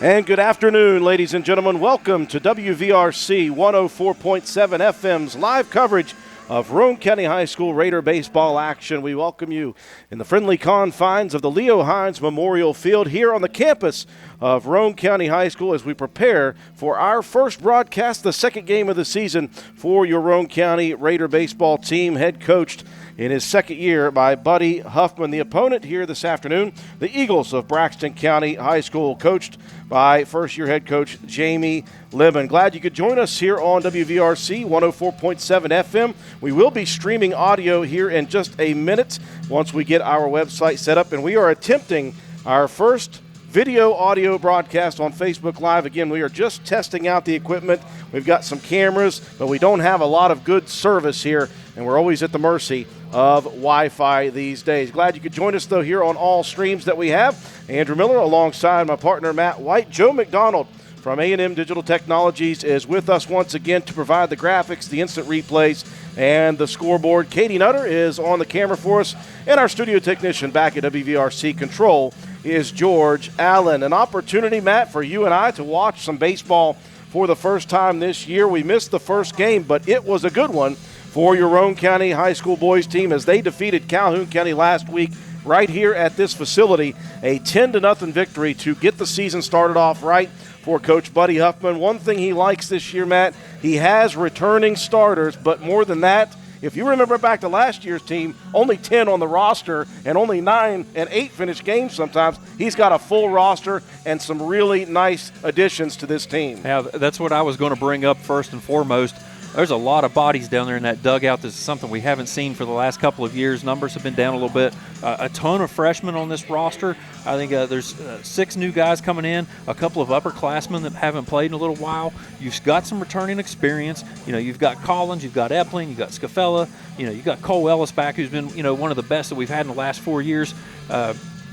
And good afternoon, ladies and gentlemen. Welcome to WVRC 104.7 FM's live coverage of Roane County High School Raider baseball action. We welcome you in the friendly confines of the Leo Hines Memorial Field here on the campus of Roane County High School as we prepare for our first broadcast, the second game of the season for your Roane County Raider baseball team, head coached in his second year by Buddy Huffman. The opponent here this afternoon, the Eagles of Braxton County High School, coached by first-year head coach Jamie Lemon. Glad you could join us here on WVRC 104.7 FM. We will be streaming audio here in just a minute once we get our website set up, and we are attempting our first video audio broadcast on Facebook Live. Again, we are just testing out the equipment. We've got some cameras, but we don't have a lot of good service here, and we're always at the mercy of Wi-Fi these days. Glad you could join us, though, here on all streams that we have. Andrew Miller alongside my partner Matt White. Joe McDonald from A&M Digital Technologies is with us once again to provide the graphics, the instant replays, and the scoreboard. Katie Nutter is on the camera for us, and our studio technician back at WVRC Control is George Allen. An opportunity, Matt, for you and I to watch some baseball for the first time this year. We missed the first game, but it was a good one for your Roane County High School boys team as they defeated Calhoun County last week right here at this facility. A 10-0 victory to get the season started off right for Coach Buddy Huffman. One thing he likes this year, Matt, he has returning starters, but more than that, if you remember back to last year's team, only 10 on the roster and only 9 and 8 finished games sometimes. He's got a full roster and some really nice additions to this team. Yeah, that's what I was going to bring up first and foremost. There's a lot of bodies down there in that dugout. This is something we haven't seen for the last couple of years. Numbers have been down a little bit. A ton of freshmen on this roster. I think there's 6 new guys coming in, a couple of upperclassmen that haven't played in a little while. You've got some returning experience. You've got Collins, you've got Epling, you've got Scafella, you've got Cole Ellis back, who's been, one of the best that we've had in the last 4 years.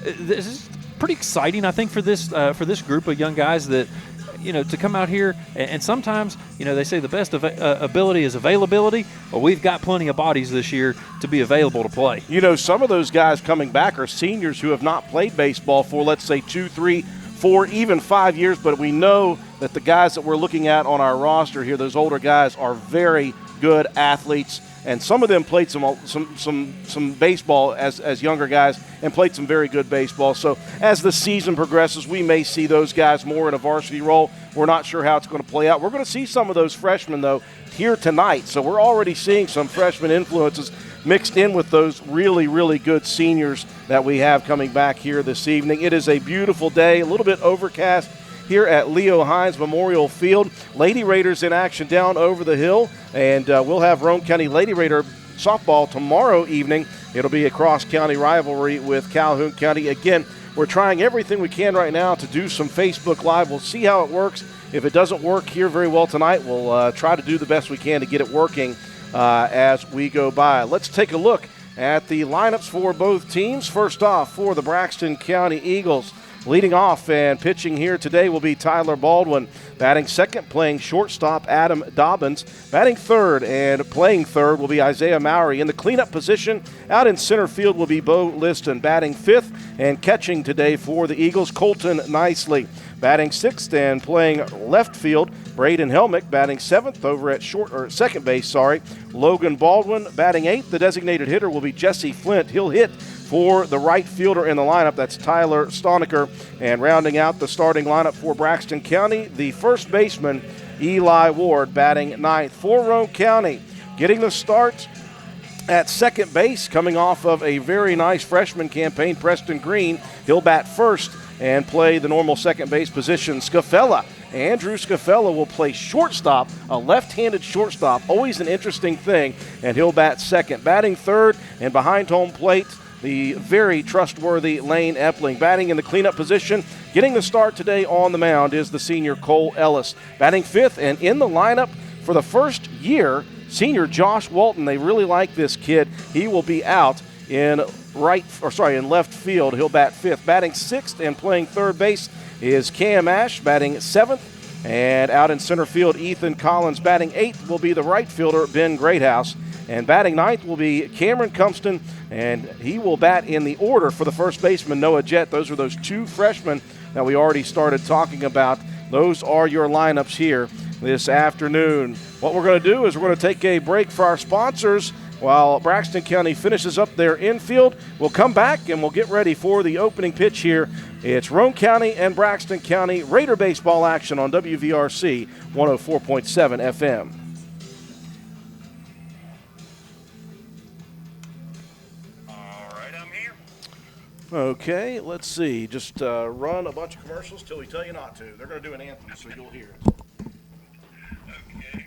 This is pretty exciting, I think, for this group of young guys that, to come out here, and sometimes, they say the best ability is availability. Well, we've got plenty of bodies this year to be available to play. Some of those guys coming back are seniors who have not played baseball for, let's say, 2, 3, 4, even 5 years, but we know that the guys that we're looking at on our roster here, those older guys, are very good athletes, and some of them played some baseball as younger guys and played some very good baseball. So as the season progresses, we may see those guys more in a varsity role. We're not sure how it's going to play out. We're going to see some of those freshmen, though, here tonight. So we're already seeing some freshman influences mixed in with those really, really good seniors that we have coming back here this evening. It is a beautiful day, a little bit overcast here at Leo Hines Memorial Field. Lady Raiders in action down over the hill, and we'll have Roane County Lady Raider softball tomorrow evening. It'll be a cross-county rivalry with Calhoun County. Again, we're trying everything we can right now to do some Facebook Live. We'll see how it works. If it doesn't work here very well tonight, we'll try to do the best we can to get it working as we go by. Let's take a look at the lineups for both teams. First off, for the Braxton County Eagles, leading off and pitching here today will be Tyler Baldwin. Batting second, playing shortstop, Adam Dobbins. Batting third and playing third will be Isaiah Mowry. In the cleanup position, out in center field will be Bo Liston. Batting fifth and catching today for the Eagles, Colton Nicely. Batting sixth and playing left field, Braden Helmick. Batting seventh over at second base, Logan Baldwin. Batting eighth, the designated hitter will be Jesse Flint. He'll hit for the right fielder in the lineup. That's Tyler Stoniker. And rounding out the starting lineup for Braxton County, the first baseman, Eli Ward, batting ninth. For Roane County, getting the start at second base, coming off of a very nice freshman campaign, Preston Green. He'll bat first and play the normal second base position. Scafella, Andrew Scafella, will play shortstop, a left-handed shortstop, always an interesting thing, and he'll bat second. Batting third and behind home plate, the very trustworthy Lane Epling. Batting in the cleanup position, getting the start today on the mound, is the senior Cole Ellis. Batting fifth and in the lineup for the first year, senior Josh Walton. They really like this kid. He will be out in left field. He'll bat fifth. Batting sixth and playing third base is Cam Ash. Batting seventh and out in center field, Ethan Collins. Batting eighth will be the right fielder, Ben Greathouse. And batting ninth will be Cameron Cumston, and he will bat in the order for the first baseman, Noah Jett. Those are those two freshmen that we already started talking about. Those are your lineups here this afternoon. What we're going to do is we're going to take a break for our sponsors while Braxton County finishes up their infield. We'll come back and we'll get ready for the opening pitch here. It's Roane County and Braxton County Raider baseball action on WVRC 104.7 FM. Okay, let's see. Just run a bunch of commercials till we tell you not to. They're going to do an anthem, so you'll hear it. Okay.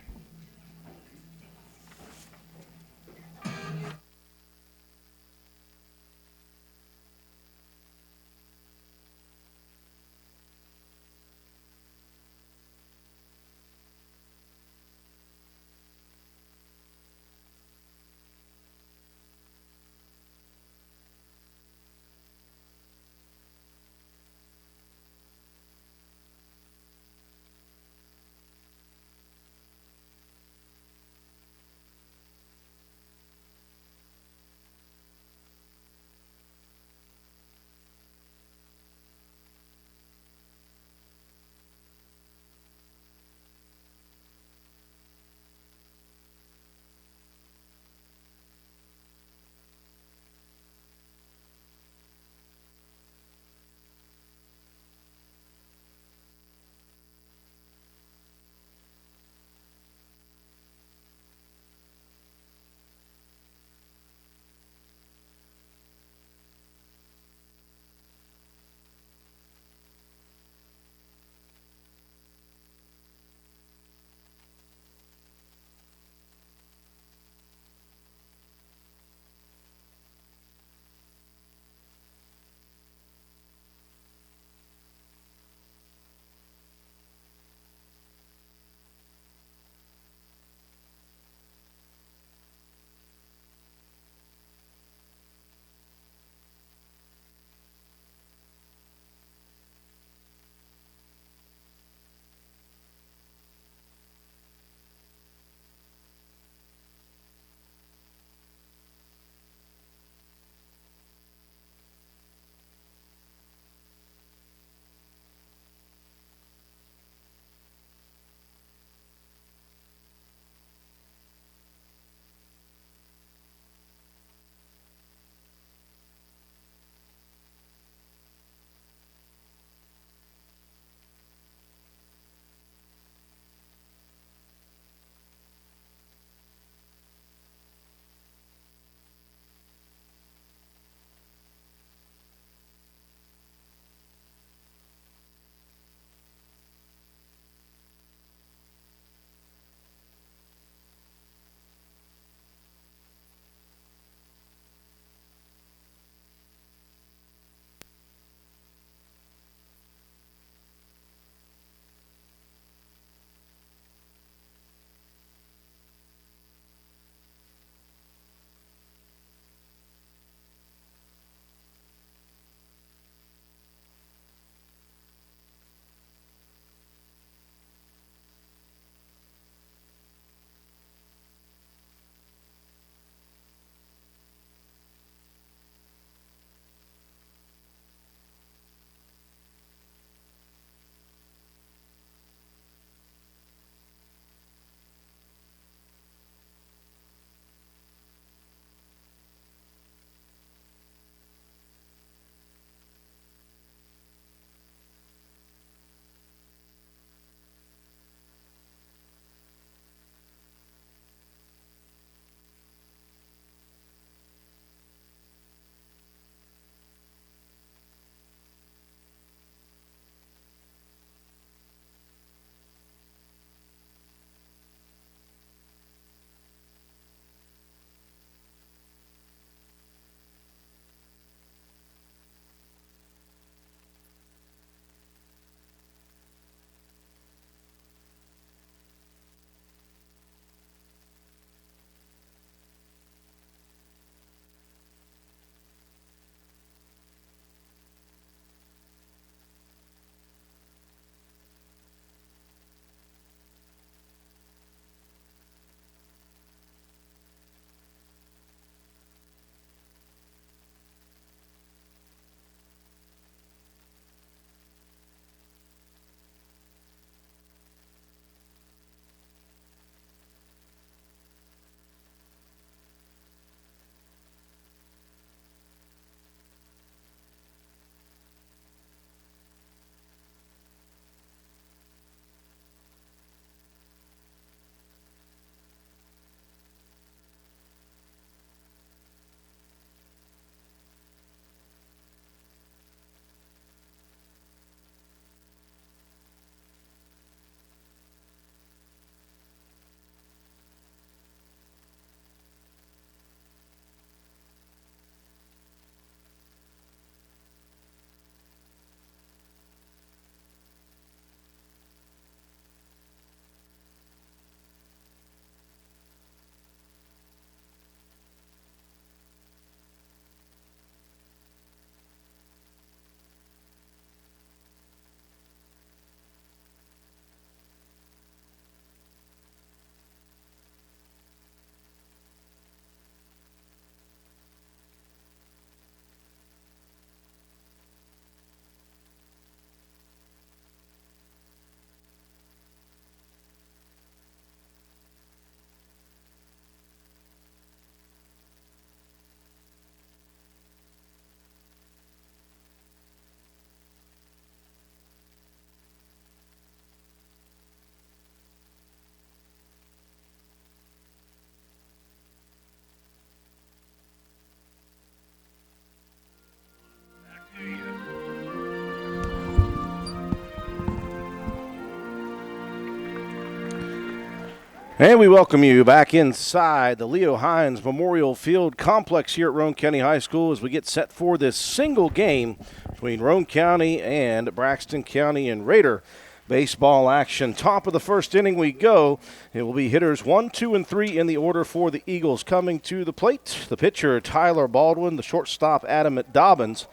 And we welcome you back inside the Leo Hines Memorial Field Complex here at Roane County High School as we get set for this single game between Roane County and Braxton County and Raider baseball action. Top of the first inning we go. It will be hitters 1, 2, and 3 in the order for the Eagles. Coming to the plate, the pitcher Tyler Baldwin, the shortstop Adam Dobbins,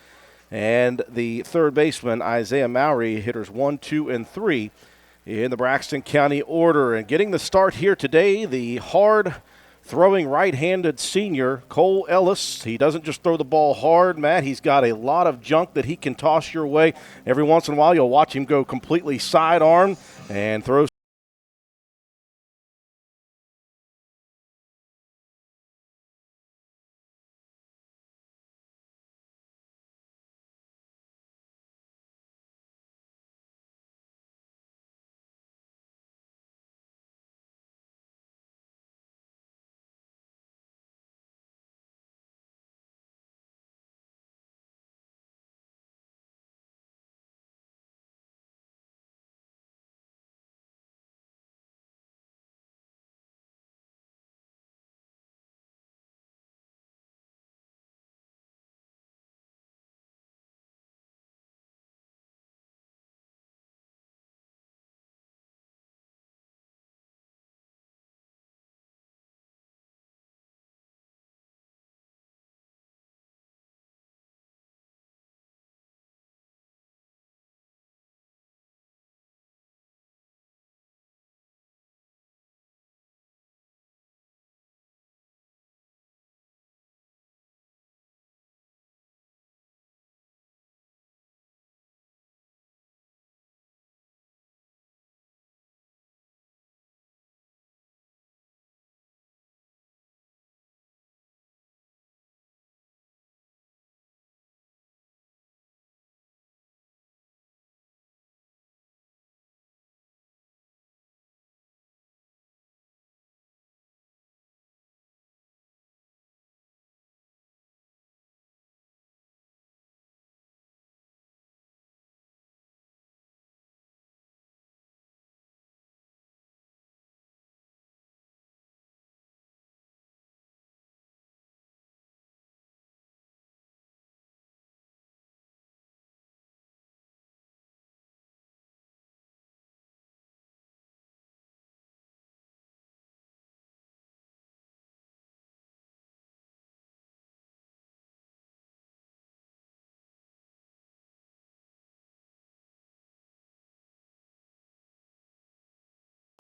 and the third baseman Isaiah Mowry. Hitters 1, 2, and 3 in the Braxton County order. And getting the start here today, the hard-throwing right-handed senior, Cole Ellis. He doesn't just throw the ball hard, Matt. He's got a lot of junk that he can toss your way. Every once in a while, you'll watch him go completely sidearm and throw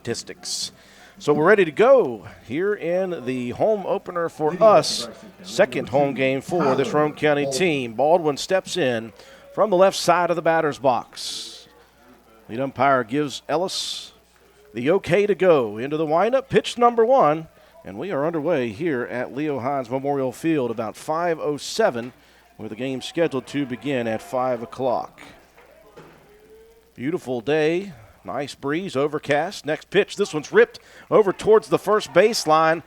statistics. So we're ready to go here in the home opener for us. Second home game for this Roane County team. Baldwin steps in from the left side of the batter's box. Lead umpire gives Ellis the okay to go into the windup. Pitch number 1, and we are underway here at Leo Hines Memorial Field about 5:07, with the game scheduled to begin at 5 o'clock. Beautiful day. Nice breeze, overcast. Next pitch, this one's ripped over towards the first baseline.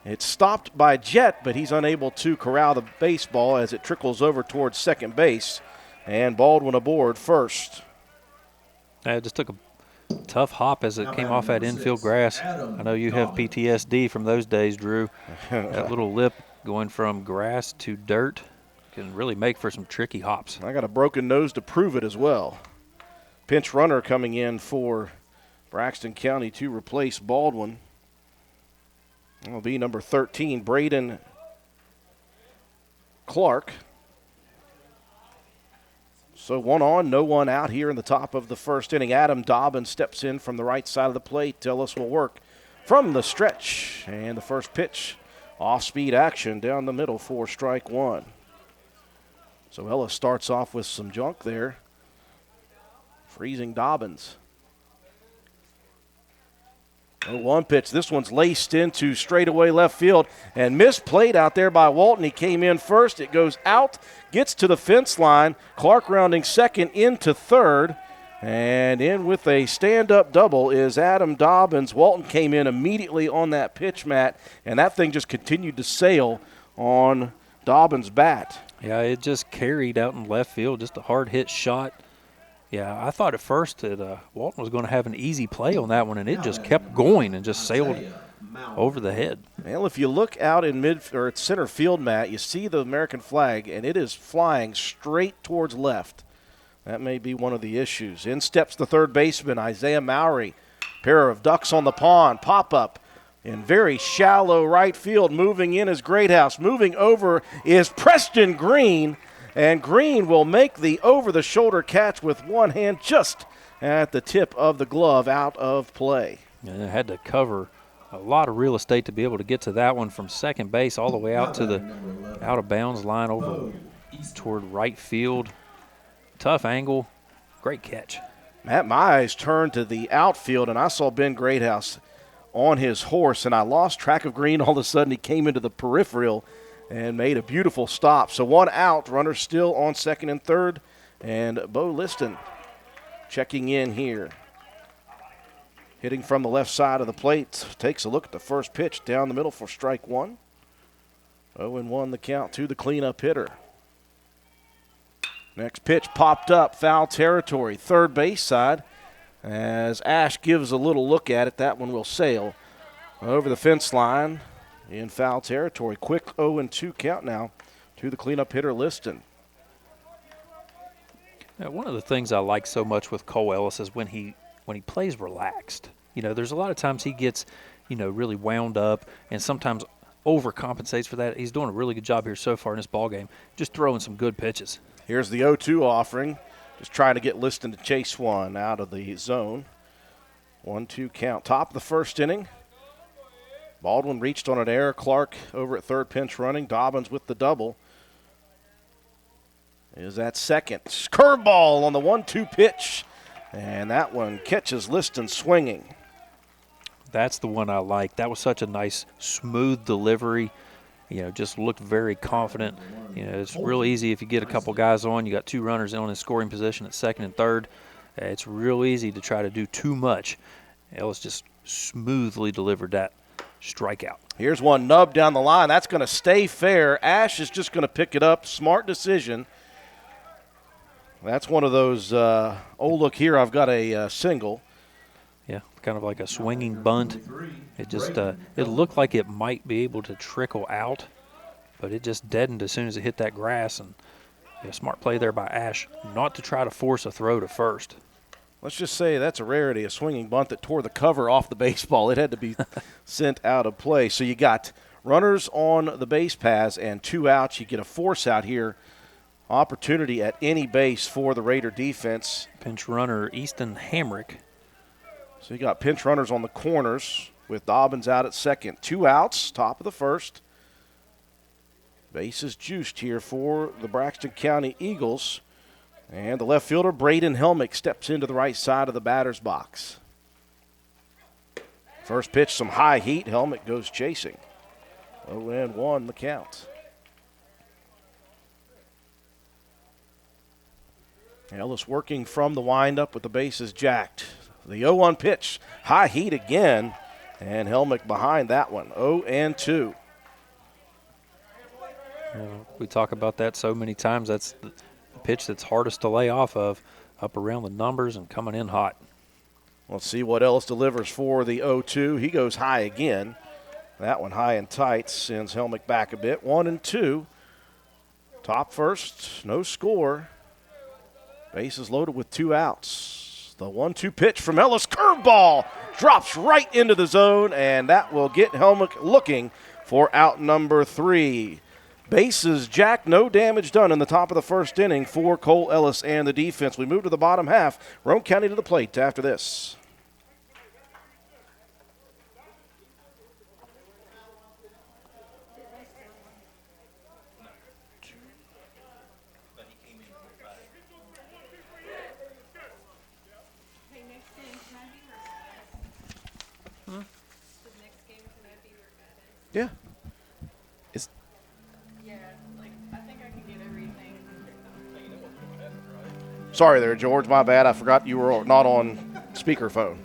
It's stopped by Jet, but he's unable to corral the baseball as it trickles over towards second base. And Baldwin aboard first. It just took a tough hop as it came off that infield grass. I know you have PTSD from those days, Drew. That little lip going from grass to dirt can really make for some tricky hops. I got a broken nose to prove it as well. Pinch runner coming in for Braxton County to replace Baldwin. That'll be number 13, Braden Clark. So 1 on, no 1 out here in the top of the first inning. Adam Dobbins steps in from the right side of the plate. Ellis will work from the stretch. And the first pitch, off-speed action down the middle for strike 1. So Ellis starts off with some junk there. Freezing Dobbins. 0-1 pitch. This one's laced into straightaway left field and misplayed out there by Walton. He came in first. It goes out, gets to the fence line. Clark rounding second into third. And in with a stand-up double is Adam Dobbins. Walton came in immediately on that pitch, Matt, and that thing just continued to sail on Dobbins' bat. Yeah, it just carried out in left field, just a hard hit shot. Yeah, I thought at first that Walton was going to have an easy play on that one, and it just kept going and just sailed over the head. Well, if you look out in at center field, Matt, you see the American flag, and it is flying straight towards left. That may be one of the issues. In steps the third baseman, Isaiah Mowry. Pair of ducks on the pond, pop-up in very shallow right field. Moving in is Greathouse. Moving over is Preston Green, and Green will make the over-the-shoulder catch with one hand just at the tip of the glove, out of play. And it had to cover a lot of real estate to be able to get to that one from second base all the way out to the out-of-bounds line over toward right field. Tough angle, great catch. Matt, my eyes turned to the outfield, and I saw Ben Greathouse on his horse, and I lost track of Green. All of a sudden, he came into the peripheral and made a beautiful stop. So one out, runner still on second and third, and Bo Liston checking in here. Hitting from the left side of the plate, takes a look at the first pitch down the middle for strike one. 0-1 the count to the cleanup hitter. Next pitch popped up, foul territory, third base side. As Ash gives a little look at it, that one will sail over the fence line in foul territory. Quick 0-2 count now to the cleanup hitter Liston. Now, one of the things I like so much with Cole Ellis is when he plays relaxed. You know, there's a lot of times he gets, really wound up and sometimes overcompensates for that. He's doing a really good job here so far in this ball game, just throwing some good pitches. Here's the 0-2 offering. Just trying to get Liston to chase one out of the zone. 1-2 count. Top of the first inning. Baldwin reached on an error. Clark over at third, pinch running. Dobbins with the double. Is at second. Curveball on the 1-2 pitch. And that one catches Liston swinging. That's the one I like. That was such a nice, smooth delivery. Just looked very confident. It's real easy if you get a couple guys on. You got two runners on in scoring position at second and third. It's real easy to try to do too much. Ellis just smoothly delivered that strikeout. Here's one nub down the line. That's going to stay fair. Ash is just going to pick it up. Smart decision. That's one of those, look here, I've got a single. Yeah, kind of like a swinging bunt. It just it looked like it might be able to trickle out, but it just deadened as soon as it hit that grass. And smart play there by Ash not to try to force a throw to first. Let's just say that's a rarity, a swinging bunt that tore the cover off the baseball. It had to be sent out of play. So you got runners on the base paths and two outs. You get a force out here. Opportunity at any base for the Raider defense. Pinch runner Easton Hamrick. So you got pinch runners on the corners with Dobbins out at second. Two outs, top of the first. Base is juiced here for the Braxton County Eagles. And the left fielder, Braden Helmick, steps into the right side of the batter's box. First pitch, some high heat. Helmick goes chasing. 0-1 the count. Ellis working from the windup with the bases jacked. The 0-1 pitch, high heat again, and Helmick behind that one, 0-2. We talk about that so many times. That's the pitch that's hardest to lay off of, up around the numbers and coming in hot. Let's see what Ellis delivers for the 0-2. He goes high again. That one high and tight, sends Helmick back a bit. 1-2. Top first, no score. Bases loaded with two outs. The 1-2 pitch from Ellis, curveball, drops right into the zone, and that will get Helmick looking for out number 3. Bases jacked, no damage done in the top of the first inning for Cole Ellis and the defense. We move to the bottom half. Roane County to the plate after this. Yeah. I think I can get everything. Sorry there, George. My bad. I forgot you were not on speakerphone.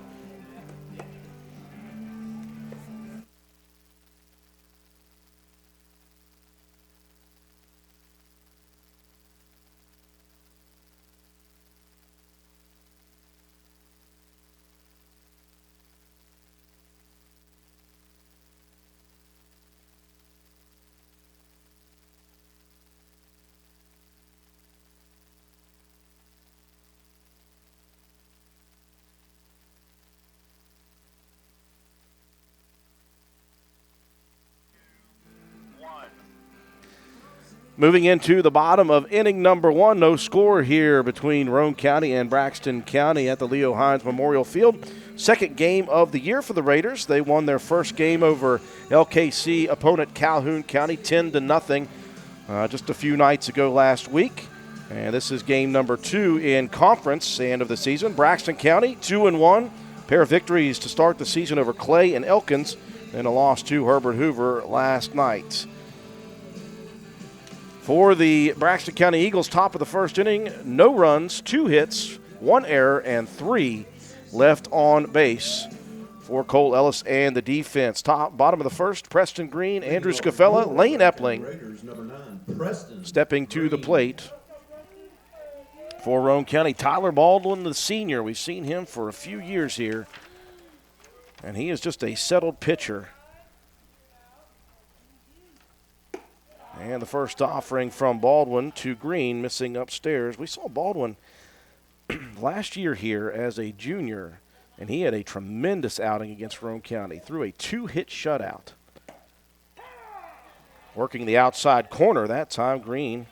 Moving into the bottom of inning number 1, no score here between Roane County and Braxton County at the Leo Hines Memorial Field. Second game of the year for the Raiders. They won their first game over LKC opponent Calhoun County 10-0 just a few nights ago last week. And this is game number 2 in conference and of the season. Braxton County 2-1. Pair of victories to start the season over Clay and Elkins, and a loss to Herbert Hoover last night. For the Braxton County Eagles, top of the first inning, no runs, 2 hits, 1 error, and 3 left on base for Cole Ellis and the defense. Bottom of the first, Preston Green, Andrew Scafella, Lane Epling stepping to the plate for Roane County. Tyler Baldwin, the senior, we've seen him for a few years here, and he is just a settled pitcher. And the first offering from Baldwin to Green, missing upstairs. We saw Baldwin last year here as a junior, and he had a tremendous outing against Roane County. Threw a 2-hit shutout. Working the outside corner that time, Green.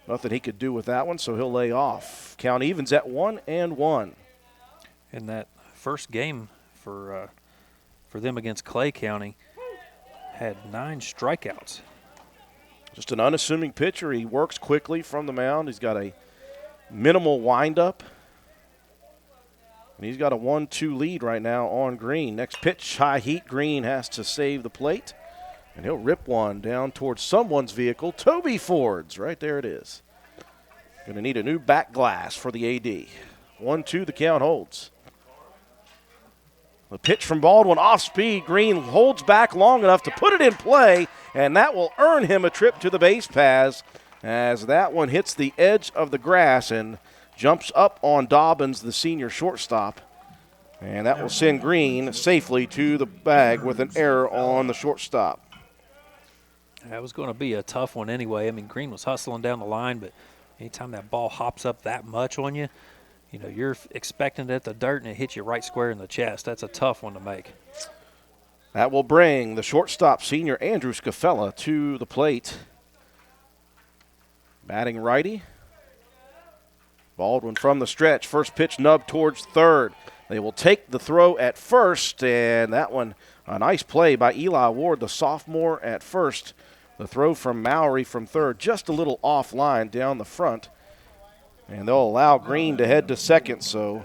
Nothing he could do with that one, so he'll lay off. Count evens at 1-1. In that first game for them against Clay County, had 9 strikeouts. Just an unassuming pitcher. He works quickly from the mound. He's got a minimal windup. And he's got a 1-2 lead right now on Green. Next pitch, high heat. Green has to save the plate. And he'll rip one down towards someone's vehicle. Toby Ford's. Right there it is. Going to need a new back glass for the AD. 1-2, the count holds. The pitch from Baldwin off speed. Green holds back long enough to put it in play, and that will earn him a trip to the base paths as that one hits the edge of the grass and jumps up on Dobbins, the senior shortstop. And that will send Green safely to the bag with an error on the shortstop. That was going to be a tough one anyway. I mean, Green was hustling down the line, but anytime that ball hops up that much on you, you know, you're expecting it at the dirt and it hits you right square in the chest. That's a tough one to make. That will bring the shortstop senior Andrew Scafella to the plate. Batting righty. Baldwin from the stretch. First pitch nub towards third. They will take the throw at first, and that one, a nice play by Eli Ward, the sophomore at first. The throw from Mowry from third, just a little offline down the front. And they'll allow Green to head to second, so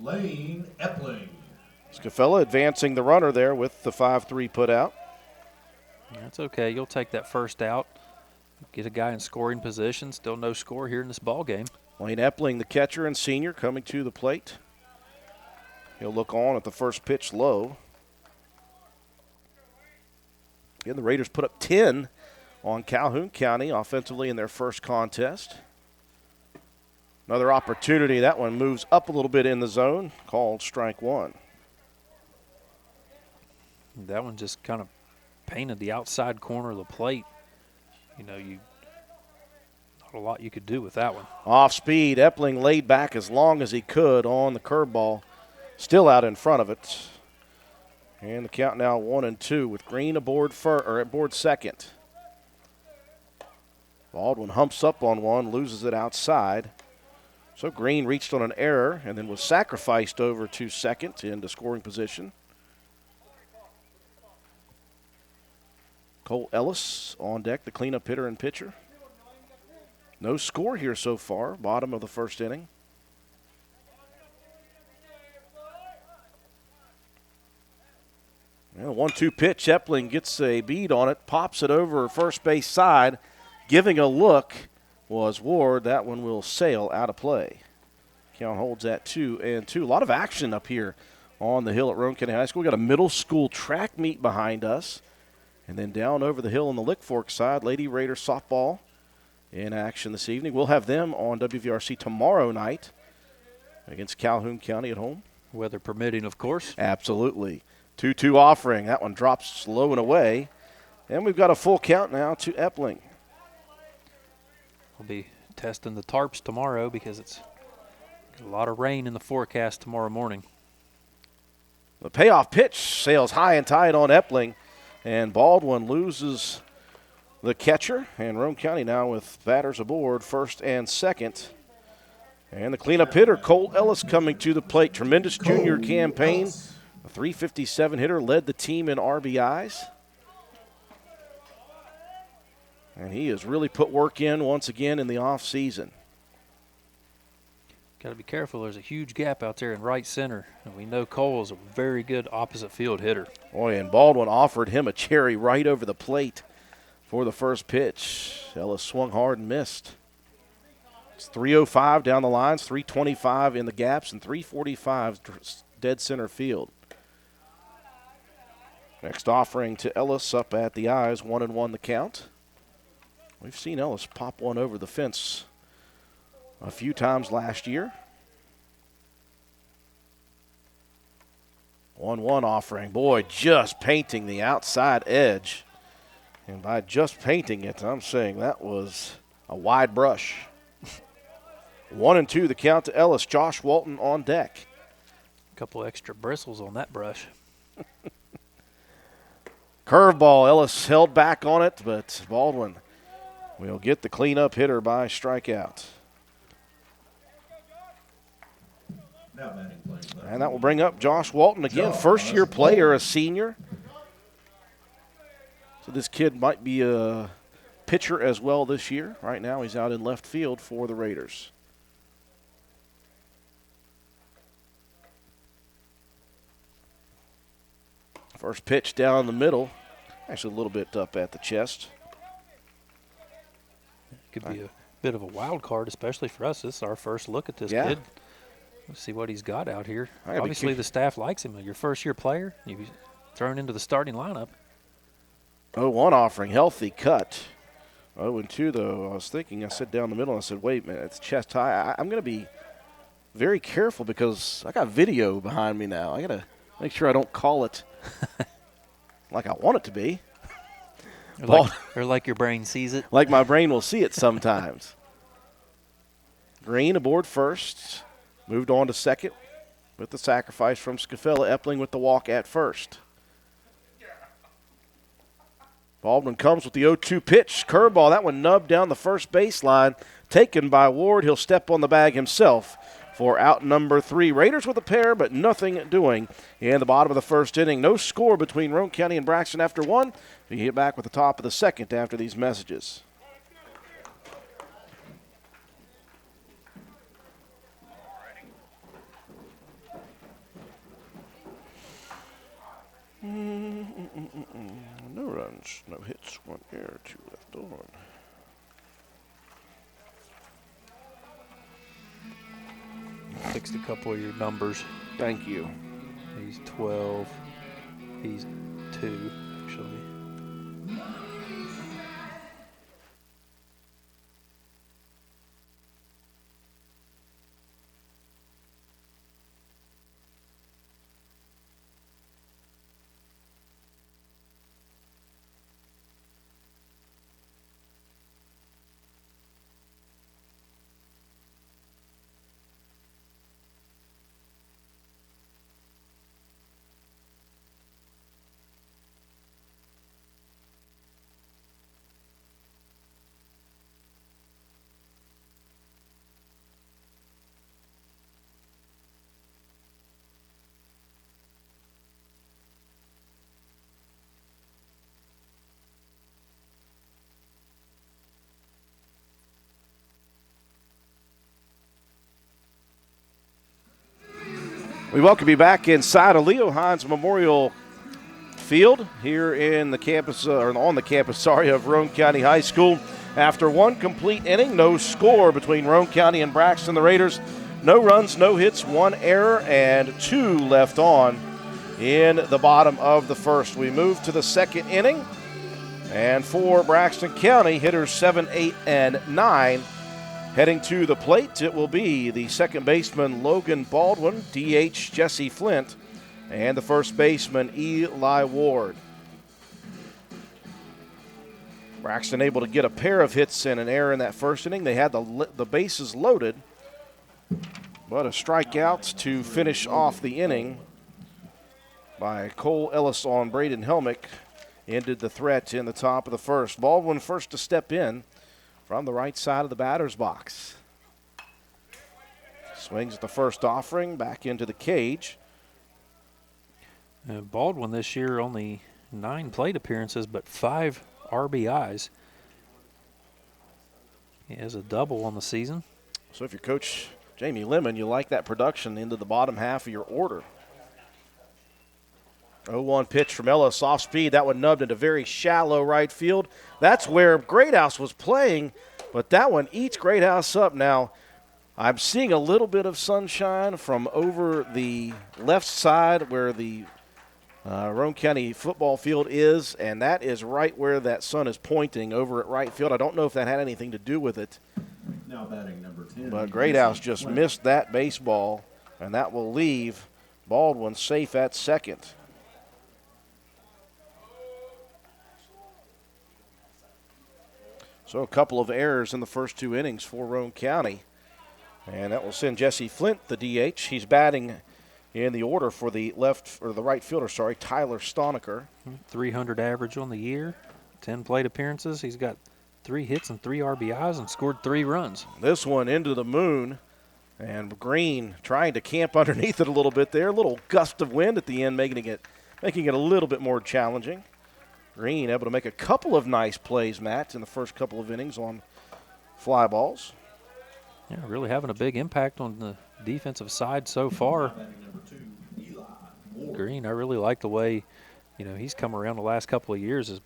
Lane Epling. Scafella advancing the runner there with the 5-3 put out. That's okay. You'll take that first out. Get a guy in scoring position. Still no score here in this ball game. Lane Epling, the catcher and senior, coming to the plate. He'll look on at the first pitch low. Again, the Raiders put up 10 on Calhoun County offensively in their first contest. Another opportunity. That one moves up a little bit in the zone, called strike 1. That one just kind of painted the outside corner of the plate. You know, not a lot you could do with that one. Off speed, Epling laid back as long as he could on the curveball. Still out in front of it. And the count now 1-2 with Green aboard second. Baldwin humps up on one, loses it outside. So Green reached on an error and then was sacrificed over to second into scoring position. Cole Ellis on deck, the cleanup hitter and pitcher. No score here so far, bottom of the first inning. And a 1-2 pitch, Epling gets a bead on it, pops it over first base side. Giving a look was Ward. That one will sail out of play. Count holds at 2-2. A lot of action up here on the hill at Roane County High School. We've got a middle school track meet behind us. And then down over the hill on the Lick Fork side, Lady Raider softball in action this evening. We'll have them on WVRC tomorrow night against Calhoun County at home. Weather permitting, of course. Absolutely. 2-2 offering. That one drops low and away. And we've got a full count now to Epling. We'll be testing the tarps tomorrow because it's a lot of rain in the forecast tomorrow morning. The payoff pitch sails high and tight on Epling, and Baldwin loses the catcher. And Roane County now with batters aboard, first and second. And the cleanup hitter, Cole Ellis, coming to the plate. Tremendous junior campaign. A .357 hitter, led the team in RBIs. And he has really put work in once again in the offseason. Got to be careful. There's a huge gap out there in right center. And we know Cole is a very good opposite field hitter. Boy, and Baldwin offered him a cherry right over the plate for the first pitch. Ellis swung hard and missed. It's 305 down the lines, 325 in the gaps, and 345 dead center field. Next offering to Ellis up at the eyes, 1-1 the count. We've seen Ellis pop one over the fence a few times last year. 1-1 offering. Boy, just painting the outside edge. And by just painting it, I'm saying that was a wide brush. 1-2 the count to Ellis. Josh Walton on deck. A couple extra bristles on that brush. Curveball. Ellis held back on it, but Baldwin will get the cleanup hitter by strikeout. Now batting playing. And that will bring up Josh Walton again. First-year player, a senior. So this kid might be a pitcher as well this year. Right now he's out in left field for the Raiders. First pitch down the middle. Actually a little bit up at the chest. Could be a bit of a wild card, especially for us. This is our first look at this kid. Let's see what he's got out here. Obviously, the staff likes him. Your first-year player, you've thrown into the starting lineup. 0-1 offering, healthy cut. 0-2 though. I said down the middle, and I said, wait a minute, it's chest high. I'm going to be very careful because I got video behind me now. I got to make sure I don't call it like I want it to be. Or like your brain sees it. Like my brain will see it sometimes. Green aboard first. Moved on to second with the sacrifice from Scafella. Epling with the walk at first. Baldwin comes with the 0-2 pitch. Curveball. That one nubbed down the first baseline. Taken by Ward. He'll step on the bag himself for out number 3. Raiders with a pair, but nothing doing in the bottom of the first inning. No score between Roane County and Braxton after one. We hit back with the top of the second after these messages. No runs, no hits, 1 error, 2 left on. Fixed a couple of your numbers. Thank you. He's 12. He's 2, actually. We welcome you back inside of Leo Hines Memorial Field here in the campus, or on the campus, of Roane County High School. After one complete inning, no score between Roane County and Braxton. The Raiders, no runs, no hits, 1 error, and 2 left on in the bottom of the first. We move to the second inning, and for Braxton County, hitters 7, 8, and 9. Heading to the plate, it will be the second baseman, Logan Baldwin, DH Jesse Flint, and the first baseman, Eli Ward. Braxton able to get a pair of hits and an error in that first inning. They had the bases loaded, but a strikeout to finish off the inning by Cole Ellis on Braden Helmick. ended the threat in the top of the first. Baldwin first to step in from the right side of the batter's box. Swings at the first offering, back into the cage. Baldwin this year only 9 plate appearances, but 5 RBIs. He has a double on the season. So if you're Coach Jamie Lemon, you like that production into the bottom half of your order. 0-1 pitch from Ellis, off speed. That one nubbed into very shallow right field. That's where Greathouse was playing, but that one eats Greathouse up. Now, I'm seeing a little bit of sunshine from over the left side where the Roane County football field is, and that is right where that sun is pointing over at right field. I don't know if that had anything to do with it. Now batting number 10. But Greathouse just missed that baseball, and that will leave Baldwin safe at second. So a couple of errors in the first 2 innings for Roane County. And that will send Jesse Flint, the DH. He's batting in the order for the right fielder, Tyler Stonecker. 300 average on the year, 10 plate appearances. He's got 3 hits and 3 RBIs and scored 3 runs. This one into the moon, and Green trying to camp underneath it a little bit there. A little gust of wind at the end, making it a little bit more challenging. Green able to make a couple of nice plays, Matt, in the first couple of innings on fly balls. Yeah, really having a big impact on the defensive side so far. Batting number 2, Eli Moore. Green, I really like the way, he's come around the last couple of years, has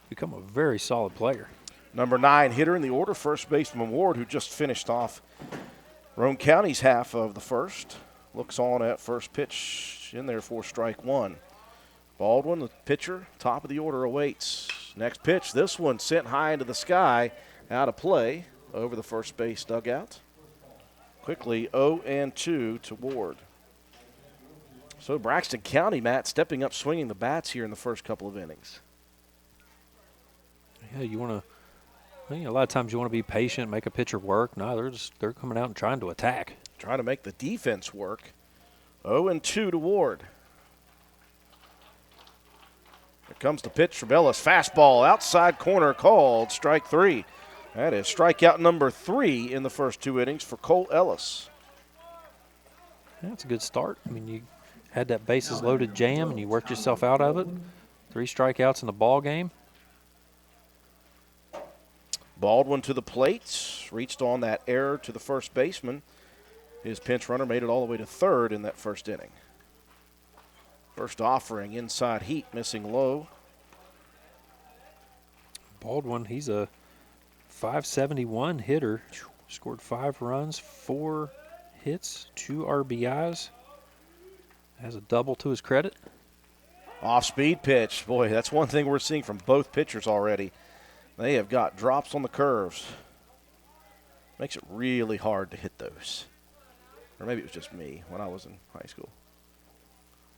become a very solid player. Number 9 hitter in the order, first baseman Ward, who just finished off Roane County's half of the first. Looks on at first pitch in there for strike 1. Baldwin, the pitcher, top of the order, awaits. Next pitch, this one sent high into the sky, out of play over the first base dugout. Quickly 0-2 to Ward. So Braxton County, Matt, stepping up, swinging the bats here in the first couple of innings. Yeah, a lot of times you want to be patient, make a pitcher work. No, they're coming out and trying to attack. Trying to make the defense work. 0-2 to Ward. Here comes the pitch from Ellis. Fastball, outside corner called, strike 3. That is strikeout number 3 in the first 2 innings for Cole Ellis. Yeah, that's a good start. I mean, you had that bases loaded jam and you worked yourself out of it. 3 strikeouts in the ball game. Baldwin to the plate, reached on that error to the first baseman. His pinch runner made it all the way to third in that first inning. First offering, inside heat, missing low. Baldwin, he's a .571 hitter. Scored 5 runs, 4 hits, 2 RBIs. Has a double to his credit. Off-speed pitch. Boy, that's one thing we're seeing from both pitchers already. They have got drops on the curves. Makes it really hard to hit those. Or maybe it was just me when I was in high school.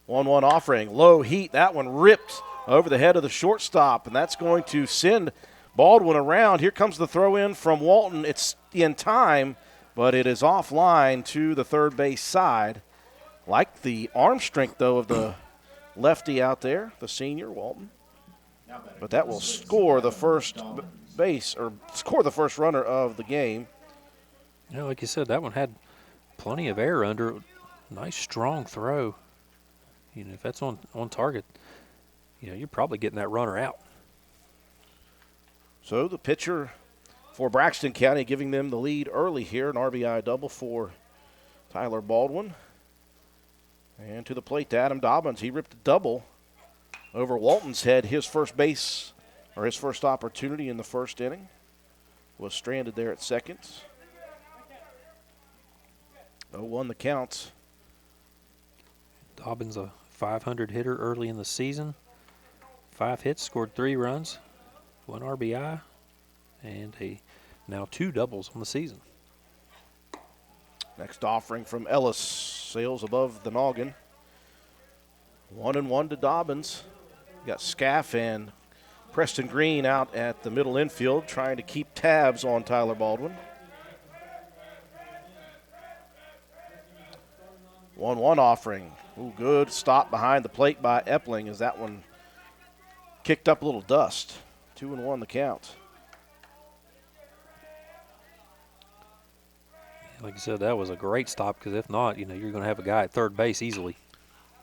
1-1 offering, low heat. That one ripped over the head of the shortstop, and that's going to send Baldwin around. Here comes the throw in from Walton. It's in time, but it is offline to the third base side. Like the arm strength, though, of the lefty out there, the senior, Walton. But that will score the first base, or score the first runner of the game. Yeah, like you said, that one had plenty of air under it. Nice, strong throw. If that's on target, you're probably getting that runner out. So the pitcher for Braxton County giving them the lead early here, an RBI double for Tyler Baldwin. And to the plate, Adam Dobbins. He ripped a double over Walton's head. His first base, or his first opportunity in the first inning, was stranded there at second. 0-1 the count. Dobbins, a .500 hitter early in the season. 5 hits, scored 3 runs, 1 RBI, and now 2 doubles on the season. Next offering from Ellis, sails above the noggin. 1-1 to Dobbins. Got Scaff and Preston Green out at the middle infield trying to keep tabs on Tyler Baldwin. 1-1 offering. Ooh, good stop behind the plate by Epling as that one Kicked up a little dust. 2-1 the count. Like you said, that was a great stop because if not, you're going to have a guy at third base easily.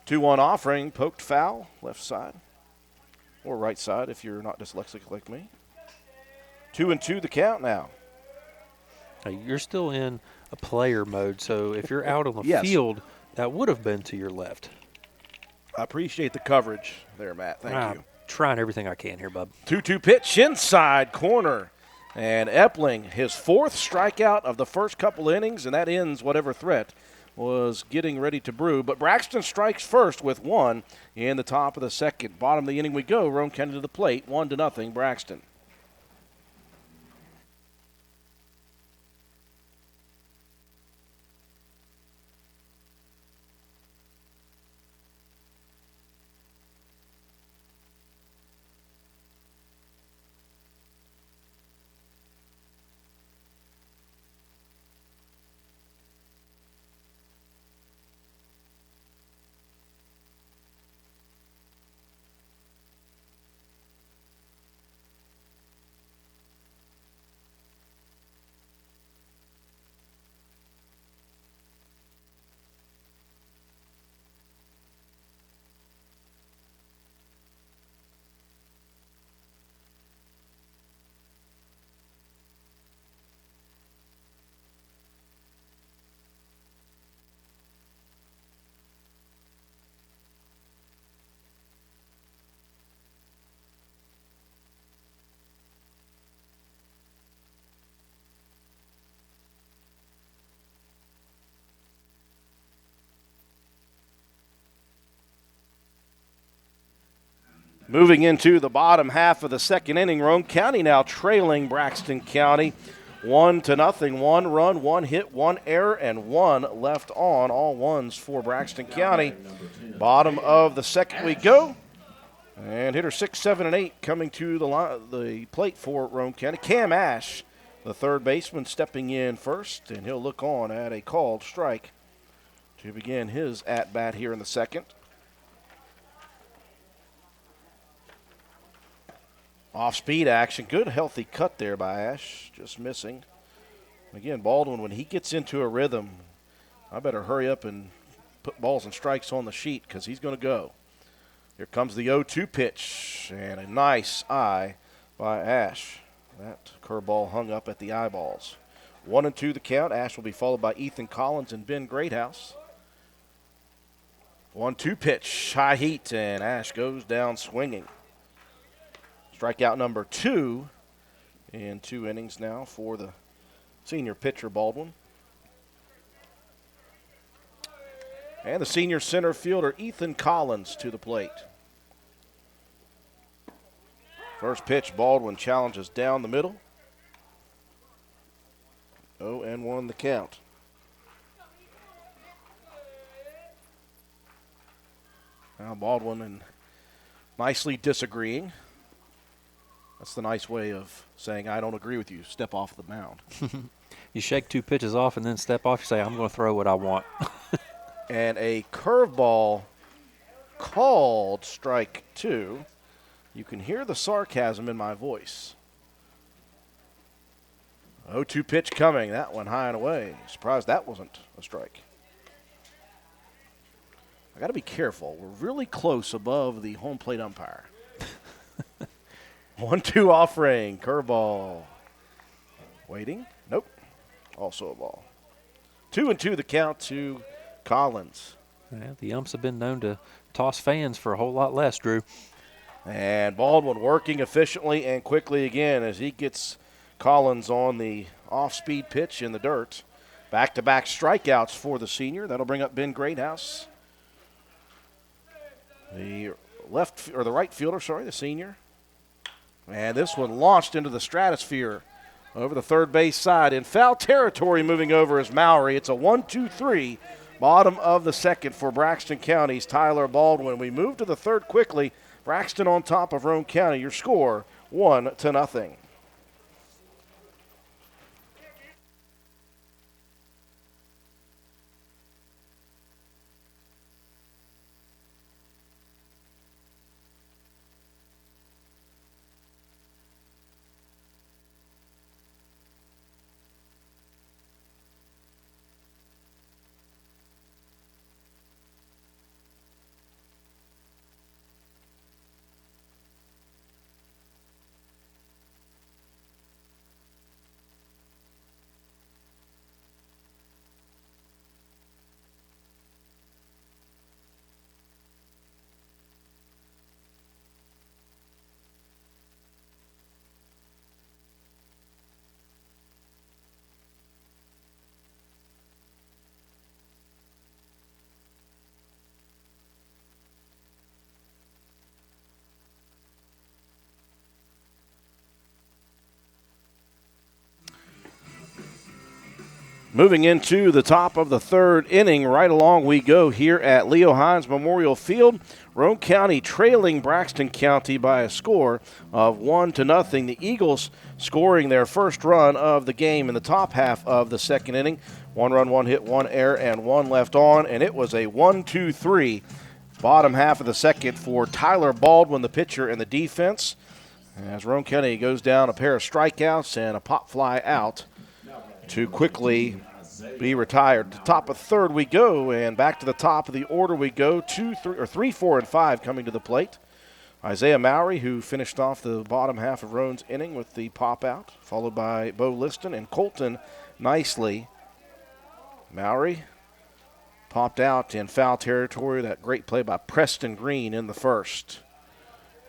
2-1 offering, poked foul, left side. Or right side if you're not dyslexic like me. 2-2 the count now. Now, you're still in a player mode, so if you're out on the Yes. field, that would have been to your left. I appreciate the coverage there, Matt. Thank you. Trying everything I can here, bub. 2-2 pitch, inside corner. And Epling, his 4th strikeout of the first couple innings, and that ends whatever threat was getting ready to brew. But Braxton strikes first with 1 in the top of the second. Bottom of the inning we go. Roane County to the plate, 1-0 Braxton. Moving into the bottom half of the second inning, Roane County now trailing Braxton County 1-0. 1 run, 1 hit, 1 error, and 1 left on. All ones for Braxton County. Bottom of the second we go. And hitter 6, 7, and 8 coming to the plate for Roane County. Cam Ash, the third baseman, stepping in first, and he'll look on at a called strike to begin his at-bat here in the second. Off-speed action. Good, healthy cut there by Ash. Just missing. Again, Baldwin, when he gets into a rhythm, I better hurry up and put balls and strikes on the sheet because he's going to go. Here comes the 0-2 pitch, and a nice eye by Ash. That curveball hung up at the eyeballs. 1-2 the count. Ash will be followed by Ethan Collins and Ben Greathouse. 1-2 pitch, high heat, and Ash goes down swinging. Strikeout number 2 in 2 innings now for the senior pitcher, Baldwin. And the senior center fielder, Ethan Collins, to the plate. First pitch, Baldwin challenges down the middle. 0-1 the count. Now Baldwin and nicely disagreeing. That's the nice way of saying, I don't agree with you. Step off the mound. You shake 2 pitches off and then step off. You say, I'm going to throw what I want. And a curveball called strike 2. You can hear the sarcasm in my voice. 0-2 pitch coming. That one high and away. Surprised that wasn't a strike. I got to be careful. We're really close above the home plate umpire. 1-2 offering, curveball. Waiting. Nope. Also a ball. 2-2 the count to Collins. Yeah, the umps have been known to toss fans for a whole lot less, Drew. And Baldwin working efficiently and quickly again as he gets Collins on the off-speed pitch in the dirt. Back-to-back strikeouts for the senior. That'll bring up Ben Greathouse. The right fielder, the senior. And this one launched into the stratosphere over the third base side. In foul territory moving over is Mowry. It's a 1-2-3, bottom of the second for Braxton County's Tyler Baldwin. We move to the third quickly. Braxton on top of Roane County. Your score, 1-0. Moving into the top of the third inning, right along we go here at Leo Hines Memorial Field. Roane County trailing Braxton County by a score of 1-0. The Eagles scoring their first run of the game in the top half of the second inning. 1 run, 1 hit, 1 error, and 1 left on, and it was a 1-2-3 bottom half of the second for Tyler Baldwin, the pitcher, and the defense. As Roane County goes down a pair of strikeouts and a pop fly out to quickly be retired. To top of third we go, and back to the top of the order we go. 3, 4, and 5 coming to the plate. Isaiah Mowry, who finished off the bottom half of Roane's inning with the pop out, followed by Bo Liston and Colton Nicely. Mowry popped out in foul territory. That great play by Preston Green in the first.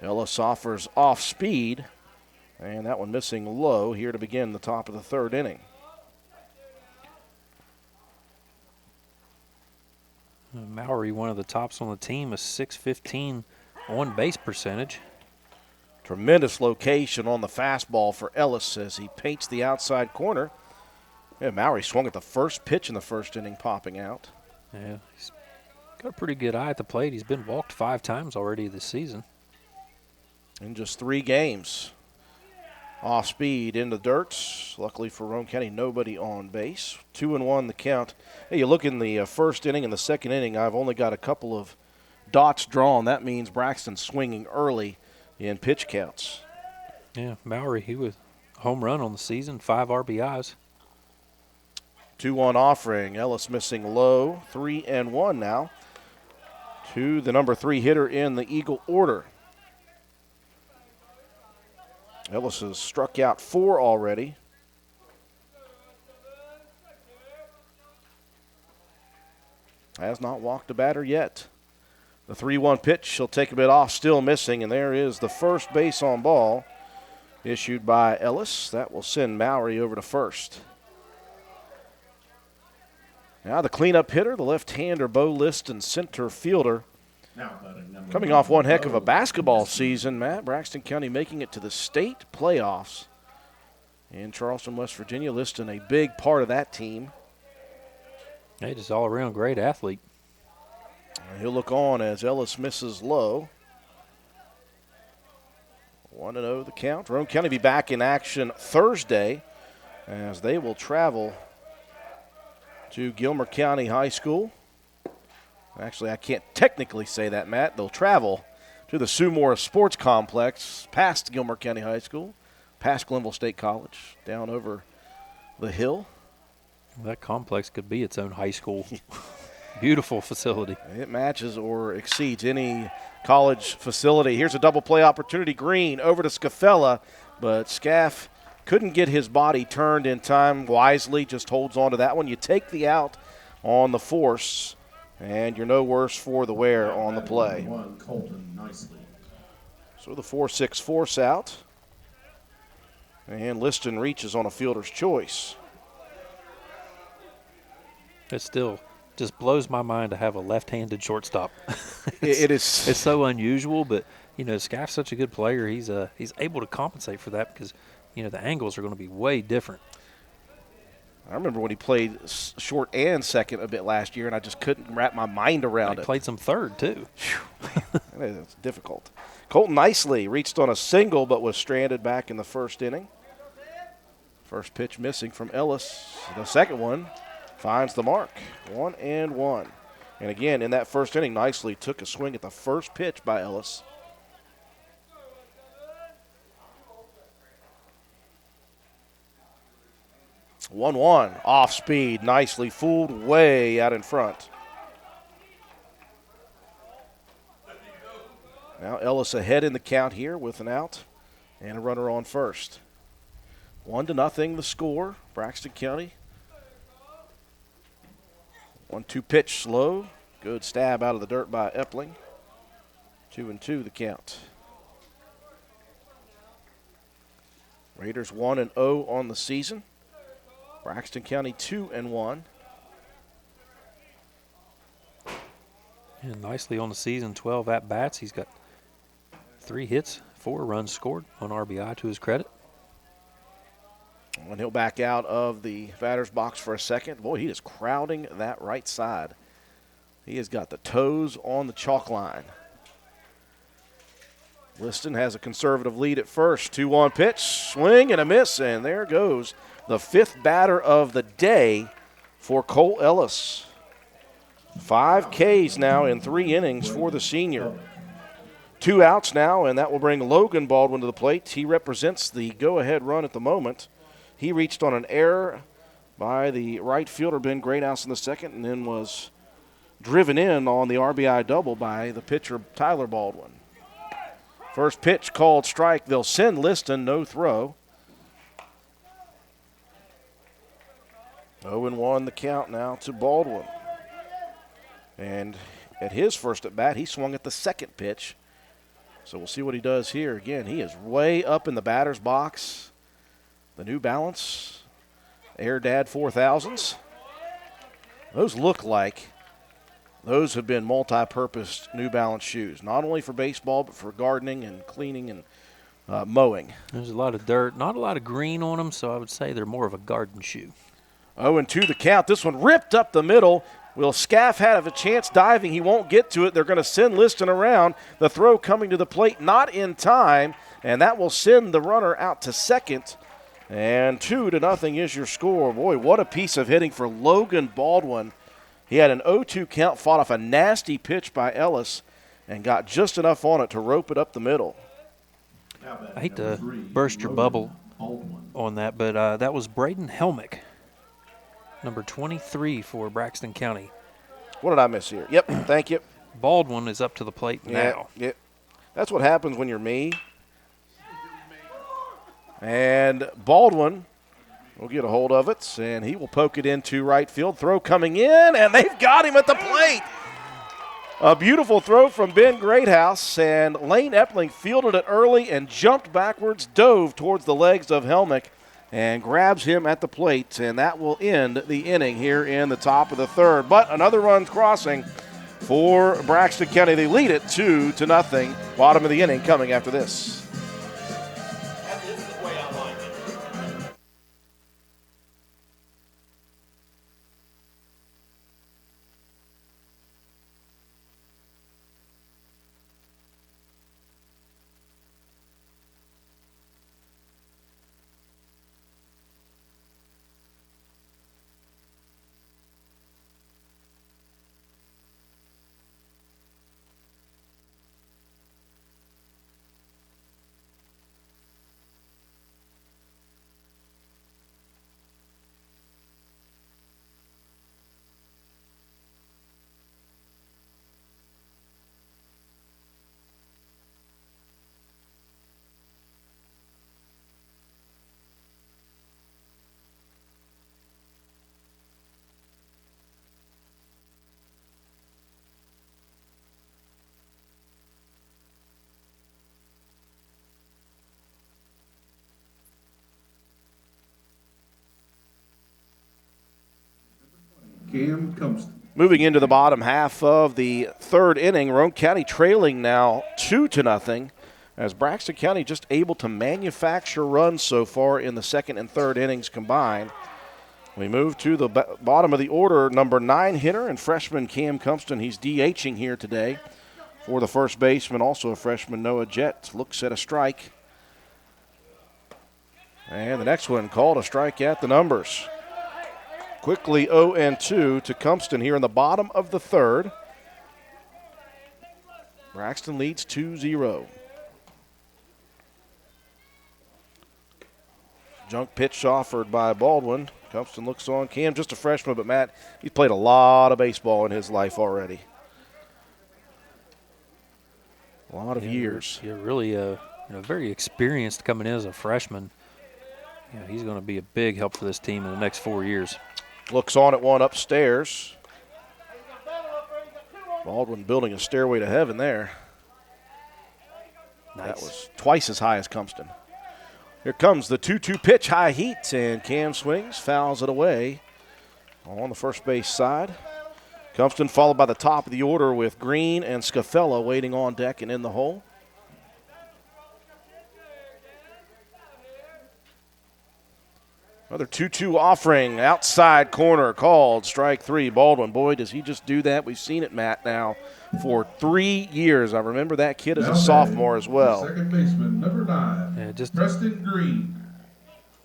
Ellis offers off speed, and that one missing low here to begin the top of the third inning. Mowry, one of the tops on the team, a .615 on-base percentage. Tremendous location on the fastball for Ellis as he paints the outside corner. Yeah, Mowry swung at the first pitch in the first inning, popping out. Yeah, he's got a pretty good eye at the plate. He's been walked 5 times already this season. In just 3 games. Off speed in the dirt. Luckily for Roane County, nobody on base. 2-1 the count. Hey, you look in the first inning and the second inning, I've only got a couple of dots drawn. That means Braxton's swinging early in pitch counts. Yeah, Mowry, he was home run on the season, 5 RBIs. 2-1 offering. Ellis missing low. 3-1 now to the number 3 hitter in the Eagle order. Ellis has struck out 4 already. Has not walked a batter yet. The 3-1 pitch, he'll take a bit off, still missing, and there is the first base on ball issued by Ellis. That will send Mowry over to first. Now the cleanup hitter, the left-hander Bo Liston, center fielder. Coming off one heck of a basketball season, Matt. Braxton County making it to the state playoffs in Charleston, West Virginia. Liston a big part of that team. Hey, just all-around great athlete. And he'll look on as Ellis misses low. 1-0 the count. Roane County be back in action Thursday as they will travel to Gilmer County High School. Actually, I can't technically say that, Matt. They'll travel to the Sue Morris Sports Complex, past Gilmer County High School, past Glenville State College, down over the hill. Well, that complex could be its own high school. Beautiful facility. It matches or exceeds any college facility. Here's a double play opportunity. Green over to Scafella, but Scaff couldn't get his body turned in time wisely, just holds on to that one. You take the out on the force, and you're no worse for the wear on the play. So the 4-6 force out. And Liston reaches on a fielder's choice. It still just blows my mind to have a left-handed shortstop. It is. It's so unusual, but, you know, Scaff's such a good player. He's able to compensate for that because, you know, the angles are going to be way different. I remember when he played short and second a bit last year, and I just couldn't wrap my mind around it. He played some third, too. It's difficult. Colton Nicely reached on a single but was stranded back in the first inning. First pitch missing from Ellis. The second one finds the mark. 1-1. And again, in that first inning, Nicely took a swing at the first pitch by Ellis. One off speed, nicely fooled way out in front. Now Ellis ahead in the count here with an out and a runner on first. 1-0 the score. Braxton County. 1-2 pitch slow. Good stab out of the dirt by Epling. 2-2 the count. Raiders 1-0 on the season. Braxton County 2-1. And nicely on the season, 12 at-bats. He's got 3 hits, 4 runs scored, 1 RBI to his credit. When he'll back out of the batter's box for a second. Boy, he is crowding that right side. He has got the toes on the chalk line. Liston has a conservative lead at first. 2-1 pitch, swing and a miss, and there goes the 5th batter of the day for Cole Ellis. 5 Ks now in 3 innings for the senior. 2 outs now, and that will bring Logan Baldwin to the plate. He represents the go-ahead run at the moment. He reached on an error by the right fielder, Ben Greathouse, in the second, and then was driven in on the RBI double by the pitcher, Tyler Baldwin. First pitch called strike. They'll send Liston, no throw. 0-1 the count now to Baldwin. And at his first at bat, he swung at the second pitch. So we'll see what he does here. Again, he is way up in the batter's box. The New Balance Air Dad 4000s. Those look like those have been multi-purpose New Balance shoes, not only for baseball but for gardening and cleaning and mowing. There's a lot of dirt, not a lot of green on them, so I would say they're more of a garden shoe. 0-2 the count. This one ripped up the middle. Will Scaff have a chance diving? He won't get to it. They're going to send Liston around. The throw coming to the plate, not in time, and that will send the runner out to second. And 2-0 is your score. Boy, what a piece of hitting for Logan Baldwin. He had an 0-2 count, fought off a nasty pitch by Ellis, and got just enough on it to rope it up the middle. I hate to burst your bubble on that, but that was Braden Helmick, number 23 for Braxton County. What did I miss here? Yep, thank you. Baldwin is up to the plate now. Yeah. That's what happens when you're me. And Baldwin will get a hold of it, and he will poke it into right field. Throw coming in, and they've got him at the plate. A beautiful throw from Ben Greathouse, and Lane Epling fielded it early and jumped backwards, dove towards the legs of Helmick, and grabs him at the plate, and that will end the inning here in the top of the third. But another run crossing for Braxton County. They lead it 2-0. Bottom of the inning coming after this. Cam comes. Moving into the bottom half of the third inning, Roane County trailing now 2-0, as Braxton County just able to manufacture runs so far in the second and third innings combined. We move to the bottom of the order, number 9 hitter and freshman Cam Cumpston. He's DHing here today for the first baseman, also a freshman Noah Jett. Looks at a strike. And the next one called a strike at the numbers. Quickly 0-2 to Cumpston here in the bottom of the third. Braxton leads 2-0. Junk pitch offered by Baldwin. Cumpston looks on. Cam, just a freshman, but Matt, he's played a lot of baseball in his life already. A lot of years. You're really very experienced coming in as a freshman. He's going to be a big help for this team in the next 4 years. Looks on at one upstairs. Baldwin building a stairway to heaven there. Nice. That was twice as high as Cumpston. Here comes the 2-2 pitch, high heat, and Cam swings, fouls it away on the first base side. Cumpston followed by the top of the order with Green and Scafella waiting on deck and in the hole. Another 2-2 offering, outside corner called, strike 3. Baldwin, boy, does he just do that. We've seen it, Matt, now for 3 years. I remember that kid as a sophomore as well. Second baseman, number 9, Yeah, Preston Green.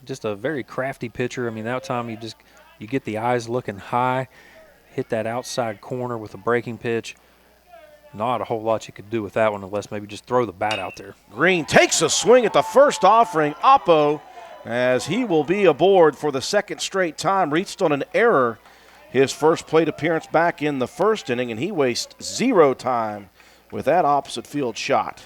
just a very crafty pitcher. I mean, that time you get the eyes looking high, hit that outside corner with a breaking pitch. Not a whole lot you could do with that one unless maybe just throw the bat out there. Green takes a swing at the first offering. Oppo, as he will be aboard for the second straight time, reached on an error his first plate appearance back in the first inning, and he wastes 0 time with that opposite field shot.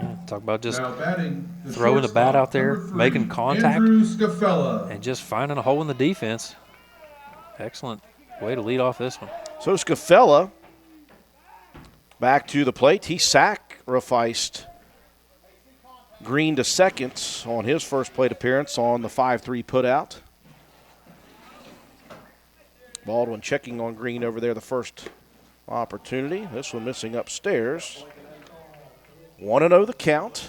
Yeah, talk about just Now batting, throwing the bat out there, number 3, making contact, Andrew Scafella. and just finding a hole in the defense. Excellent way to lead off this one. So Scafella back to the plate. He sacrificed Green to second on his first plate appearance on the 5-3 putout. Baldwin checking on Green over there the first opportunity. This one missing upstairs. 1-0 the count.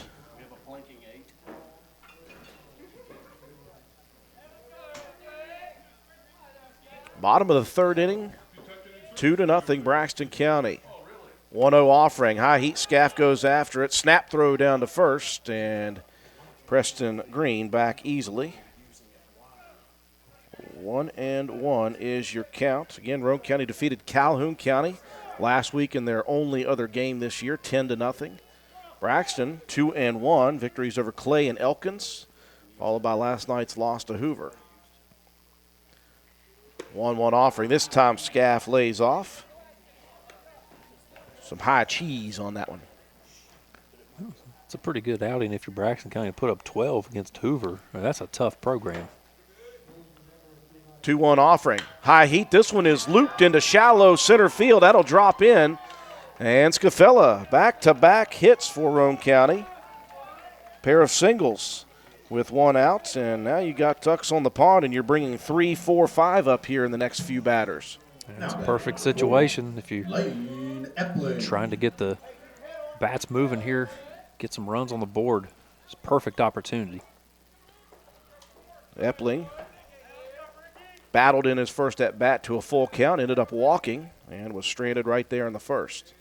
Bottom of the third inning, 2-0 Braxton County. 1-0 offering, high heat, Scaff goes after it. Snap throw down to first, and Preston Green back easily. 1-1 is your count. Again, Roane County defeated Calhoun County last week in their only other game this year, 10-0. Braxton, 2-1, victories over Clay and Elkins, followed by last night's loss to Hoover. 1-1 offering. This time Scaff lays off. Some high cheese on that one. It's a pretty good outing if you're Braxton County to put up 12 against Hoover. That's a tough program. 2-1 offering. High heat. This one is looped into shallow center field. That'll drop in. And Scafella back-to-back hits for Roane County. Pair of singles with 1 out, and now you got ducks on the pond, and you're bringing 3, 4, 5 up here in the next few batters. It's a perfect situation if you're Lane Epling. trying to get the bats moving here, get some runs on the board. It's a perfect opportunity. Epling battled in his first at-bat to a full count, ended up walking, and was stranded right there in the first.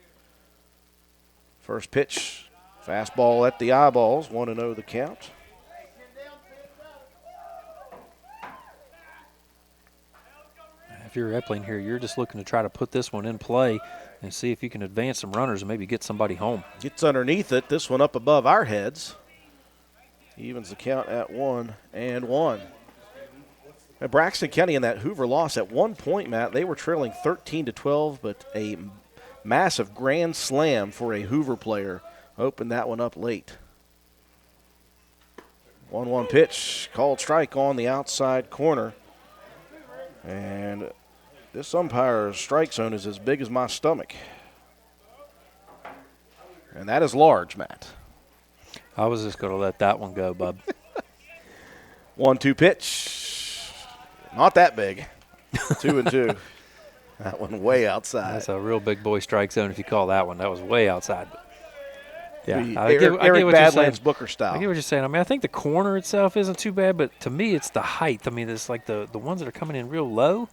First pitch, fastball at the eyeballs, 1-0 the count. If you're Epling here, you're just looking to try to put this one in play and see if you can advance some runners and maybe get somebody home. Gets underneath it, this one up above our heads. Evens the count at 1-1. Now, Braxton County in that Hoover loss at one point, Matt, they were trailing 13-12, but a massive grand slam for a Hoover player opened that one up late. 1-1 pitch, called strike on the outside corner. And this umpire's strike zone is as big as my stomach. And that is large, Matt. I was just going to let that one go, bub. 1-2 pitch. Not that big. 2-2. That one way outside. That's a real big boy strike zone if you call that one. That was way outside. Yeah, Eric what you're Badlands saying. Booker style. I get what you're saying. I mean, I think the corner itself isn't too bad, but to me, it's the height. I mean, it's like the ones that are coming in real low.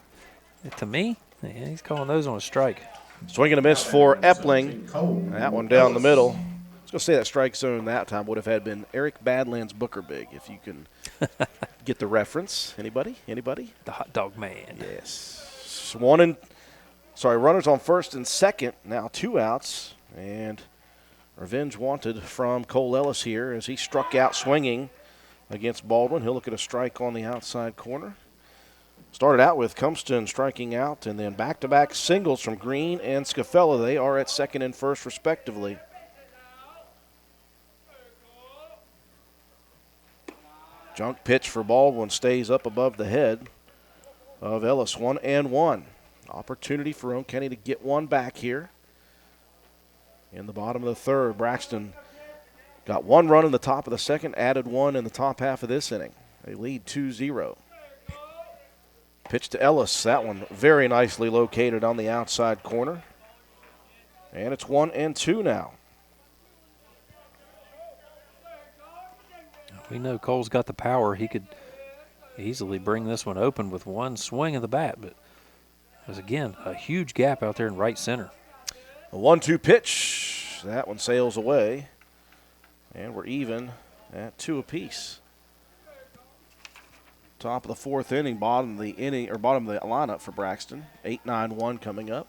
To me, yeah, he's calling those on a strike. Swing and a miss for Epling. That one down the middle. I was going to say that strike zone that time would have had been Eric Badlands Booker big, if you can get the reference. Anybody? The hot dog man. Yes. Runners on first and second. Now 2 outs. And revenge wanted from Cole Ellis here as he struck out swinging against Baldwin. He'll look at a strike on the outside corner. Started out with Cumston striking out, and then back-to-back singles from Green and Scafella. They are at second and first, respectively. Junk pitch for Baldwin stays up above the head of Ellis. 1-1. Opportunity for Roane County to get one back here. In the bottom of the third, Braxton got 1 run in the top of the second, added 1 in the top half of this inning. They lead 2-0. Pitch to Ellis. That one very nicely located on the outside corner. And it's 1-2 now. We know Cole's got the power. He could easily bring this one open with one swing of the bat, but there's, again, a huge gap out there in right center. A 1-2 pitch. That one sails away. And we're even at 2 apiece. Top of the 4th inning, bottom of the lineup for Braxton. 8-9-1 coming up.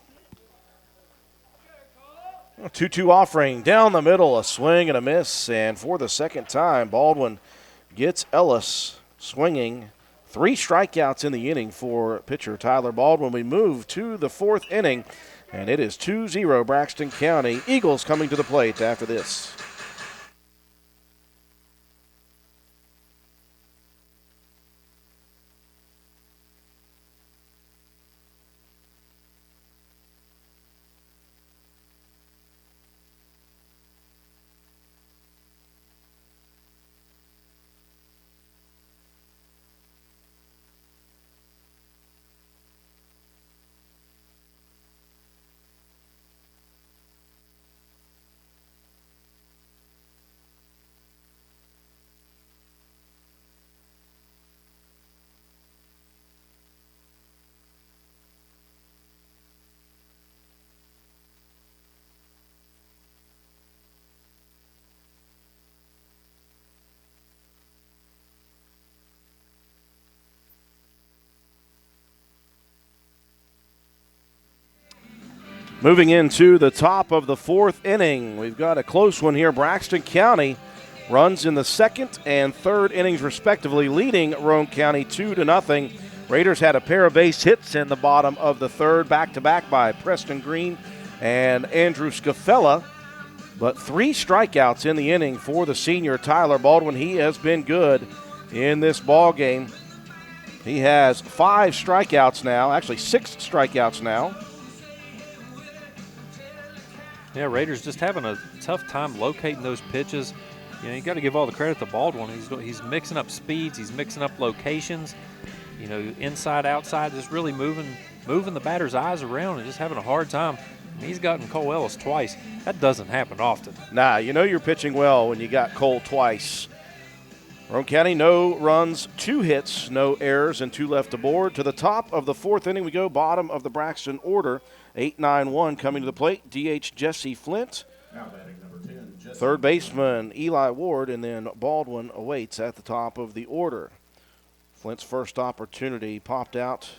2-2 offering down the middle, a swing and a miss, and for the second time, Baldwin gets Ellis swinging. 3 strikeouts in the inning for pitcher Tyler Baldwin. We move to the 4th inning, and it is 2-0 Braxton County. Eagles coming to the plate after this. Moving into the top of the 4th inning, we've got a close one here. Braxton County runs in the 2nd and 3rd innings respectively, leading Roane County 2-0. Raiders had a pair of base hits in the bottom of the 3rd, back-to-back by Preston Green and Andrew Scafella. But 3 strikeouts in the inning for the senior Tyler Baldwin. He has been good in this ball game. He has 5 strikeouts now, actually 6 strikeouts now. Yeah, Raiders just having a tough time locating those pitches. You know, you got to give all the credit to Baldwin. He's mixing up speeds. He's mixing up locations. You know, inside, outside, just really moving the batter's eyes around and just having a hard time. I mean, he's gotten Cole Ellis twice. That doesn't happen often. Nah, you know you're pitching well when you got Cole twice. Roane County, no runs, 2 hits, no errors, and 2 left aboard. To the top of the 4th inning we go, bottom of the Braxton order. 8-9-1 coming to the plate. DH Jesse Flint. Now batting number 10, Jesse. 3rd baseman Eli Ward, and then Baldwin awaits at the top of the order. Flint's first opportunity popped out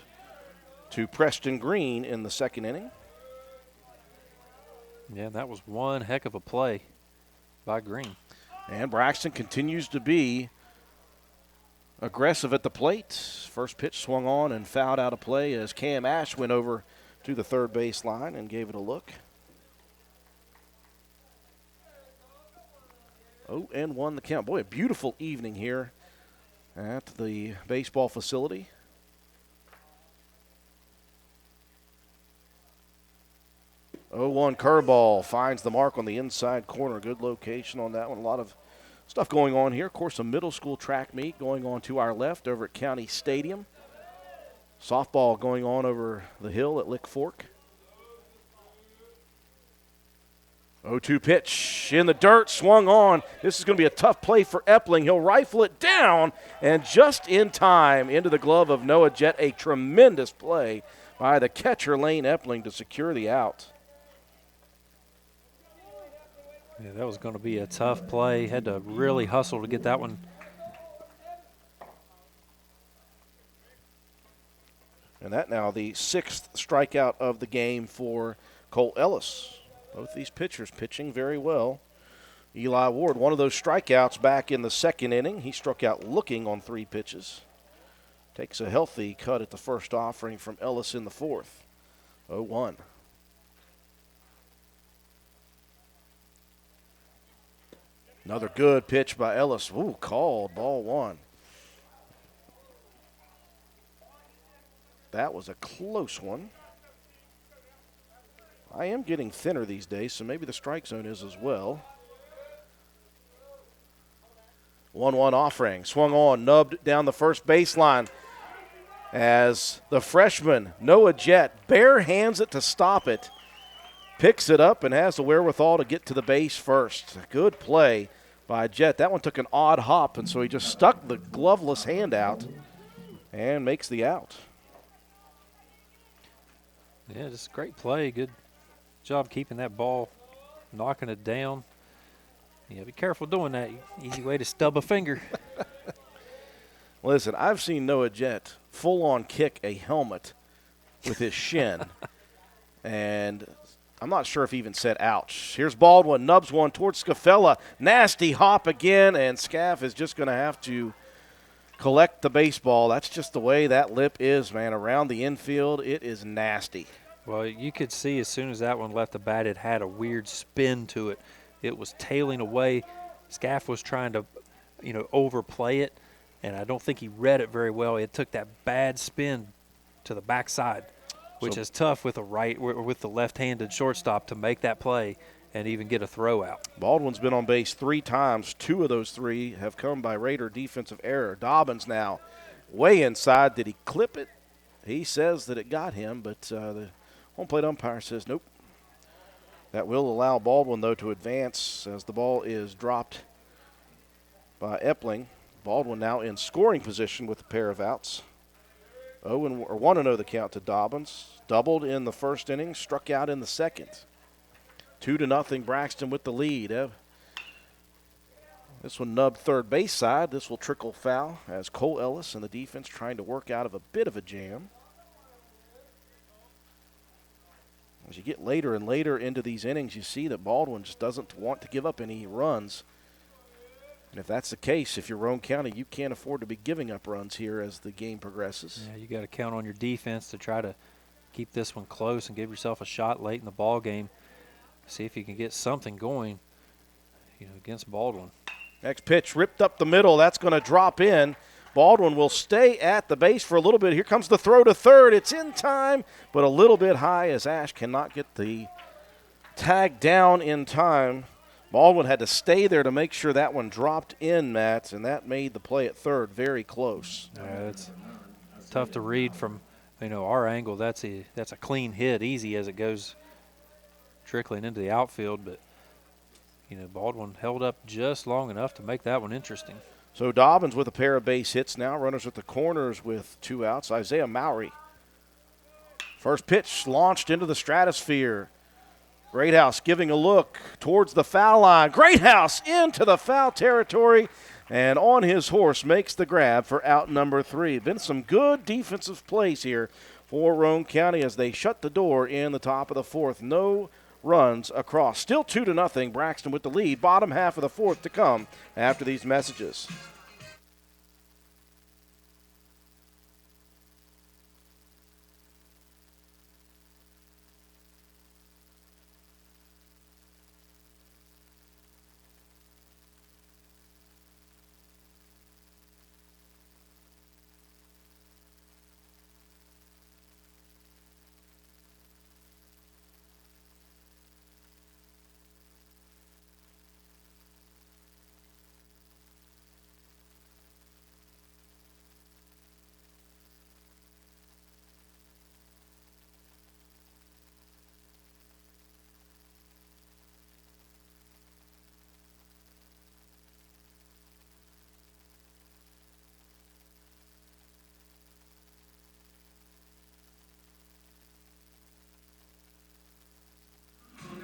to Preston Green in the 2nd inning. Yeah, that was one heck of a play by Green. And Braxton continues to be aggressive at the plate. First pitch swung on and fouled out of play as Cam Ash went over to the 3rd base line and gave it a look. 0-1 the count. Boy, a beautiful evening here at the baseball facility. Oh, 0-1 curveball finds the mark on the inside corner. Good location on that one. A lot of stuff going on here. Of course, a middle school track meet going on to our left over at County Stadium. Softball going on over the hill at Lick Fork. 0-2 pitch in the dirt, swung on. This is going to be a tough play for Epling. He'll rifle it down, and just in time into the glove of Noah Jett. A tremendous play by the catcher, Lane Epling, to secure the out. Yeah, that was going to be a tough play. Had to really hustle to get that one. And that now the 6th strikeout of the game for Cole Ellis. Both these pitchers pitching very well. Eli Ward, one of those strikeouts back in the 2nd inning. He struck out looking on 3 pitches. Takes a healthy cut at the first offering from Ellis in the 4th. 0-1. Another good pitch by Ellis. Ooh, called, ball 1. That was a close one. I am getting thinner these days, so maybe the strike zone is as well. 1-1 offering. Swung on, nubbed down the first baseline as the freshman, Noah Jett, bare hands it to stop it. Picks it up and has the wherewithal to get to the base first. Good play by Jet. That one took an odd hop, and so he just stuck the gloveless hand out and makes the out. Yeah, just great play. Good job keeping that ball, knocking it down. Yeah, be careful doing that. Easy way to stub a finger. Listen, I've seen Noah Jet full-on kick a helmet with his shin, and I'm not sure if he even said ouch. Here's Baldwin, nubs one towards Scafella. Nasty hop again, and Scaff is just going to have to collect the baseball. That's just the way that lip is, man. Around the infield, it is nasty. Well, you could see as soon as that one left the bat, it had a weird spin to it. It was tailing away. Scaff was trying to, overplay it, and I don't think he read it very well. It took that bad spin to the backside, which is tough with the left-handed shortstop to make that play and even get a throw out. Baldwin's been on base 3 times. 2 of those 3 have come by Raider defensive error. Dobbins now way inside. Did he clip it? He says that it got him, but the home plate umpire says nope. That will allow Baldwin, though, to advance as the ball is dropped by Epling. Baldwin now in scoring position with a pair of outs. 1-0 the count to Dobbins. Doubled in the first inning, struck out in the second. 2-0 Braxton with the lead. This one nubbed third base side. This will trickle foul as Cole Ellis and the defense trying to work out of a bit of a jam. As you get later and later into these innings, you see that Baldwin just doesn't want to give up any runs. And if that's the case, if you're Roane County, you can't afford to be giving up runs here as the game progresses. Yeah, you got to count on your defense to try to keep this one close and give yourself a shot late in the ball game. See if you can get something going, against Baldwin. Next pitch ripped up the middle. That's going to drop in. Baldwin will stay at the base for a little bit. Here comes the throw to third. It's in time, but a little bit high as Ash cannot get the tag down in time. Baldwin had to stay there to make sure that one dropped in, Matt, and that made the play at third very close. It's tough to read from, our angle. That's a clean hit, easy as it goes trickling into the outfield, but, Baldwin held up just long enough to make that one interesting. So Dobbins with a pair of base hits now. Runners at the corners with 2 outs. Isaiah Mowry. First pitch launched into the stratosphere. Greathouse giving a look towards the foul line. Greathouse into the foul territory and on his horse makes the grab for out number 3. Been some good defensive plays here for Roane County as they shut the door in the top of the 4th. No runs across. Still 2-0. Braxton with the lead. Bottom half of the 4th to come after these messages.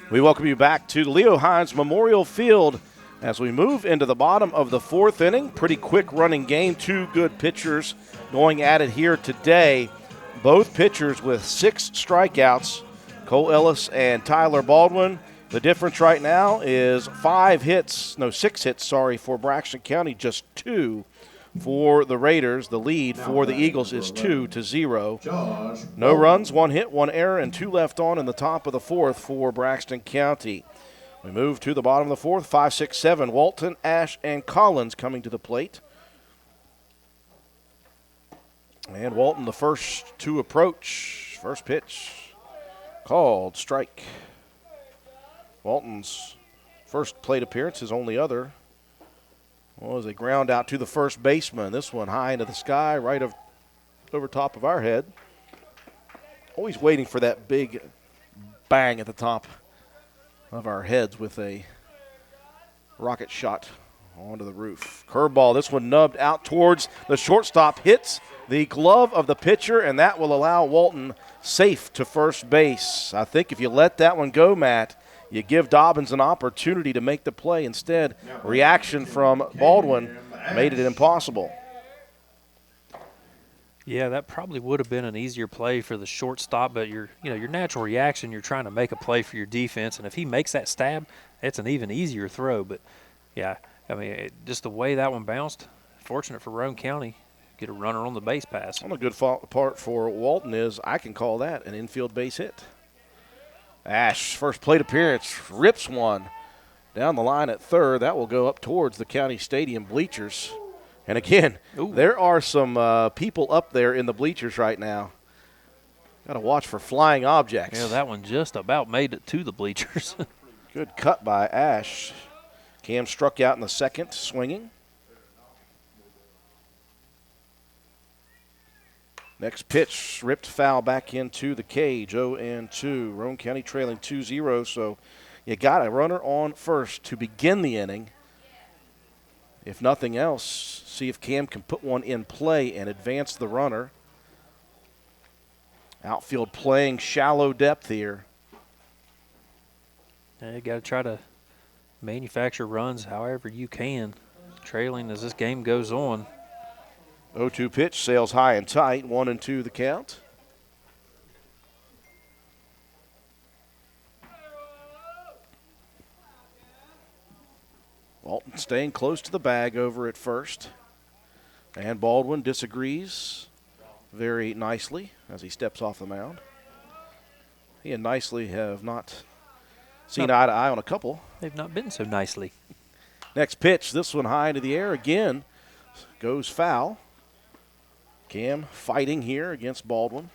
We welcome you back to Leo Hines Memorial Field as we move into the bottom of the 4th inning. Pretty quick running game. 2 good pitchers going at it here today. Both pitchers with 6 strikeouts, Cole Ellis and Tyler Baldwin. The difference right now is 6 hits, for Braxton County, just 2 for the Raiders. The lead for the Eagles is 2-0. No runs, 1 hit, 1 error, and 2 left on in the top of the 4th for Braxton County. We move to the bottom of the 4th, 5, 6, 7. Walton, Ash, and Collins coming to the plate. And Walton the first to approach. First pitch called strike. Walton's first plate appearance, his only other, was a ground out to the first baseman. This one high into the sky, right over top of our head. Always waiting for that big bang at the top of our heads with a rocket shot onto the roof. Curveball, this one nubbed out towards the shortstop, hits the glove of the pitcher, and that will allow Walton safe to first base. I think if you let that one go, Matt, you give Dobbins an opportunity to make the play. Instead, reaction from Baldwin made it impossible. Yeah, that probably would have been an easier play for the shortstop, but your natural reaction, you're trying to make a play for your defense, and if he makes that stab, it's an even easier throw. But, yeah, I mean, just the way that one bounced, fortunate for Roane County, get a runner on the base pass. Well, a good part for Walton is I can call that an infield base hit. Ash, first plate appearance, rips one down the line at third. That will go up towards the county stadium bleachers. And again, there are some people up there in the bleachers right now. Got to watch for flying objects. Yeah, that one just about made it to the bleachers. Good cut by Ash. Cam struck out in the second, swinging. Next pitch, ripped foul back into the cage, 0-2. Roane County trailing 2-0, so you got a runner on first to begin the inning. If nothing else, see if Cam can put one in play and advance the runner. Outfield playing shallow depth here. You got to try to manufacture runs however you can, trailing as this game goes on. 0-2 pitch, sails high and tight, 1-2 the count. Walton staying close to the bag over at first. And Baldwin disagrees very nicely as he steps off the mound. He and Nicely have not seen eye to eye on a couple. They've not been so nicely. Next pitch, this one high into the air again, goes foul. Cam fighting here against Baldwin.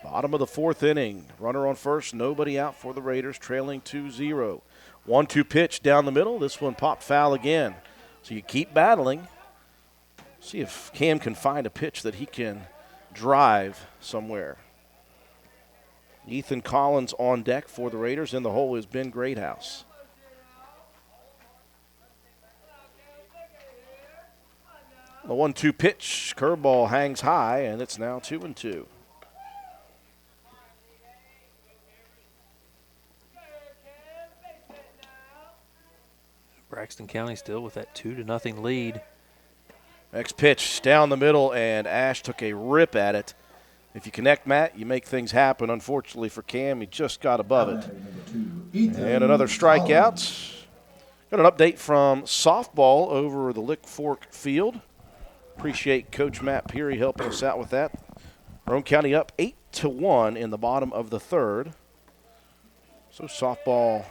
Bottom of the fourth inning. Runner on first, nobody out for the Raiders, trailing 2-0. 1-2 pitch down the middle. This one popped foul again. So you keep battling. See if Cam can find a pitch that he can drive somewhere. Ethan Collins on deck for the Raiders. In the hole is Ben Greathouse. The 1-2 pitch. Curveball hangs high, and it's now 2-2. Braxton County still with that 2-0 lead. Next pitch down the middle, and Ash took a rip at it. If you connect, Matt, you make things happen. Unfortunately for Cam, he just got above it. And another strikeout. Got an update from softball over the Lick Fork field. Appreciate Coach Matt Peary helping us out with that. Roane County up 8-1 in the bottom of the third. So softball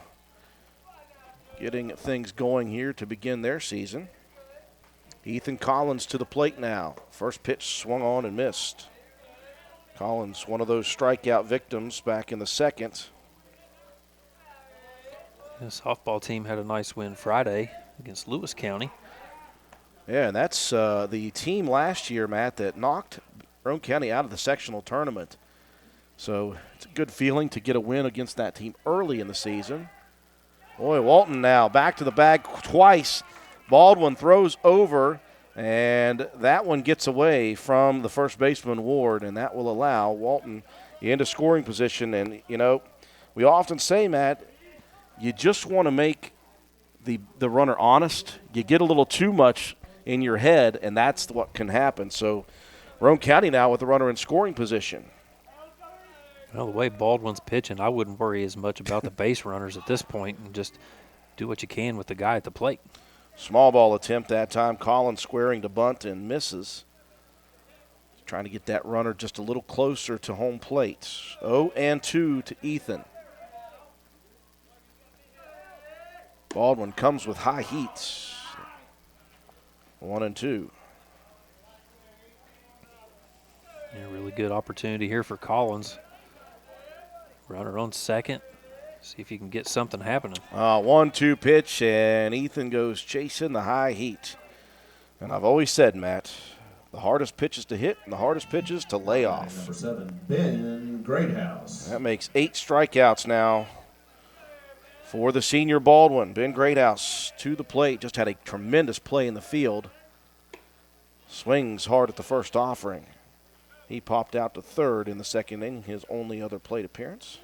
getting things going here to begin their season. Ethan Collins to the plate now. First pitch swung on and missed. Collins, one of those strikeout victims back in the second. The softball team had a nice win Friday against Lewis County. Yeah, and that's the team last year, Matt, that knocked Roane County out of the sectional tournament. So it's a good feeling to get a win against that team early in the season. Boy, Walton now back to the bag twice. Baldwin throws over, and that one gets away from the first baseman, Ward, and that will allow Walton into scoring position. And, you know, we often say, Matt, you just want to make the runner honest. You get a little too much in your head, and that's what can happen. So Roane County now with the runner in scoring position. Well, the way Baldwin's pitching, I wouldn't worry as much about the base runners at this point and just do what you can with the guy at the plate. Small ball attempt that time. Collins squaring to bunt and misses. Trying to get that runner just a little closer to home plate. 0-2 to Ethan. Baldwin comes with high heat. 1-2. Yeah, really good opportunity here for Collins. Runner on second. See if you can get something happening. 1-2 pitch, and Ethan goes chasing the high heat. And I've always said, Matt, The hardest pitches to hit and the hardest pitches to lay off. Number 7, Ben Greathouse. That makes 8 strikeouts now for the senior Baldwin. Ben Greathouse to the plate. Just had a tremendous play in the field. Swings hard at the first offering. He popped out to third in the second inning, his only other plate appearance.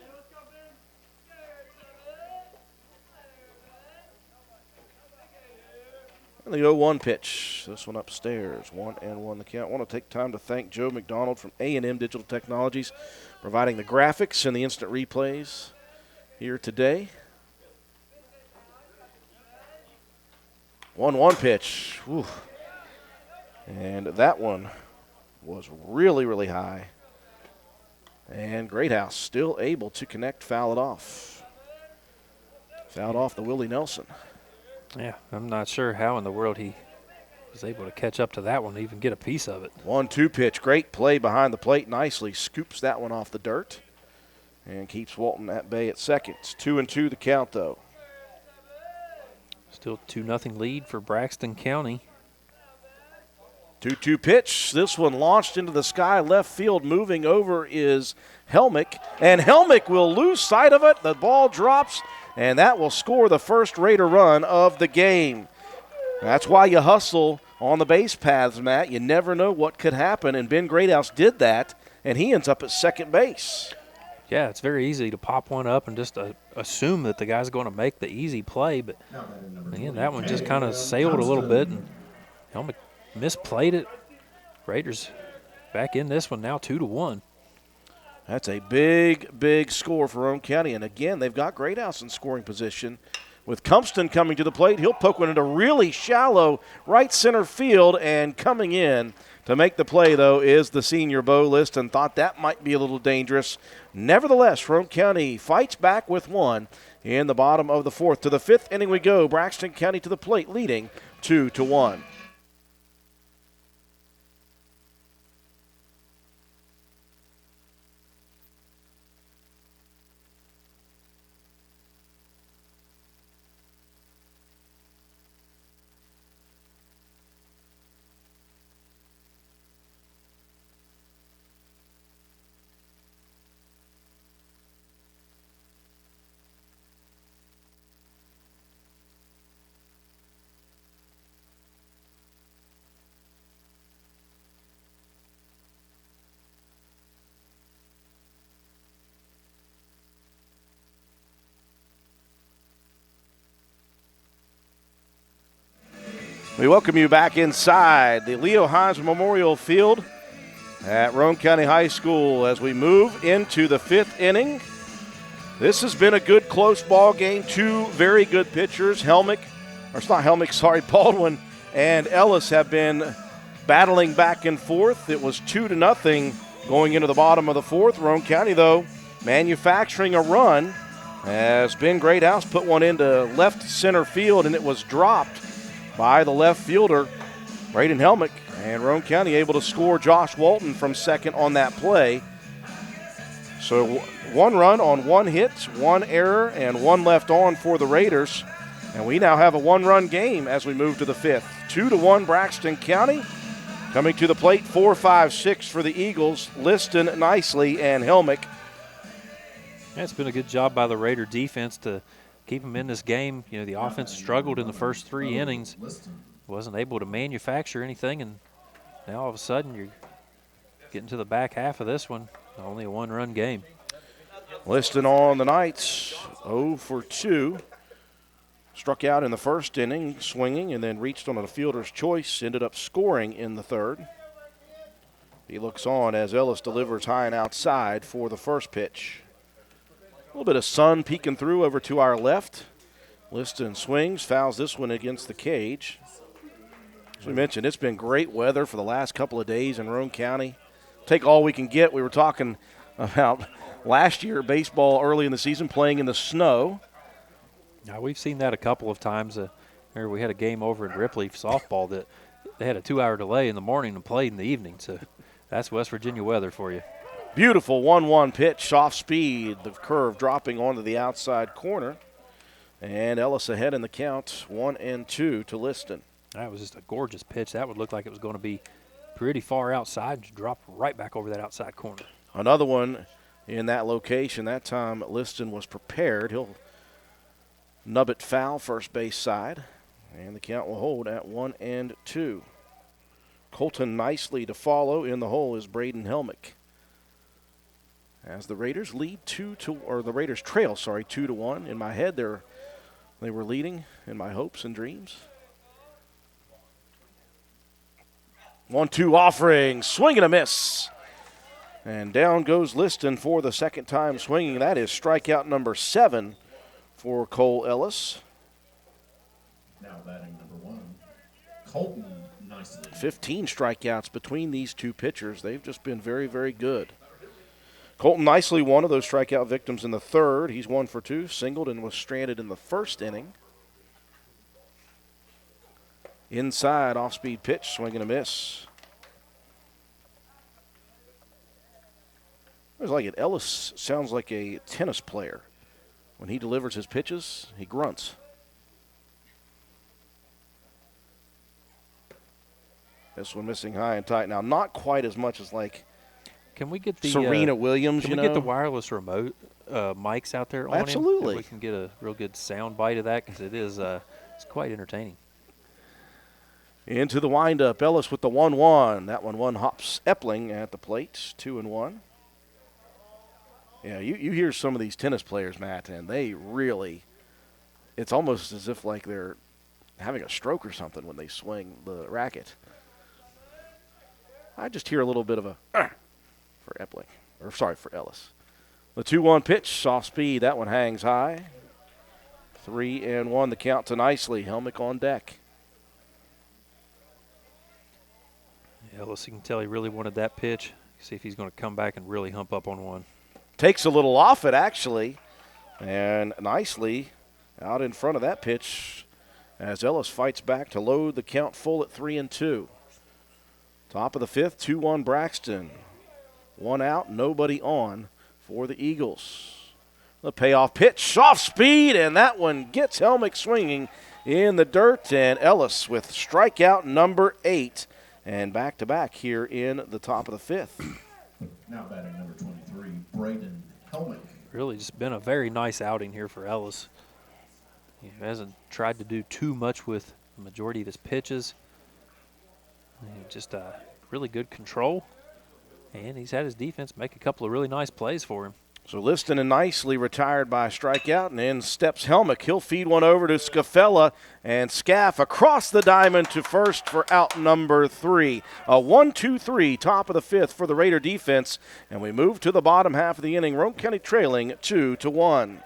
And the 0-1 pitch. This one upstairs. 1-1 the count. I want to take time to thank Joe McDonald from A&M Digital Technologies, providing the graphics and the instant replays here today. 1-1 pitch. Whew. And that one was really, really high. And Greathouse still able to connect, foul it off. Fouled off the Willie Nelson. Yeah, I'm not sure how in the world he was able to catch up to that one and even get a piece of it. 1-2 pitch. Great play behind the plate. Nicely scoops that one off the dirt and keeps Walton at bay at second. It's 2-2 the count, though. Still 2-0 lead for Braxton County. 2-2 pitch. This one launched into the sky, left field. Moving over is Helmick, and Helmick will lose sight of it. The ball drops, and that will score the first Raider run of the game. That's why you hustle on the base paths, Matt. You never know what could happen, and Ben Greathouse did that, and he ends up at second base. Yeah, it's very easy to pop one up and just assume that the guy's going to make the easy play, but again, that one just kind of sailed a little bit, and Helmick misplayed it. Raiders back in this one now 2-1. That's a big, big score for Roane County. And again, they've got Greathouse in scoring position. With Cumpston coming to the plate, he'll poke one into really shallow right center field. And coming in to make the play, though, is the senior Bo Liston. Thought that might be a little dangerous. Nevertheless, Roane County fights back with one in the bottom of the fourth. To the fifth inning we go. Braxton County to the plate, leading 2-1. We welcome you back inside the Leo Hines Memorial Field at Roane County High School as we move into the fifth inning. This has been a good close ball game. Two very good pitchers, Baldwin and Ellis have been battling back and forth. It was 2-0 going into the bottom of the fourth. Roane County, though, manufacturing a run as Ben Greathouse put one into left center field, and it was dropped by the left fielder, Braden Helmick, and Roane County able to score Josh Walton from second on that play. So one run on one hit, one error, and one left on for the Raiders. And we now have a one-run game as we move to the fifth. 2-1 Braxton County. Coming to the plate, 4-5-6 for the Eagles. Liston nicely and Helmick. Yeah, it's been a good job by the Raider defense to keep them in this game. You know, the offense struggled in the first 3 innings, wasn't able to manufacture anything, and now all of a sudden you're getting to the back half of this one. Only a one-run game. Liston on the night, 0 for 2. Struck out in the first inning, swinging, and then reached on a fielder's choice, ended up scoring in the third. He looks on as Ellis delivers high and outside for the first pitch. A little bit of sun peeking through over to our left. Liston swings, fouls this one against the cage. As we mentioned, it's been great weather for the last couple of days in Roane County. Take all we can get. We were talking about last year baseball early in the season playing in the snow. Now, we've seen that a couple of times. We had a game over in Ripley softball that they had a 2-hour delay in the morning and played in the evening. So that's West Virginia weather for you. Beautiful 1-1 pitch, soft speed, the curve dropping onto the outside corner. And Ellis ahead in the count, 1-2 to Liston. That was just a gorgeous pitch. That would look like it was going to be pretty far outside, just drop right back over that outside corner. Another one in that location. That time Liston was prepared. He'll nub it foul, first base side. And the count will hold at 1-2. Colton Nicely to follow. In the hole is Braden Helmick. As the Raiders trail 2-1. In my head, they were leading in my hopes and dreams. 1-2 offering, swing and a miss. And down goes Liston for the second time swinging. That is strikeout number 7 for Cole Ellis. Now batting number 1, Colton Nicely. 15 strikeouts between these two pitchers. They've just been very, very good. Colton Nicely, one of those strikeout victims in the third. He's 1 for 2, singled and was stranded in the first inning. Inside, off-speed pitch, swing and a miss. It's like it. Ellis sounds like a tennis player. When he delivers his pitches, he grunts. This one missing high and tight. Now, not quite as much as like Can we get the Serena Williams, Can we get the wireless remote mics out there on Absolutely. him? We can get a real good sound bite of that because it is it's quite entertaining. Into the windup, Ellis with the 1-1. That one hops Epling at the plate, 2-1. Yeah, you hear some of these tennis players, Matt, and they really, it's almost as if like they're having a stroke or something when they swing the racket. I just hear a little bit of a for Epling, for Ellis. The 2-1 pitch, soft speed, that one hangs high. 3-1, the count to Nicely. Helmick on deck. Ellis, you can tell he really wanted that pitch. See if he's going to come back and really hump up on one. Takes a little off it, actually, and Nicely out in front of that pitch as Ellis fights back to load the count full at 3-2. Top of the fifth, 2-1 Braxton. 1 out, nobody on for the Eagles. The payoff pitch, off speed, and that one gets Helmick swinging in the dirt, and Ellis with strikeout number 8. And back-to-back here in the top of the fifth. Now batting number 23, Braden Helmick. Really just been a very nice outing here for Ellis. He hasn't tried to do too much with the majority of his pitches. Just really good control. And he's had his defense make a couple of really nice plays for him. So Liston and Nicely retired by a strikeout, and in steps Helmick. He'll feed one over to Scafella, and Scaff across the diamond to first for out number 3. A 1-2-3, top of the fifth for the Raider defense, and we move to the bottom half of the inning. Roane County trailing 2-1.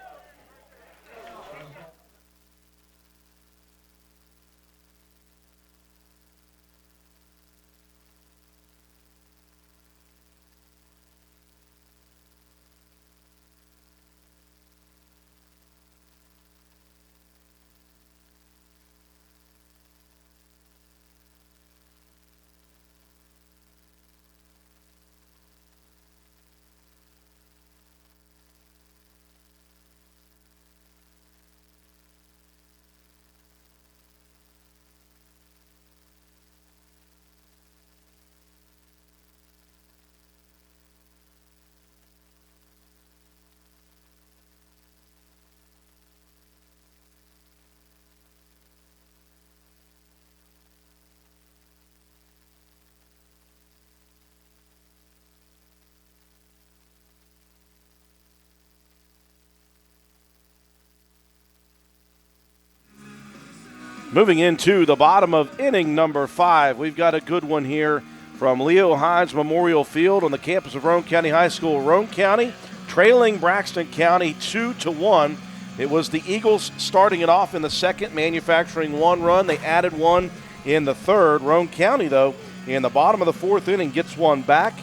Moving into the bottom of inning number 5, we've got a good one here from Leo Hines Memorial Field on the campus of Roane County High School. Roane County trailing Braxton County 2-1. It was the Eagles starting it off in the second, manufacturing 1 run. They added 1 in the third. Roane County, though, in the bottom of the 4th inning, gets 1 back,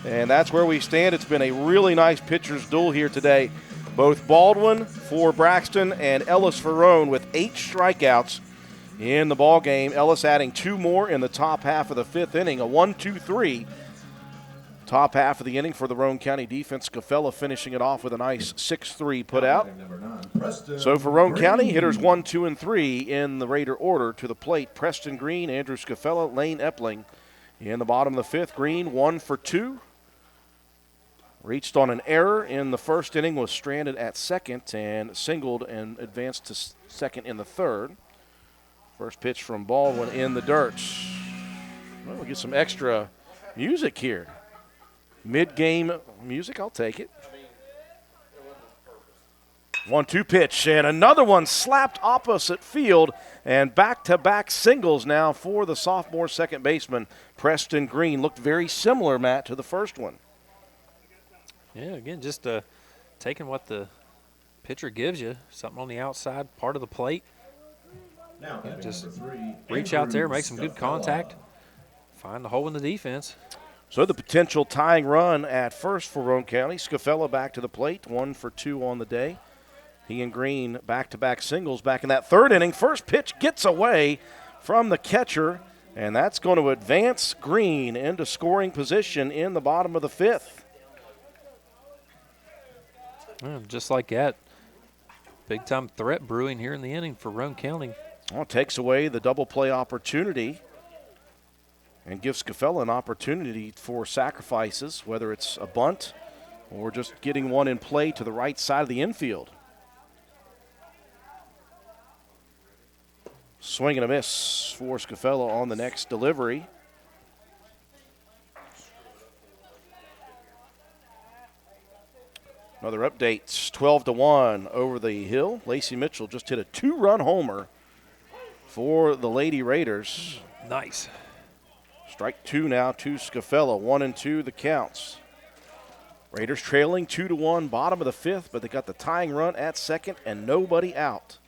and that's where we stand. It's been a really nice pitcher's duel here today. Both Baldwin for Braxton and Ellis for Roane with 8 strikeouts in the ball game. Ellis adding 2 more in the top half of the 5th inning, a 1-2-3. Top half of the inning for the Roane County defense. Scafella finishing it off with a nice 6-3 put out. So for Roane County, hitters 1, 2, and 3 in the Raider order. To the plate, Preston Green, Andrew Scafella, Lane Epling In the bottom of the fifth, Green 1 for 2. Reached on an error in the first inning, was stranded at second and singled and advanced to second in the third. First pitch from Baldwin in the dirt. Well, we'll get some extra music here. Mid-game music, I'll take it. 1-2 pitch, and another one slapped opposite field, and back-to-back singles now for the sophomore second baseman, Preston Green. Looked very similar, Matt, to the first one. Yeah, again, just taking what the pitcher gives you, something on the outside part of the plate. Now batting Just number 3, reach out there, Andrew make some good Scafella. contact, find the hole in the defense. So the potential tying run at first for Roane County. Scafella back to the plate, 1 for 2 on the day. He and Green back-to-back singles back in that third inning. First pitch gets away from the catcher, and that's going to advance Green into scoring position in the bottom of the fifth. Just like that, big-time threat brewing here in the inning for Roane County. Well, it takes away the double play opportunity and gives Scafella an opportunity for sacrifices, whether it's a bunt or just getting one in play to the right side of the infield. Swing and a miss for Scafella on the next delivery. Another update, 12-1 over the hill. Lacey Mitchell just hit a 2-run homer for the Lady Raiders. Nice. Strike 2 now to Scafella, 1-2 the counts. Raiders trailing 2-1, bottom of the fifth, but they got the tying run at second and nobody out.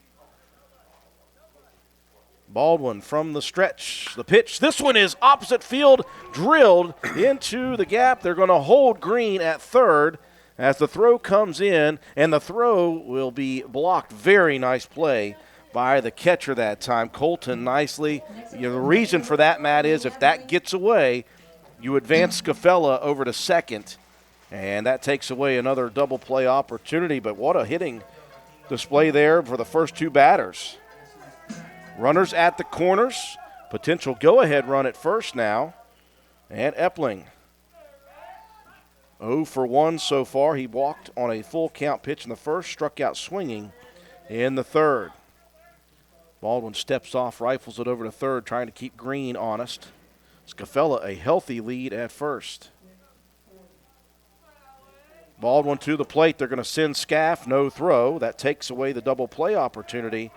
Baldwin from the stretch. The pitch. This one is opposite field, drilled into the gap. They're going to hold Green at third as the throw comes in, and the throw will be blocked. Very nice play by the catcher that time. Colton nicely. The reason for that, Matt, is if that gets away, you advance Scafella over to second, and that takes away another double play opportunity. But what a hitting display there for the first two batters. Runners at the corners. Potential go-ahead run at first now. And Epling 0 for 1 so far. He walked on a full count pitch in the first, struck out swinging in the third. Baldwin steps off, rifles it over to third, trying to keep Green honest. Scafella a healthy lead at first. Baldwin to the plate. They're going to send Scaff, no throw. That takes away the double play opportunity.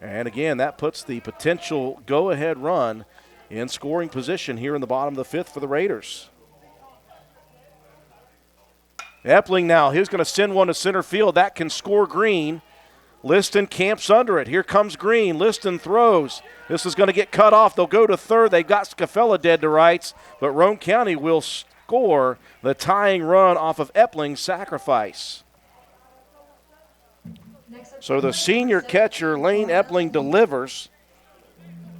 And again, that puts the potential go-ahead run in scoring position here in the bottom of the fifth for the Raiders. Epling now, he's going to send one to center field. That can score Green. Liston camps under it. Here comes Green. Liston throws. This is going to get cut off. They'll go to third. They've got Scafella dead to rights, but Roane County will score the tying run off of Epling's sacrifice. So the senior catcher, Lane Epling, delivers,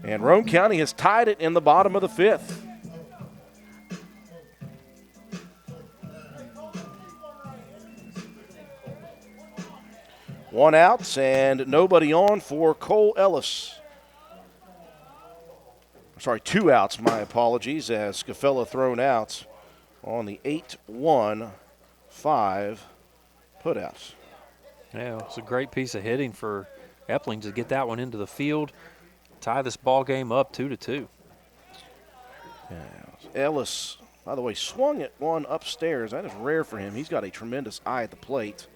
and Roane County has tied it in the bottom of the fifth. One out and nobody on for Cole Ellis. Sorry, 2 outs, my apologies, as Scafella thrown out on the 8-1-5 putouts. Yeah, it's a great piece of hitting for Epling to get that one into the field, tie this ball game up 2-2. Yeah. Ellis, by the way, swung at one upstairs. That is rare for him. He's got a tremendous eye at the plate.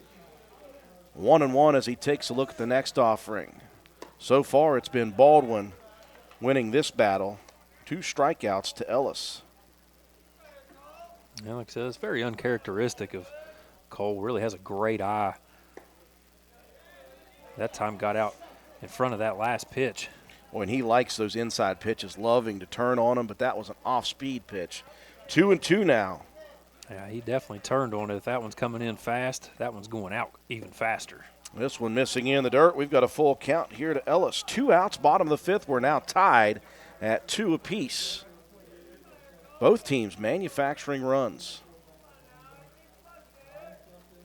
1-1 as he takes a look at the next offering. So far, it's been Baldwin winning this battle. 2 strikeouts to Ellis. Yeah, like I said, it's very uncharacteristic of Cole. Really has a great eye. That time got out in front of that last pitch. Boy, and he likes those inside pitches, loving to turn on them, but that was an off-speed pitch. 2-2 now. Yeah, he definitely turned on it. If that one's coming in fast, that one's going out even faster. This one missing in the dirt. We've got a full count here to Ellis. 2 outs, bottom of the fifth. We're now tied at 2 apiece. Both teams manufacturing runs.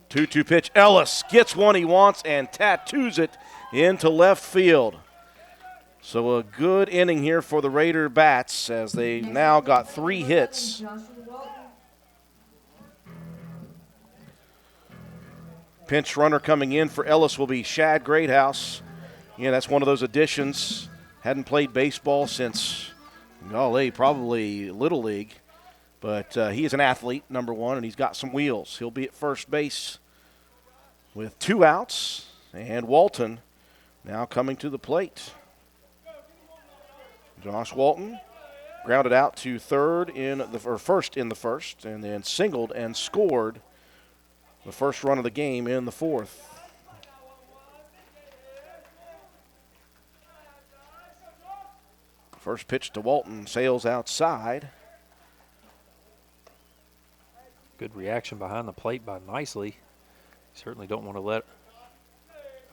2-2 pitch. Ellis gets one he wants and tattoos it into left field. So a good inning here for the Raider bats as they now got 3 hits. Pinch runner coming in for Ellis will be Shad Greathouse. Yeah, that's one of those additions. Hadn't played baseball since, golly, probably Little League. But he is an athlete, number one, and he's got some wheels. He'll be at first base with 2 outs. And Walton now coming to the plate. Josh Walton grounded out to first in the first, and then singled and scored the first run of the game in the 4th. First pitch to Walton, sails outside. Good reaction behind the plate by Nicely. Certainly don't want to let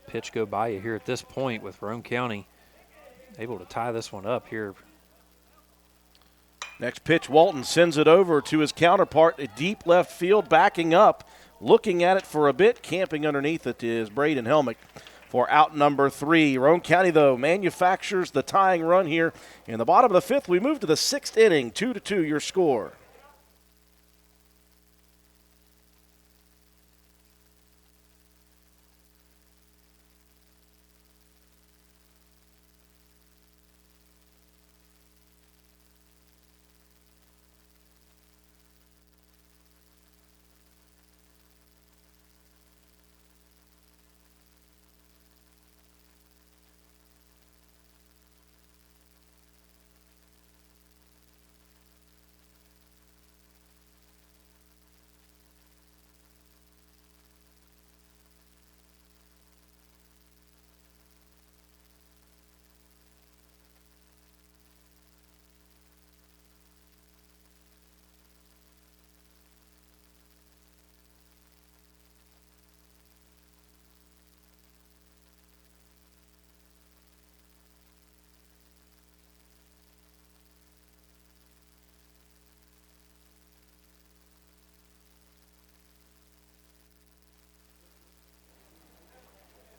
a pitch go by you here at this point with Roane County able to tie this one up here. Next pitch, Walton sends it over to his counterpart at deep left field, backing up, looking at it for a bit. Camping underneath it is Braden Helmick for out number 3. Roane County, though, manufactures the tying run here. In the bottom of the 5th, we move to the 6th inning, 2-2 your score.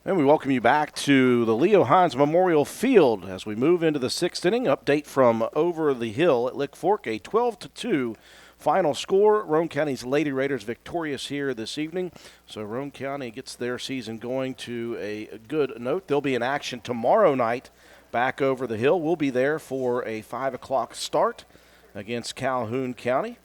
And we welcome you back to the Leo Hines Memorial Field as we move into the 6th inning. Update from over the hill at Lick Fork, a 12-2 final score. Roane County's Lady Raiders victorious here this evening. So Roane County gets their season going to a good note. They'll be in action tomorrow night back over the hill. We'll be there for a 5 o'clock start against Calhoun County.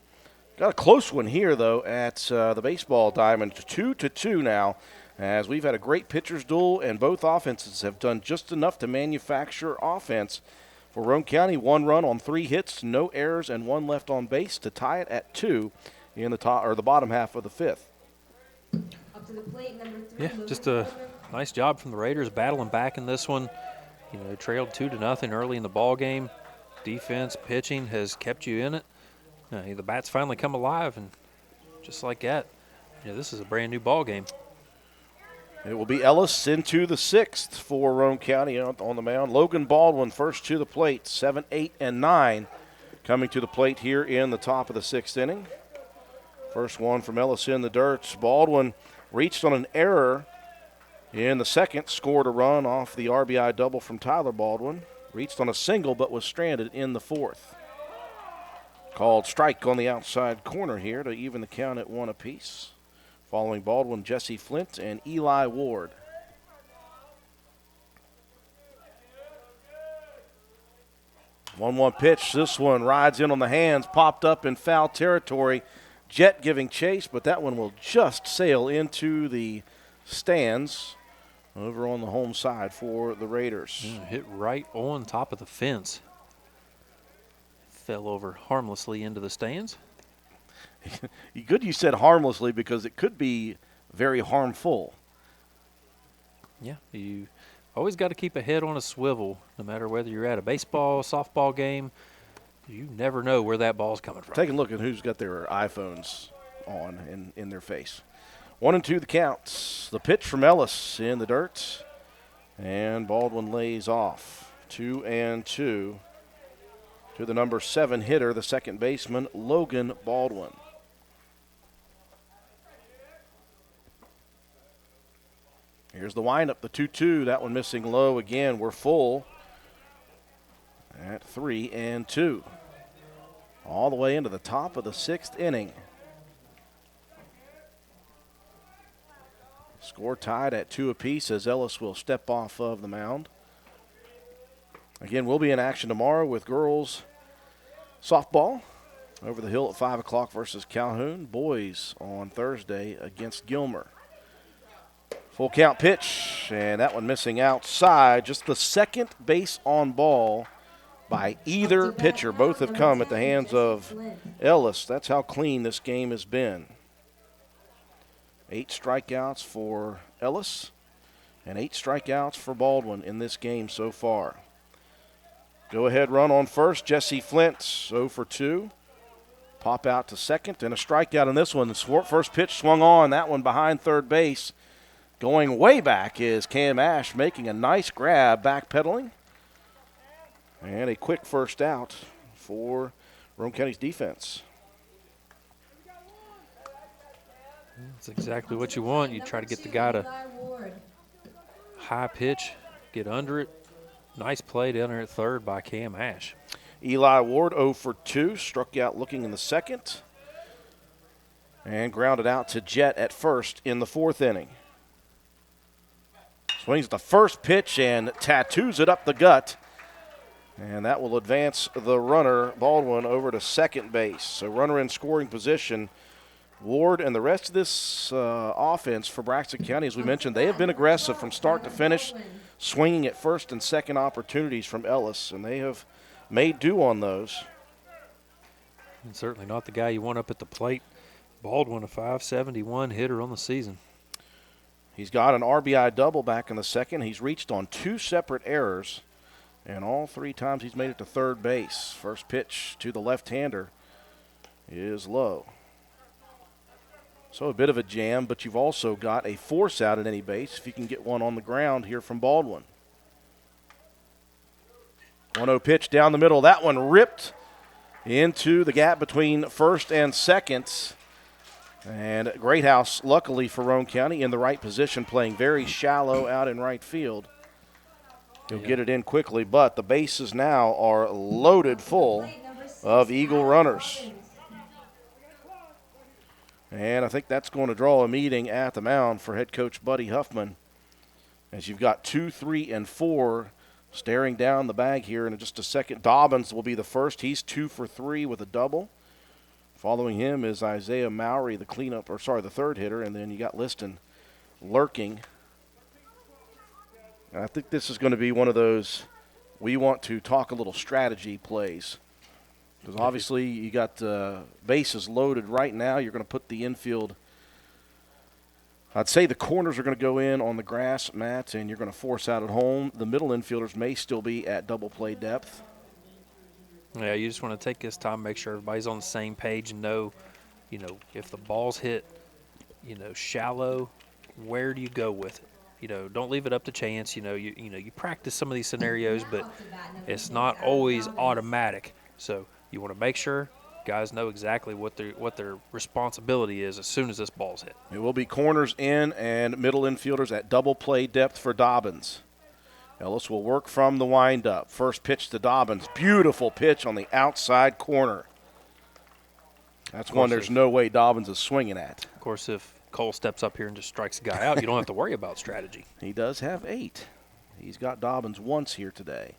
Got a close one here, though, at the baseball diamond, 2-2 now. As we've had a great pitcher's duel, and both offenses have done just enough to manufacture offense. For Roane County, 1 run on 3 hits, no errors, and 1 left on base to tie it at 2 in the bottom half of the 5th. Up to the plate, number 3. Yeah, just a nice job from the Raiders battling back in this one. You know, trailed 2-0 early in the ball game. Defense, pitching has kept you in it. The bats finally come alive, and just like that, this is a brand new ball game. It will be Ellis into the 6th for Roane County on the mound. Logan Baldwin first to the plate, 7, 8, and 9 coming to the plate here in the top of the 6th inning. First one from Ellis in the dirt. Baldwin reached on an error in the 2nd, scored a run off the RBI double from Tyler Baldwin. Reached on a single but was stranded in the 4th. Called strike on the outside corner here to even the count at 1 apiece. Following Baldwin, Jesse Flint and Eli Ward. One pitch. This one rides in on the hands, popped up in foul territory. Jet giving chase, but that one will just sail into the stands over on the home side for the Raiders. Hit right on top of the fence. Fell over harmlessly into the stands. Good you said harmlessly because it could be very harmful. Yeah, you always got to keep a head on a swivel no matter whether you're at a baseball, softball game. You never know where that ball's coming from. Take a look at who's got their iPhones on in their face. 1-2 the counts. The pitch from Ellis in the dirt. And Baldwin lays off. 2-2 to the number 7 hitter, the second baseman, Logan Baldwin. Here's the windup, the 2-2. That one missing low again. We're full. at 3-2. All the way into the top of the 6th inning. Score tied at 2 apiece as Ellis will step off of the mound. Again, we'll be in action tomorrow with girls softball over the hill at 5 o'clock versus Calhoun. Boys on Thursday against Gilmer. Full count pitch, and that one missing outside. Just the second base on ball by either pitcher. Both have come at the hands of Ellis. That's how clean this game has been. 8 strikeouts for Ellis and 8 strikeouts for Baldwin in this game so far. Go ahead run on first. Jesse Flint 0 for 2. Pop out to second and a strikeout in this one. The first pitch swung on. That one behind third base. Going way back is Cam Ash making a nice grab, backpedaling. And a quick first out for Roane County's defense. That's exactly what you want. You try to get the guy to high pitch, get under it. Nice play down there at third by Cam Ash. Eli Ward 0 for 2, struck out looking in the second. And grounded out to Jet at first in the 4th inning. Swings the first pitch and tattoos it up the gut. And that will advance the runner, Baldwin, over to second base. So runner in scoring position. Ward and the rest of this offense for Braxton County, as we mentioned, they have been aggressive from start to finish, swinging at first and second opportunities from Ellis, and they have made do on those. And certainly not the guy you want up at the plate. Baldwin, a .571 hitter on the season. He's got an RBI double back in the second. He's reached on 2 separate errors, and all 3 times he's made it to third base. First pitch to the left-hander is low. So a bit of a jam, but you've also got a force out at any base if you can get one on the ground here from Baldwin. 1-0 pitch down the middle. That one ripped into the gap between first and second. And Greathouse, luckily for Roane County, in the right position, playing very shallow out in right field. He'll get it in quickly, but the bases now are loaded full of Eagle runners. And I think that's going to draw a meeting at the mound for head coach Buddy Huffman, as you've got 2, 3, and 4 staring down the bag here in just a second. Dobbins will be the first. He's 2 for 3 with a double. Following him is Isaiah Mowry, the third hitter, and then you got Liston lurking. And I think this is going to be one of those we want to talk a little strategy plays. Because obviously you got bases loaded right now. You're going to put the infield. I'd say the corners are going to go in on the grass mat, and you're going to force out at home. The middle infielders may still be at double play depth. Yeah, you just want to take this time, make sure everybody's on the same page and know, if the ball's hit, shallow, where do you go with it? Don't leave it up to chance. You practice some of these scenarios, but it's not always automatic. So you want to make sure guys know exactly what their responsibility is as soon as this ball's hit. It will be corners in and middle infielders at double play depth for Dobbins. Ellis will work from the windup. First pitch to Dobbins. Beautiful pitch on the outside corner. That's one there's no way Dobbins is swinging at. Of course, if Cole steps up here and just strikes the guy out, you don't have to worry about strategy. He does have 8. He's got Dobbins once here today.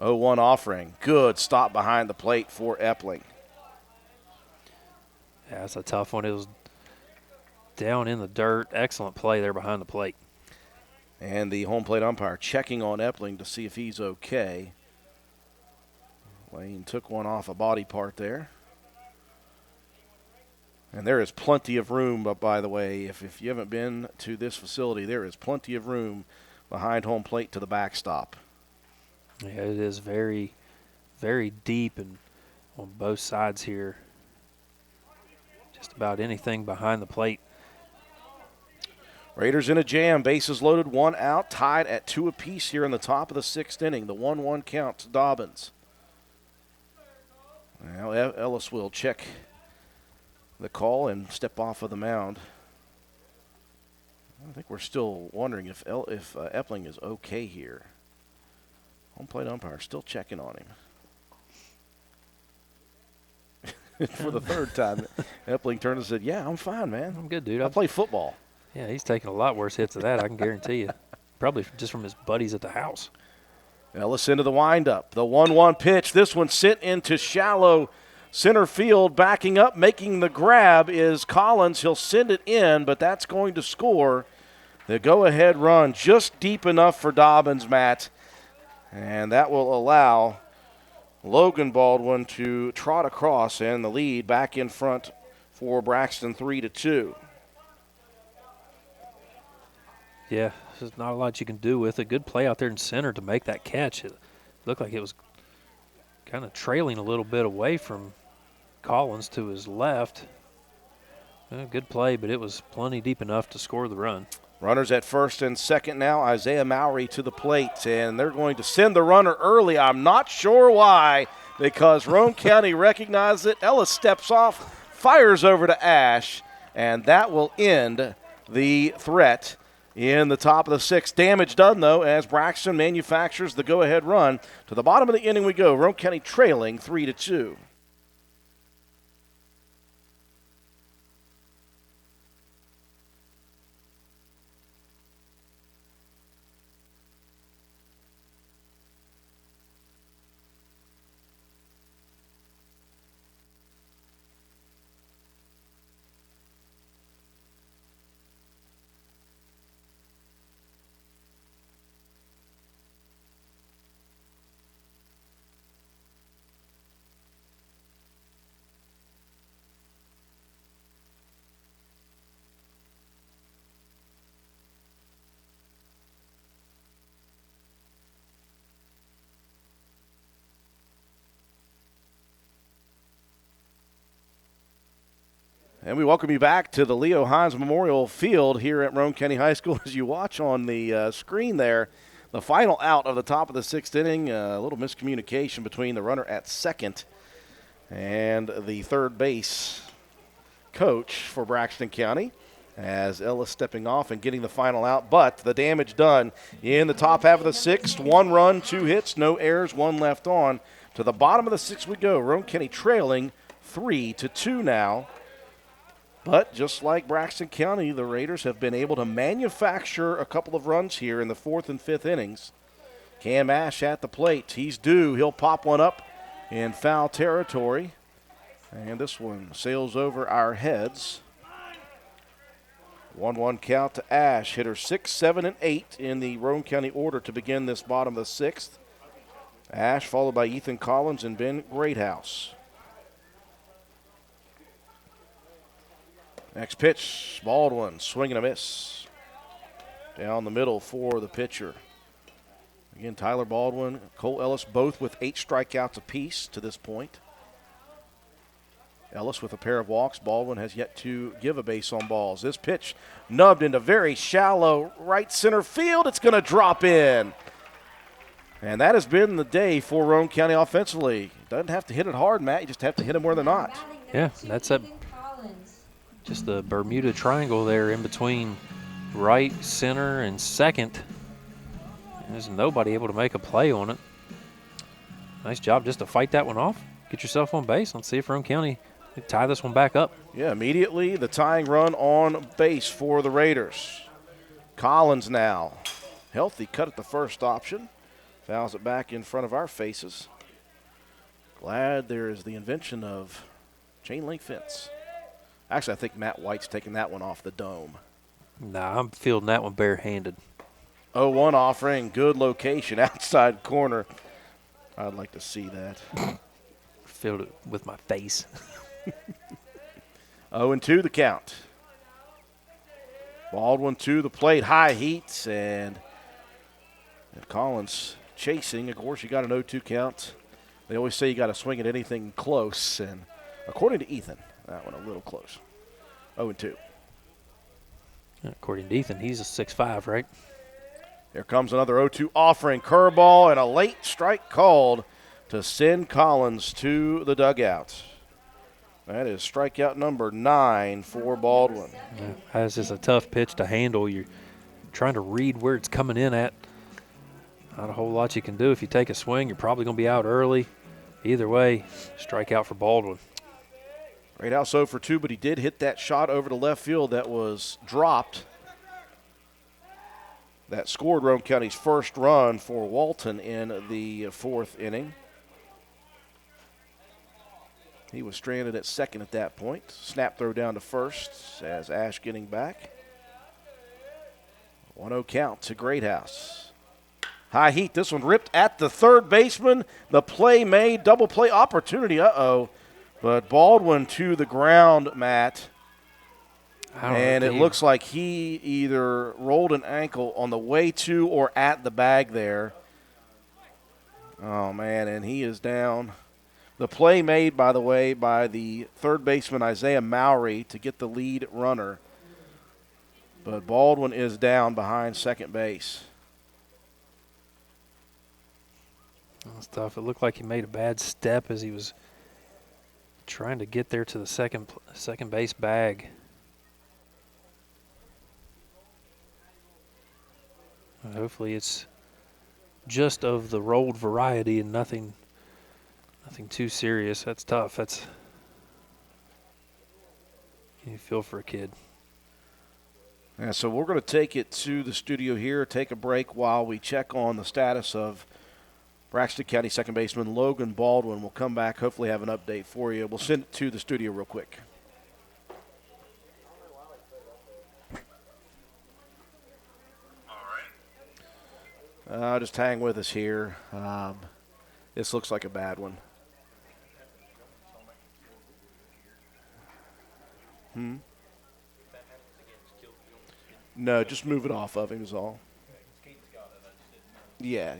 0-1 offering. Good stop behind the plate for Epling. Yeah, that's a tough one. It was down in the dirt. Excellent play there behind the plate. And the home plate umpire checking on Epling to see if he's okay. Lane took one off a body part there. And there is plenty of room, but by the way, if you haven't been to this facility, there is plenty of room behind home plate to the backstop. Yeah, it is very, very deep and on both sides here. Just about anything behind the plate. Raiders in a jam, bases loaded, 1 out, tied at 2 apiece here in the top of the 6th inning. The 1-1 count to Dobbins. Now Ellis will check the call and step off of the mound. I think we're still wondering if Epling is okay here. Home plate umpire still checking on him. For the third time, Epling turned and said, yeah, I'm fine, man. I'm good, dude. I play football. Yeah, he's taking a lot worse hits of that, I can guarantee you. Probably just from his buddies at the house. Ellis into the windup. The 1-1 pitch. This one sent into shallow center field. Backing up, making the grab is Collins. He'll send it in, but that's going to score the go-ahead run just deep enough for Dobbins, Matt. And that will allow Logan Baldwin to trot across and the lead back in front for Braxton 3-2. Yeah, there's not a lot you can do with it. Good play out there in center to make that catch. It looked like it was kind of trailing a little bit away from Collins to his left. Good play, but it was plenty deep enough to score the run. Runners at first and second now. Isaiah Mowry to the plate, and they're going to send the runner early. I'm not sure why, because Roane County recognizes it. Ellis steps off, fires over to Ash, and that will end the threat in the top of the sixth. Damage done, though, as Braxton manufactures the go-ahead run. To the bottom of the inning we go. Roane County trailing 3-2. And we welcome you back to the Leo Hines Memorial Field here at Roane County High School. As you watch on the screen there, the final out of the top of the sixth inning, a little miscommunication between the runner at second and the third base coach for Braxton County, as Ellis stepping off and getting the final out. But the damage done in the top half of the sixth. 1 run, 2 hits, no errors, 1 left on. To the bottom of the sixth we go. Roane County trailing 3-2 now. But just like Braxton County, the Raiders have been able to manufacture a couple of runs here in the fourth and fifth innings. Cam Ash at the plate. He's due. He'll pop one up in foul territory. And this one sails over our heads. 1-1 count to Ash. Hitter 6, 7, and 8 in the Roane County order to begin this bottom of the sixth. Ash followed by Ethan Collins and Ben Greathouse. Next pitch, Baldwin, swing and a miss. Down the middle for the pitcher. Again, Tyler Baldwin, Cole Ellis, both with 8 strikeouts apiece to this point. Ellis with a pair of walks. Baldwin has yet to give a base on balls. This pitch nubbed into very shallow right center field. It's going to drop in. And that has been the day for Roane County offensively. Doesn't have to hit it hard, Matt. You just have to hit them where they're not. Yeah, that's a just the Bermuda Triangle there in between right, center, and second. There's nobody able to make a play on it. Nice job just to fight that one off. Get yourself on base. Let's see if Roane County can tie this one back up. Yeah, immediately the tying run on base for the Raiders. Collins now. Healthy cut at the first option. Fouls it back in front of our faces. Glad there is the invention of chain link fence. Actually, I think Matt White's taking that one off the dome. Nah, I'm fielding that one barehanded. 0-1 offering, good location, outside corner. I'd like to see that. Field it with my face. 0-2 the count. Baldwin to the plate, high heat, and Collins chasing. Of course, you got an 0-2 count. They always say you got to swing at anything close, and according to Ethan, that one a little close. 0-2. According to Ethan, he's a 6'5", right? Here comes another 0-2 offering. Curveball and a late strike called to send Collins to the dugout. That is strikeout number 9 for Baldwin. Yeah, that's just a tough pitch to handle. You're trying to read where it's coming in at. Not a whole lot you can do. If you take a swing, you're probably going to be out early. Either way, strike out for Baldwin. Greathouse 0 for 2, but he did hit that shot over to left field that was dropped. That scored Roane County's first run for Walton in the fourth inning. He was stranded at second at that point. Snap throw down to first as Ash getting back. 1-0 count to Greathouse. High heat. This one ripped at the third baseman. The play made. Double play opportunity. But Baldwin to the ground, Matt. And it looks like he either rolled an ankle on the way to or at the bag there. Oh, man, and he is down. The play made, by the way, by the third baseman Isaiah Mowry to get the lead runner. But Baldwin is down behind second base. That's tough. It looked like he made a bad step as he was trying to get there to the second base bag. And hopefully it's just of the rolled variety and nothing too serious. That's tough. You feel for a kid. Yeah, so we're going to take it to the studio here, take a break while we check on the status of Braxton County second baseman Logan Baldwin. We'll come back, hopefully have an update for you. We'll send it to the studio real quick. All right. Just hang with us here. This looks like a bad one. No, just move it off of him is all. Yeah.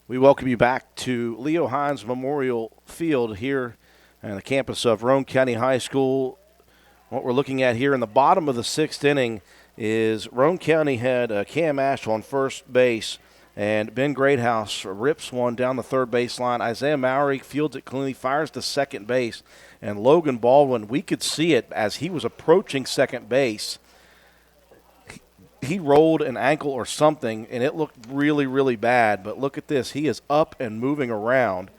We welcome you back to Leo Hines Memorial Field here on the campus of Roane County High School. What we're looking at here in the bottom of the sixth inning is Roane County had Cam Ash on first base, and Ben Greathouse rips one down the third baseline. Isaiah Mowry fields it cleanly, fires to second base, and Logan Baldwin, we could see it as he was approaching second base. He rolled an ankle or something, and it looked really, really bad. But look at this. He is up and moving around,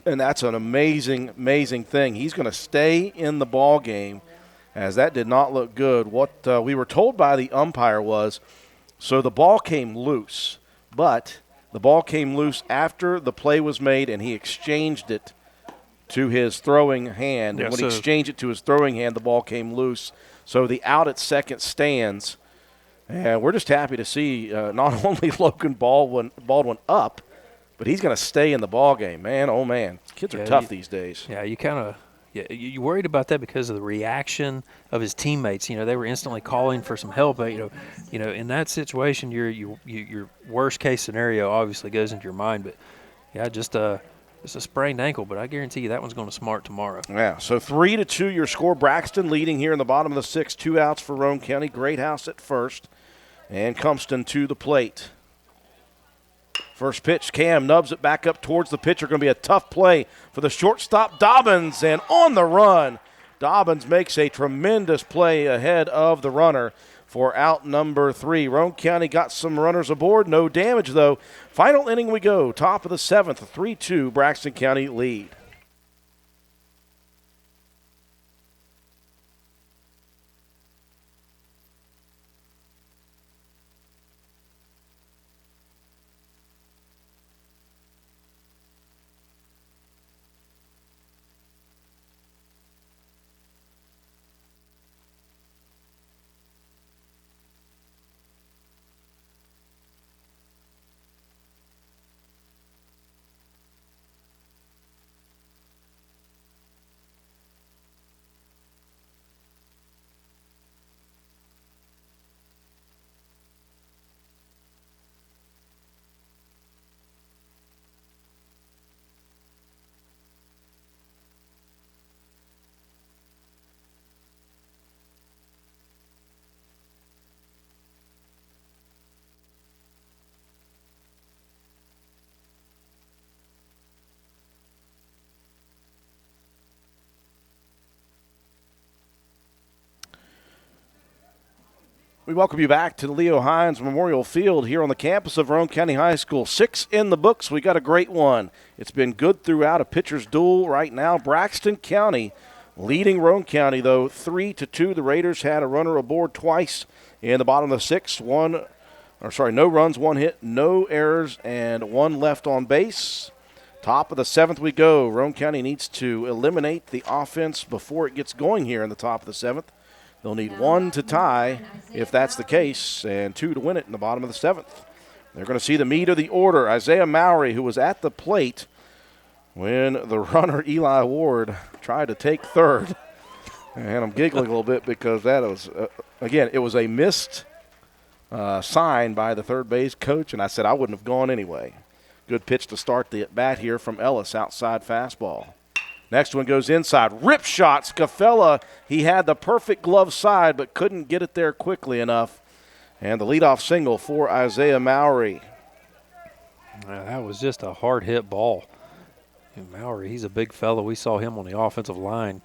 and that's an amazing, amazing thing. He's going to stay in the ball game, as that did not look good. What we were told by the umpire was, so the ball came loose, but the ball came loose after the play was made, and he exchanged it to his throwing hand. Yeah, and when he exchanged it to his throwing hand, the ball came loose. So the out at second stands. And we're just happy to see not only Logan Baldwin up, but he's going to stay in the ball game. Man, oh man, kids are tough these days. Yeah, you kind Yeah, you worried about that because of the reaction of his teammates. They were instantly calling for some help. In that situation, your worst case scenario obviously goes into your mind. But yeah, just a sprained ankle. But I guarantee you that one's going to smart tomorrow. Yeah, so 3-2 your score. Braxton leading here in the bottom of the sixth. 2 outs for Roane County. Greathouse at first, and Compston to the plate. First pitch, Cam nubs it back up towards the pitcher. Going to be a tough play for the shortstop, Dobbins, and on the run. Dobbins makes a tremendous play ahead of the runner for out number 3. Roane County got some runners aboard. No damage, though. Final inning we go. Top of the 7th, 3-2 Braxton County lead. We welcome you back to the Leo Hines Memorial Field here on the campus of Roane County High School. 6 in the books. We got a great one. It's been good throughout, a pitcher's duel right now. Braxton County leading Roane County, though, 3-2. The Raiders had a runner aboard twice in the bottom of the 6th. No runs, 1 hit, no errors, and 1 left on base. Top of the 7th we go. Roane County needs to eliminate the offense before it gets going here in the top of the 7th. They'll need 1 to tie if that's the case, and 2 to win it in the bottom of the 7th. They're going to see the meat of the order. Isaiah Mowry, who was at the plate when the runner Eli Ward tried to take third. And I'm giggling a little bit because that was, again, it was a missed sign by the third base coach, and I said I wouldn't have gone anyway. Good pitch to start the at-bat here from Ellis, outside fastball. Next one goes inside. Rip shot. Scafella, he had the perfect glove side but couldn't get it there quickly enough. And the leadoff single for Isaiah Mowry. That was just a hard-hit ball. And Mowry, he's a big fellow. We saw him on the offensive line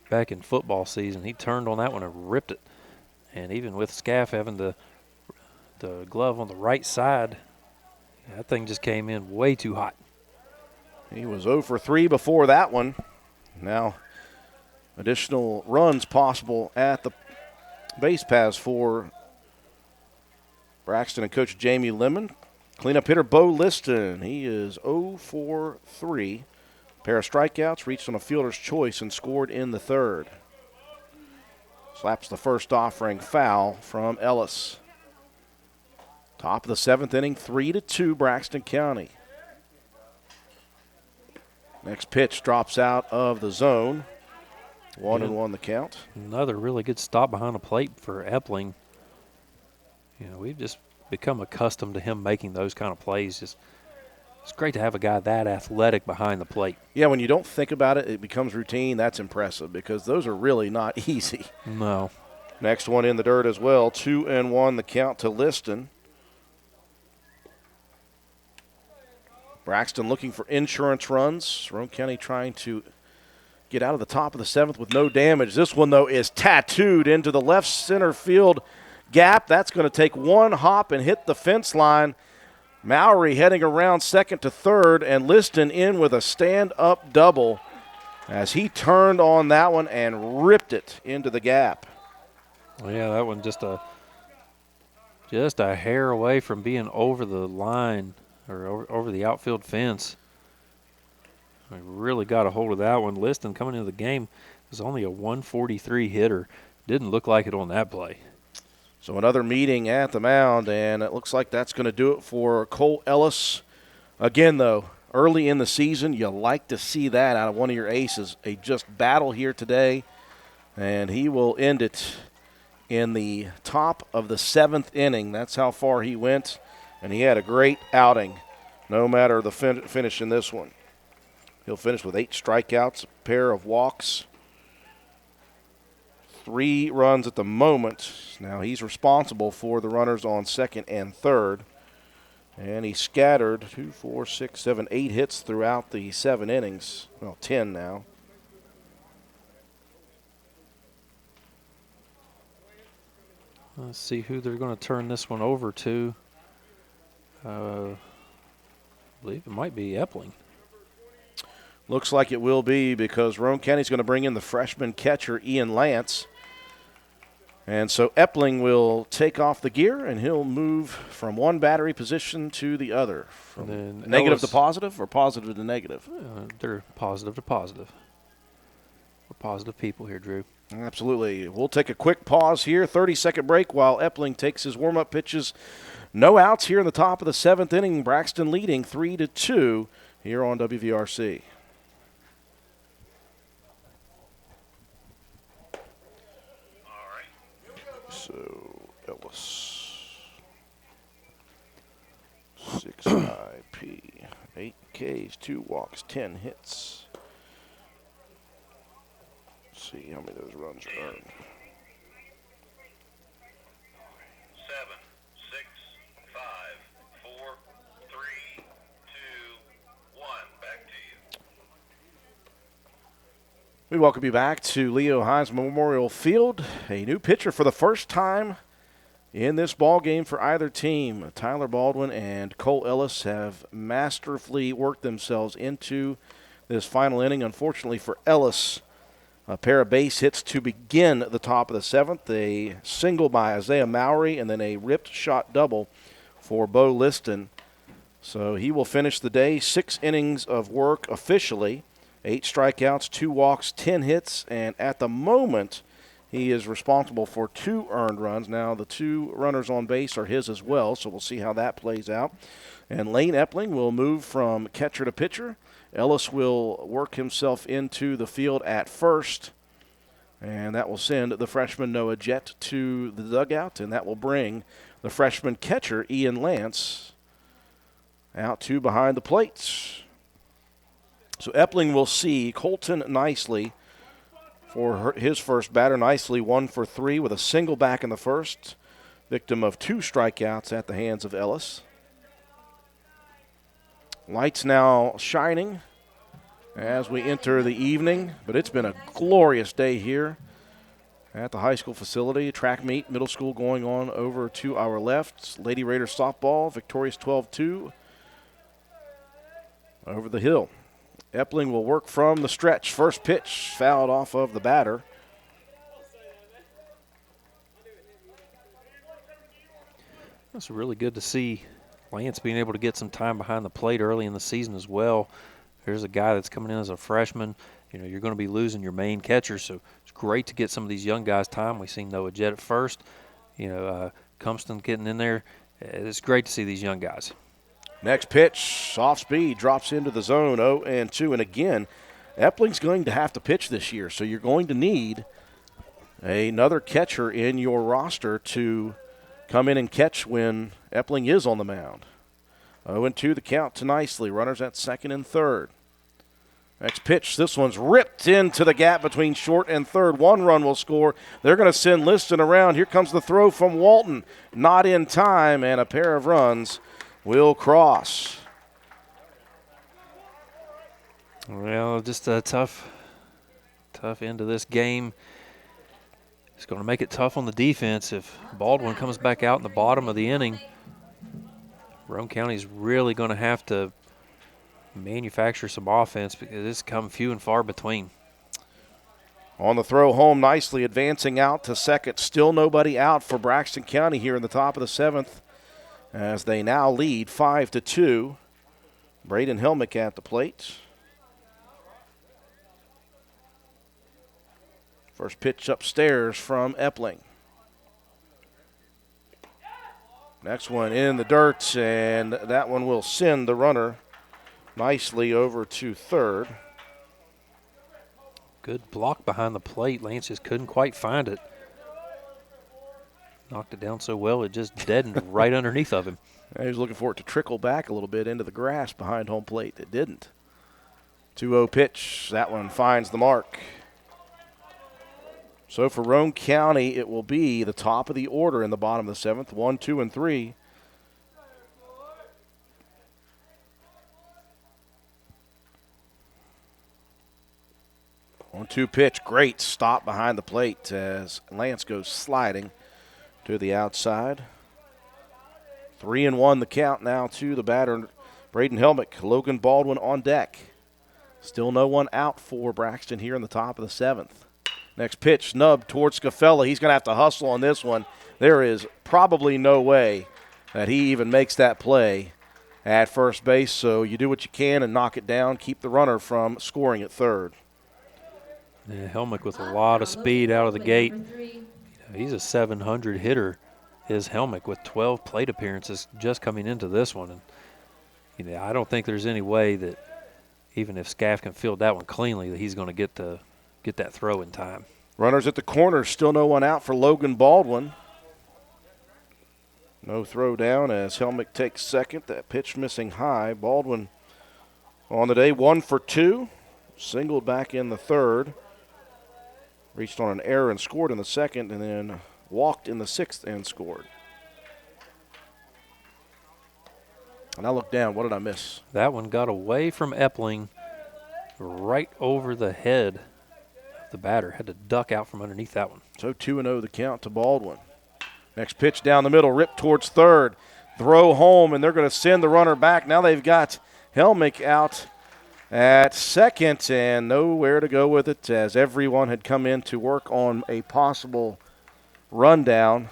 back in football season. He turned on that one and ripped it. And even with Scaff having the glove on the right side, that thing just came in way too hot. He was 0 for 3 before that one. Now, additional runs possible at the base paths for Braxton and Coach Jamie Lemon. Cleanup hitter Bo Liston. He is 0 for 3. Pair of strikeouts, reached on a fielder's choice and scored in the 3rd. Slaps the first offering foul from Ellis. Top of the 7th inning, 3-2 Braxton County. Next pitch drops out of the zone. 1-1 the count. Another really good stop behind the plate for Epling. We've just become accustomed to him making those kind of plays. It's great to have a guy that athletic behind the plate. Yeah, when you don't think about it, it becomes routine. That's impressive because those are really not easy. No. Next one in the dirt as well. 2-1 the count to Liston. Braxton looking for insurance runs. Roane County trying to get out of the top of the 7th with no damage. This one, though, is tattooed into the left center field gap. That's going to take one hop and hit the fence line. Mowry heading around second to third, and Liston in with a stand-up double as he turned on that one and ripped it into the gap. Yeah, that one just a hair away from being over the line or over the outfield fence. I really got a hold of that one. Liston coming into the game was only a 143 hitter. Didn't look like it on that play. So another meeting at the mound, and it looks like that's going to do it for Cole Ellis. Again, though, early in the season. You like to see that out of one of your aces. A just battle here today, and he will end it in the top of the 7th inning. That's how far he went, and he had a great outing, no matter the finish in this one. He'll finish with 8 strikeouts, a pair of walks, 3 runs at the moment. Now he's responsible for the runners on second and third. And he scattered 2, 4, 6, 7, 8 hits throughout the 7 innings. Well, 10 now. Let's see who they're going to turn this one over to. I believe it might be Epling. Looks like it will be, because Roane County's going to bring in the freshman catcher, Ian Lance. And so Epling will take off the gear, and he'll move from one battery position to the other. From negative to positive or positive to negative? They're positive to positive. We're positive people here, Drew. Absolutely. We'll take a quick pause here, 30-second break while Epling takes his warm-up pitches. No outs here in the top of the 7th inning. Braxton leading 3-2 here on WVRC. So, Ellis, 6 IP, 8 Ks, 2 walks, 10 hits. Let's see how many of those runs are earned. 7, 6, 5, 4, 3, 2, 1. Back to you. We welcome you back to Leo Hines Memorial Field. A new pitcher for the first time in this ball game for either team. Tyler Baldwin and Cole Ellis have masterfully worked themselves into this final inning. Unfortunately for Ellis, a pair of base hits to begin the top of the 7th. A single by Isaiah Mowry and then a ripped shot double for Bo Liston. So he will finish the day. 6 innings of work officially. 8 strikeouts, 2 walks, 10 hits, and at the moment, he is responsible for 2 earned runs. Now, the 2 runners on base are his as well, so we'll see how that plays out. And Lane Epling will move from catcher to pitcher. Ellis will work himself into the field at first, and that will send the freshman Noah Jett to the dugout, and that will bring the freshman catcher, Ian Lance, out to behind the plates. So Epling will see Colton Nicely for his first batter. Nicely 1 for 3 with a single back in the first, victim of 2 strikeouts at the hands of Ellis. Lights now shining as we enter the evening, but it's been a glorious day here at the high school facility. Track meet, middle school going on over to our left. Lady Raiders softball, victorious 12-2 over the hill. Epling will work from the stretch. First pitch fouled off of the batter. It's really good to see Lance being able to get some time behind the plate early in the season as well. There's a guy that's coming in as a freshman. You know, you're going to be losing your main catcher, so it's great to get some of these young guys time. We've seen Noah Jett at first. You know, Cumston getting in there. It's great to see these young guys. Next pitch, off speed, drops into the zone, 0-2. And again, Epling's going to have to pitch this year, so you're going to need another catcher in your roster to come in and catch when Epling is on the mound. 0-2 the count to Nicely. Runners at second and third. Next pitch, this one's ripped into the gap between short and third. 1 run will score. They're going to send Liston around. Here comes the throw from Walton. Not in time, and a pair of runs will cross. Well, just a tough end to this game. It's going to make it tough on the defense if Baldwin comes back out in the bottom of the inning. Roane County's really going to have to manufacture some offense because it's come few and far between. On the throw home, Nicely advancing out to second. Still nobody out for Braxton County here in the top of the 7th as they now lead 5-2. Braden Helmick at the plate. First pitch upstairs from Epling. Next one in the dirt, and that one will send the runner nicely over to third. Good block behind the plate. Lance just couldn't quite find it. Knocked it down so well it just deadened right underneath of him. He was looking for it to trickle back a little bit into the grass behind home plate. It didn't. 2-0 pitch. That one finds the mark. So for Roane County, it will be the top of the order in the bottom of the seventh. 1, 2, and 3. One-two pitch. Great stop behind the plate as Lance goes sliding to the outside. 3-1 the count now to the batter, Braden Helmick. Logan Baldwin on deck. Still no one out for Braxton here in the top of the seventh. Next pitch, snub towards Scafella. He's going to have to hustle on this one. There is probably no way that he even makes that play at first base, so you do what you can and knock it down, keep the runner from scoring at third. Yeah, Helmick with a lot of speed out of the gate. He's a 700 hitter, is Helmick, with 12 plate appearances just coming into this one. And I don't think there's any way that even if Scaff can field that one cleanly, that he's going to get that throw in time. Runners at the corner, still no one out for Logan Baldwin. No throw down as Helmick takes second. That pitch missing high. Baldwin on the day, 1 for 2. Singled back in the third. Reached on an error and scored in the second, and then walked in the sixth and scored. And I looked down. What did I miss? That one got away from Epling right over the head of the batter. Had to duck out from underneath that one. So 2-0 the count to Baldwin. Next pitch down the middle, ripped towards third. Throw home, and they're going to send the runner back. Now they've got Helmick out at second and nowhere to go with it as everyone had come in to work on a possible rundown.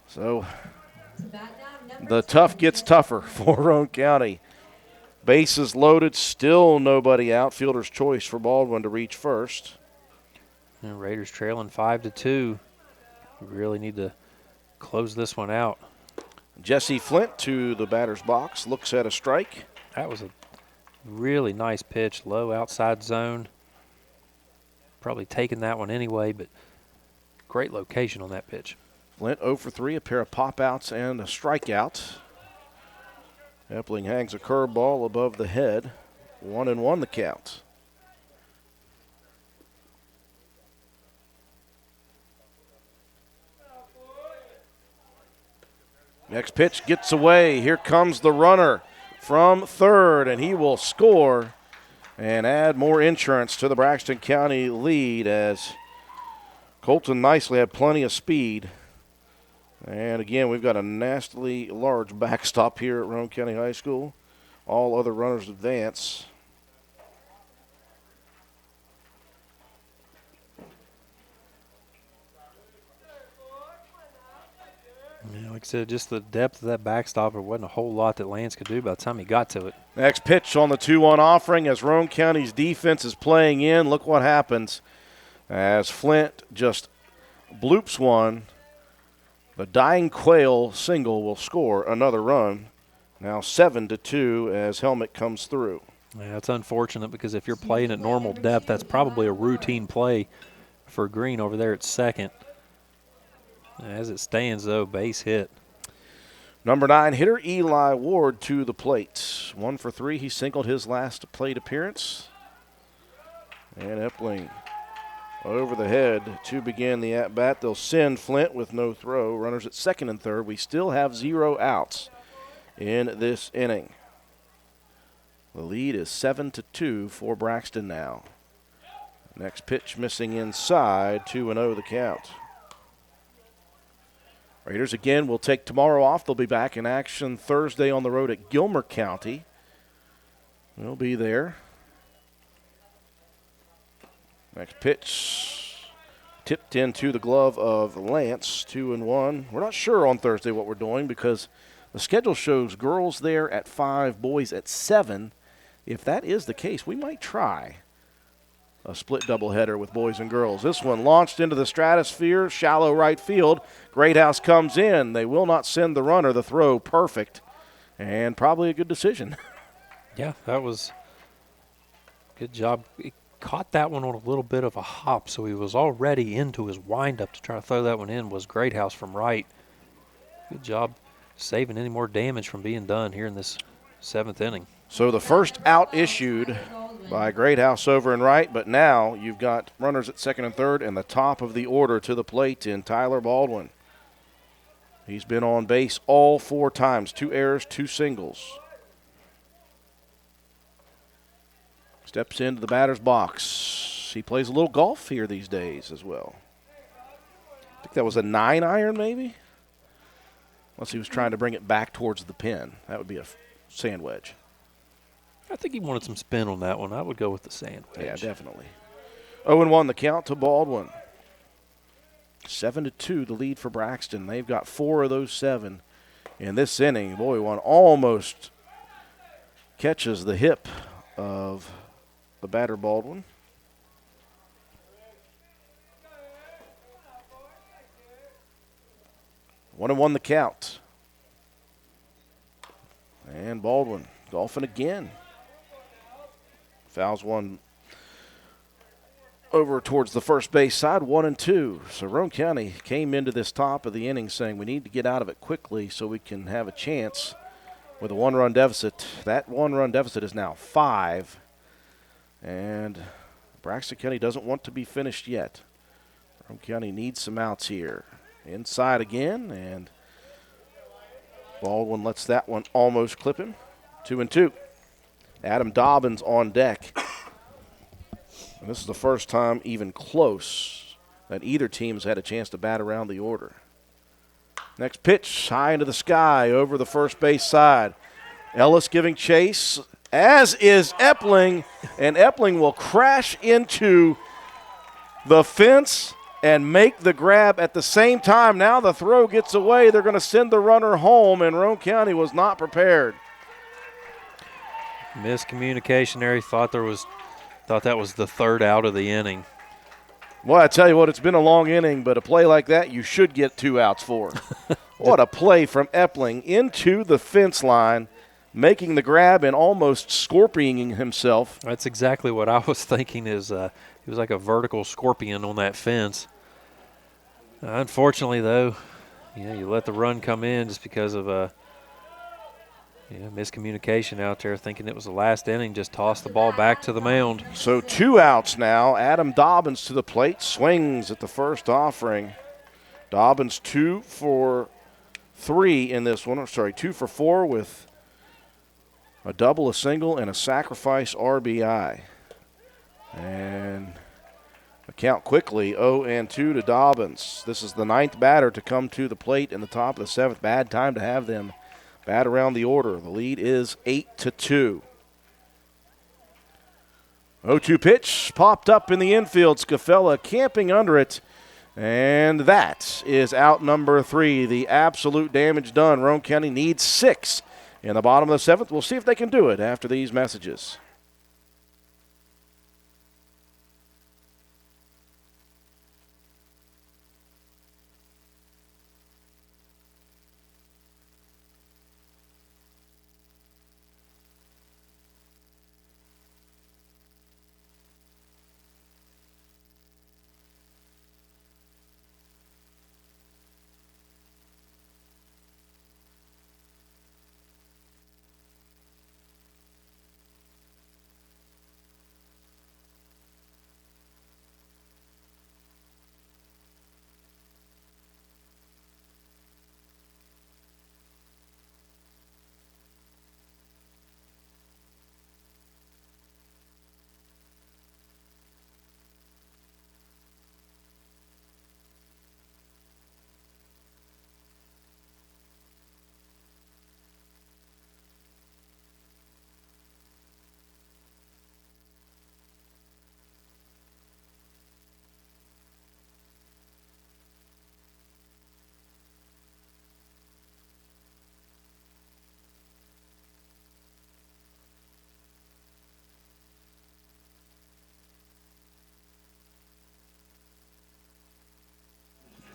So the tough gets tougher for Roane County. Bases loaded, still nobody out. Fielder's choice for Baldwin to reach first. And Raiders trailing 5-2. We really need to close this one out. Jesse Flint to the batter's box, looks at a strike. That was a really nice pitch, low outside zone. Probably taking that one anyway, but great location on that pitch. Flint 0 for 3, a pair of pop-outs and a strikeout. Epling hangs a curveball above the head. 1-1 the count. Next pitch gets away. Here comes the runner from third, and he will score and add more insurance to the Braxton County lead as Colton Nicely had plenty of speed. And again, we've got a nastily large backstop here at Roane County High School. All other runners advance. Yeah, like I said, just the depth of that backstop, there wasn't a whole lot that Lance could do by the time he got to it. Next pitch on the 2-1 offering as Roane County's defense is playing in. Look what happens as Flint just bloops one. The Dying Quail single will score another run. Now 7-2 as Helmick comes through. Yeah, it's unfortunate because if you're playing at normal depth, that's probably a routine play for Green over there at second. As it stands, though, base hit. Number 9 hitter Eli Ward to the plate. 1 for 3. He singled his last plate appearance. And Epling over the head to begin the at-bat. They'll send Flint with no throw. Runners at second and third. We still have 0 outs in this inning. The lead is 7-2 for Braxton now. Next pitch missing inside. 2-0 the count. Raiders again will take tomorrow off. They'll be back in action Thursday on the road at Gilmer County. We'll be there. Next pitch tipped into the glove of Lance, 2-1. We're not sure on Thursday what we're doing because the schedule shows girls there at 5, boys at 7. If that is the case, we might try a split doubleheader with boys and girls. This one launched into the stratosphere, shallow right field. Greathouse comes in. They will not send the runner. The throw perfect and probably a good decision. Yeah, that was good job. He caught that one on a little bit of a hop, so he was already into his windup to try to throw that one in. Was Great House from right. Good job saving any more damage from being done here in this 7th inning. So the first out issued by Great House over and right, but now you've got runners at second and third and the top of the order to the plate in Tyler Baldwin. He's been on base all 4 times, 2 errors, 2 singles. Steps into the batter's box. He plays a little golf here these days as well. I think that was a 9-iron maybe? Unless he was trying to bring it back towards the pin. That would be a sand wedge. I think he wanted some spin on that one. I would go with the sand wedge. Yeah, definitely. 0-1 the count to Baldwin. 7-2 the lead for Braxton. They've got 4 of those 7 in this inning. Boy, one almost catches the hip of the batter Baldwin. One and one the count. And Baldwin golfing again. Fouls one over towards the first base side, 1-2. So Roane County came into this top of the inning saying we need to get out of it quickly so we can have a chance with a 1-run deficit. That 1-run deficit is now 5. And Braxton County doesn't want to be finished yet. Roane County needs some outs here. Inside again, and Baldwin lets that one almost clip him. 2-2. Adam Dobbins on deck. And this is the first time even close that either team's had a chance to bat around the order. Next pitch, high into the sky over the first base side. Ellis giving chase, as is Epling, and Epling will crash into the fence and make the grab at the same time. Now the throw gets away. They're going to send the runner home, and Roane County was not prepared. Miscommunication there. He thought that was the 3rd out of the inning. Well, I tell you what, it's been a long inning, but a play like that you should get 2 outs for. What a play from Epling into the fence line, making the grab and almost scorpioning himself. That's exactly what I was thinking. He was like a vertical scorpion on that fence. Unfortunately, though, you let the run come in just because of miscommunication out there, thinking it was the last inning, just tossed the ball back to the mound. So 2 outs now. Adam Dobbins to the plate, swings at the first offering. Dobbins 2 for 3 in this one. 2 for 4 with a double, a single, and a sacrifice RBI. And the count quickly, 0-2 to Dobbins. This is the 9th batter to come to the plate in the top of the 7th. Bad time to have them bat around the order. The lead is 8-2. 0-2 pitch popped up in the infield. Scafella camping under it. And that is out number 3. The absolute damage done. Roane County needs 6 in the bottom of the 7th. We'll see if they can do it after these messages.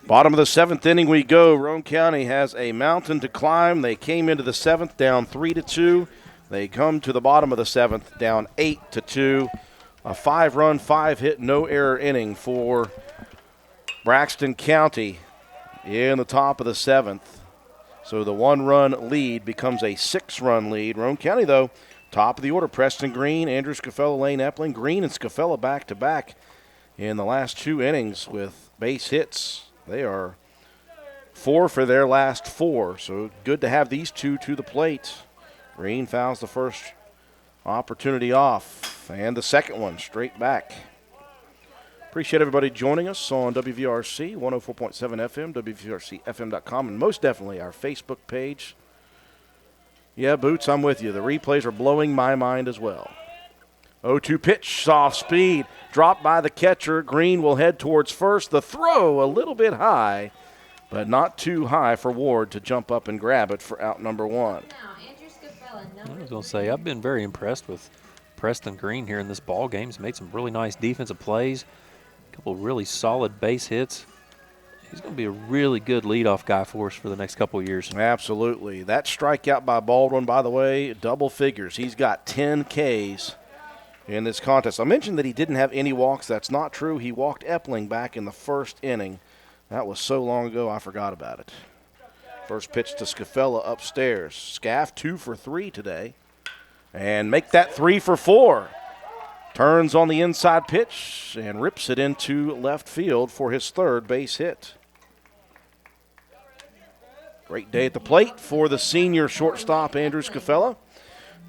Bottom of the 7th inning we go. Roane County has a mountain to climb. They came into the 7th down 3-2 They come to the bottom of the 7th, down 8-2. A 5-run, 5-hit, no-error inning for Braxton County in the top of the 7th. So the 1-run lead becomes a 6-run lead. Roane County, though, top of the order. Preston Green, Andrew Scafella, Lane Epling. Green and Scafella back-to-back in the last 2 innings with base hits. They are 4 for their last 4, so good to have these two to the plate. Green fouls the first opportunity off, and the second one straight back. Appreciate everybody joining us on WVRC 104.7 FM, WVRCFM.com, and most definitely our Facebook page. Yeah, Boots, I'm with you. The replays are blowing my mind as well. 0-2 pitch, soft speed, dropped by the catcher. Green will head towards first. The throw a little bit high, but not too high for Ward to jump up and grab it for out number 1. I was going to say, I've been very impressed with Preston Green here in this ball game. He's made some really nice defensive plays, a couple really solid base hits. He's going to be a really good leadoff guy for us for the next couple of years. Absolutely. That strikeout by Baldwin, by the way, double figures. He's got 10 Ks in this contest. I mentioned that he didn't have any walks. That's not true. He walked Epling back in the first inning. That was so long ago, I forgot about it. First pitch to Scafella upstairs. Scaff 2 for 3 today. And make that 3 for 4. Turns on the inside pitch and rips it into left field for his 3rd base hit. Great day at the plate for the senior shortstop, Andrew Scafella.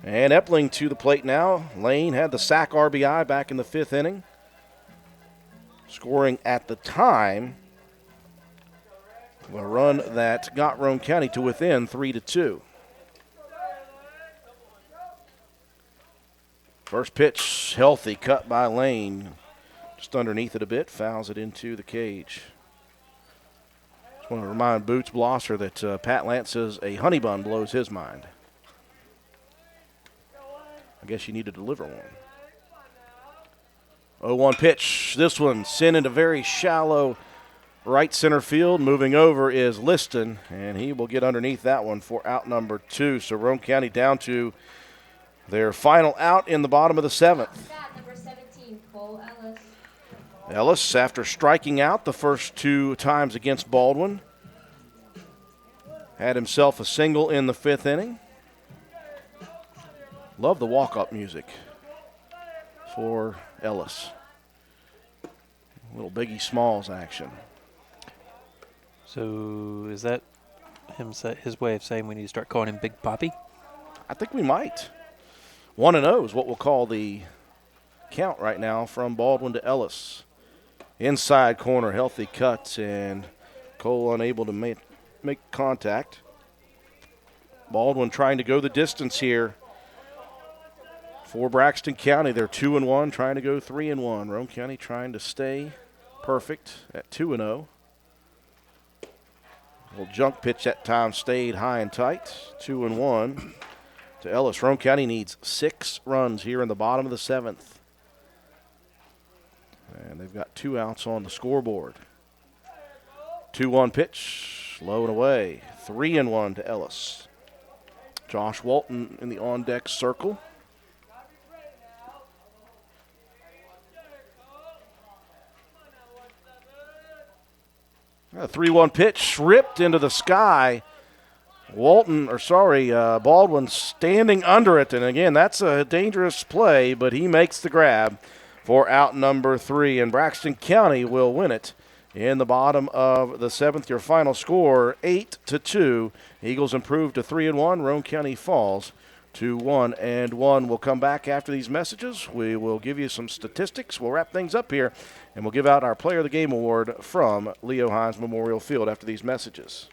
And Epling to the plate now. Lane had the sack RBI back in the 5th inning. Scoring at the time a run that got Roane County to within 3-2. First pitch, healthy, cut by Lane. Just underneath it a bit, fouls it into the cage. Just want to remind Boots Blosser that Pat Lance says a honey bun blows his mind. I guess you need to deliver one. 0-1 pitch. This one sent into very shallow right center field. Moving over is Liston, and he will get underneath that one for out number 2. So Roane County down to their final out in the bottom of the 7th. Number 17, Cole Ellis. Ellis, after striking out the first 2 times against Baldwin, had himself a single in the 5th inning. Love the walk-up music for Ellis. Little Biggie Smalls action. So is that his way of saying we need to start calling him Big Poppy? I think we might. 1-0 is what we'll call the count right now from Baldwin to Ellis. Inside corner, healthy cut, and Cole unable to make contact. Baldwin trying to go the distance here for Braxton County. They're 2-1, trying to go 3-1. Roane County trying to stay perfect at 2-0. Little junk pitch that time stayed high and tight. 2-1 to Ellis. Roane County needs 6 runs here in the bottom of the 7th. And they've got 2 outs on the scoreboard. 2-1 pitch, low and away. 3-1 to Ellis. Josh Walton in the on-deck circle. A 3-1 pitch ripped into the sky. Baldwin standing under it. And again, that's a dangerous play, but he makes the grab for out number 3. And Braxton County will win it in the bottom of the 7th. Your final score, 8-2. Eagles improve to 3-1. Roane County falls to 1-1. We'll come back after these messages. We will give you some statistics. We'll wrap things up here, and we'll give out our Player of the Game award from Leo Hines Memorial Field after these messages.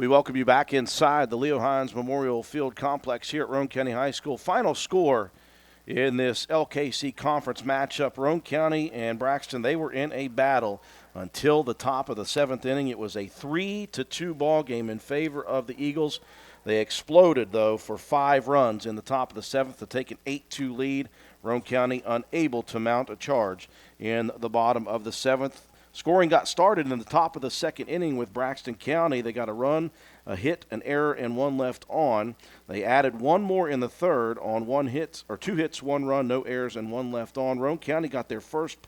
We welcome you back inside the Leo Hines Memorial Field Complex here at Roane County High School. Final score in this LKC conference matchup, Roane County and Braxton, they were in a battle until the top of the 7th inning. It was a 3-2 ball game in favor of the Eagles. They exploded, though, for 5 runs in the top of the 7th to take an 8-2 lead. Roane County unable to mount a charge in the bottom of the 7th. Scoring got started in the top of the 2nd inning with Braxton County. They got a run, a hit, an error, and 1 left on. They added 1 more in the 3rd on 2 hits, 1 run, no errors, and 1 left on. Roane County got their first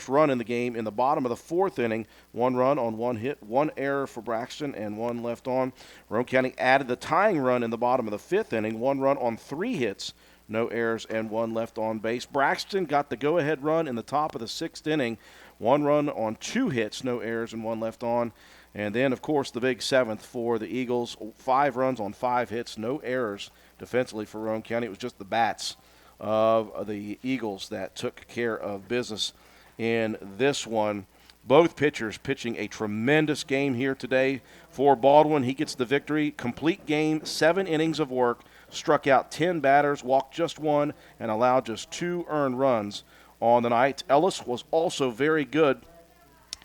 run in the game in the bottom of the 4th inning. 1 run on 1 hit, 1 error for Braxton, and 1 left on. Roane County added the tying run in the bottom of the 5th inning. 1 run on 3 hits, no errors, and 1 left on base. Braxton got the go-ahead run in the top of the 6th inning. 1 run on 2 hits, no errors, and 1 left on. And then, of course, the big 7th for the Eagles. 5 runs on 5 hits, no errors defensively for Roane County. It was just the bats of the Eagles that took care of business in this one. Both pitchers pitching a tremendous game here today. For Baldwin, he gets the victory. Complete game, 7 innings of work, struck out 10 batters, walked just 1, and allowed just 2 earned runs on the night. Ellis was also very good.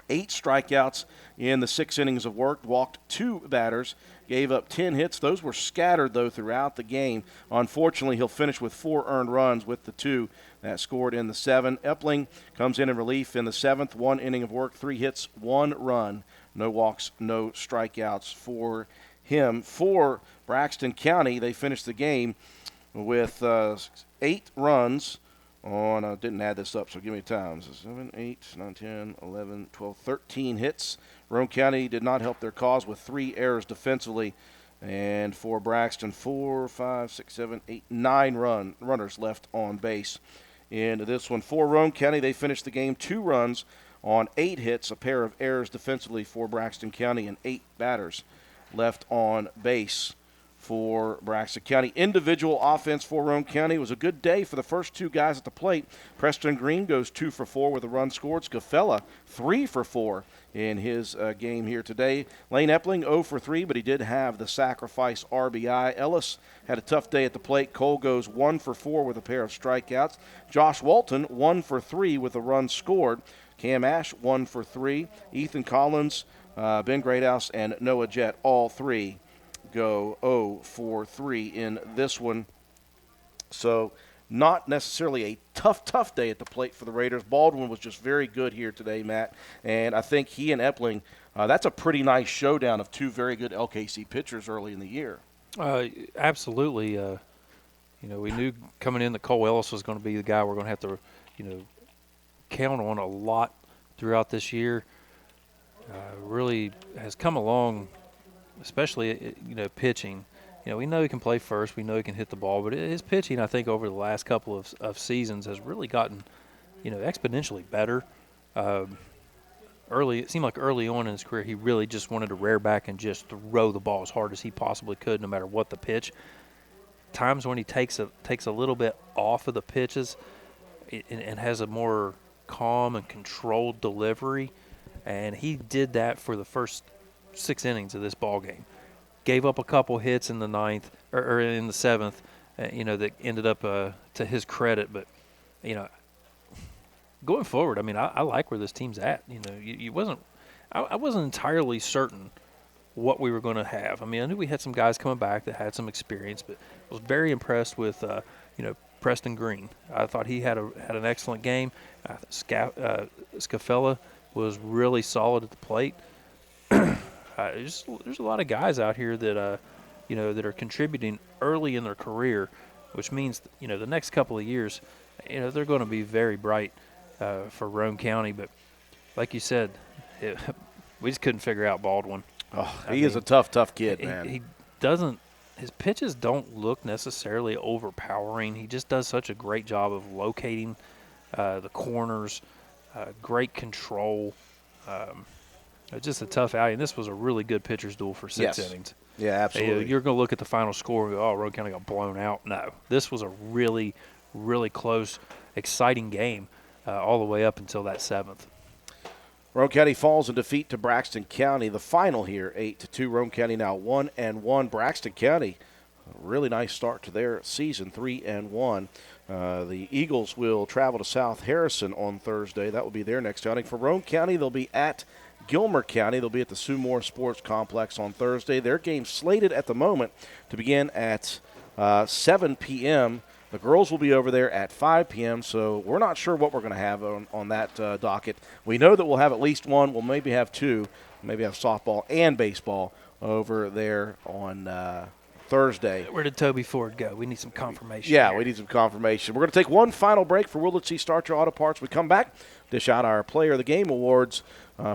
8 strikeouts in the 6 innings of work, walked 2 batters, gave up 10 hits. Those were scattered, though, throughout the game. Unfortunately, he'll finish with 4 earned runs with the 2 that scored in the 7. Epling comes in relief in the 7th, 1 inning of work, 3 hits, 1 run, no walks, no strikeouts for him. For Braxton County, they finished the game with 8 runs on, I didn't add this up, so give me time. So 7, 8, 9, 10, 11, 12, 13 hits. Roane County did not help their cause with 3 errors defensively. And for Braxton, 4, 5, 6, 7, 8, 9 runners left on base in this one. For Roane County, they finished the game 2 runs on 8 hits, a pair of errors defensively for Braxton County, and 8 batters left on base for Braxton County. Individual offense for Roane County. It was a good day for the first 2 guys at the plate. Preston Green goes 2 for 4 with a run scored. Scafella 3 for 4 in his game here today. Lane Epling 0 for 3, but he did have the sacrifice RBI. Ellis had a tough day at the plate. Cole goes 1 for 4 with a pair of strikeouts. Josh Walton 1 for 3 with a run scored. Cam Ash 1 for 3. Ethan Collins, Ben Greathouse, and Noah Jett, all 3 go 0 for 3 in this one. So not necessarily a tough day at the plate for the Raiders. Baldwin was just very good here today, Matt. And I think he and Epling, that's a pretty nice showdown of 2 very good LKC pitchers early in the year. Absolutely. We knew coming in that Cole Ellis was going to be the guy we're going to have to, count on a lot throughout this year. Really has come along, especially, pitching. We know he can play first. We know he can hit the ball. But his pitching, I think, over the last couple of seasons has really gotten, exponentially better. It seemed like early on in his career he really just wanted to rear back and just throw the ball as hard as he possibly could, no matter what the pitch. Times when he takes a little bit off of the pitches and has a more calm and controlled delivery, and he did that for the first 6 innings of this ball game. Gave up a couple hits in the 9th or in the 7th, that ended up to his credit. But going forward, I like where this team's at. I wasn't entirely certain what we were going to have. I knew we had some guys coming back that had some experience, but I was very impressed with Preston Green. I thought he had an excellent game. Scafella was really solid at the plate. There's a lot of guys out here that that are contributing early in their career, which means the next couple of years, they're going to be very bright for Roane County. But like you said, we just couldn't figure out Baldwin. Oh, he is a tough kid, man. He doesn't. His pitches don't look necessarily overpowering. He just does such a great job of locating the corners, great control. It's just a tough outing. This was a really good pitcher's duel for 6 innings. Yeah, absolutely. You're going to look at the final score and go, oh, Roane County got blown out. No, this was a really, really close, exciting game all the way up until that 7th. Roane County falls in defeat to Braxton County. The final here, 8-2. Roane County now 1-1. Braxton County, a really nice start to their season, 3-1. The Eagles will travel to South Harrison on Thursday. That will be their next outing. For Roane County, they'll be at Gilmer County. They'll be at the Sue Moore Sports Complex on Thursday. Their game slated at the moment to begin at 7 p.m. The girls will be over there at 5 p.m., so we're not sure what we're going to have on that docket. We know that we'll have at least one. We'll maybe have two, maybe have softball and baseball over there on Thursday. Where did Toby Ford go? We need some confirmation. Yeah, here. we need some confirmation. We're going to take one final break for Willard C. Starcher Auto Parts. We come back, dish out our Player of the Game awards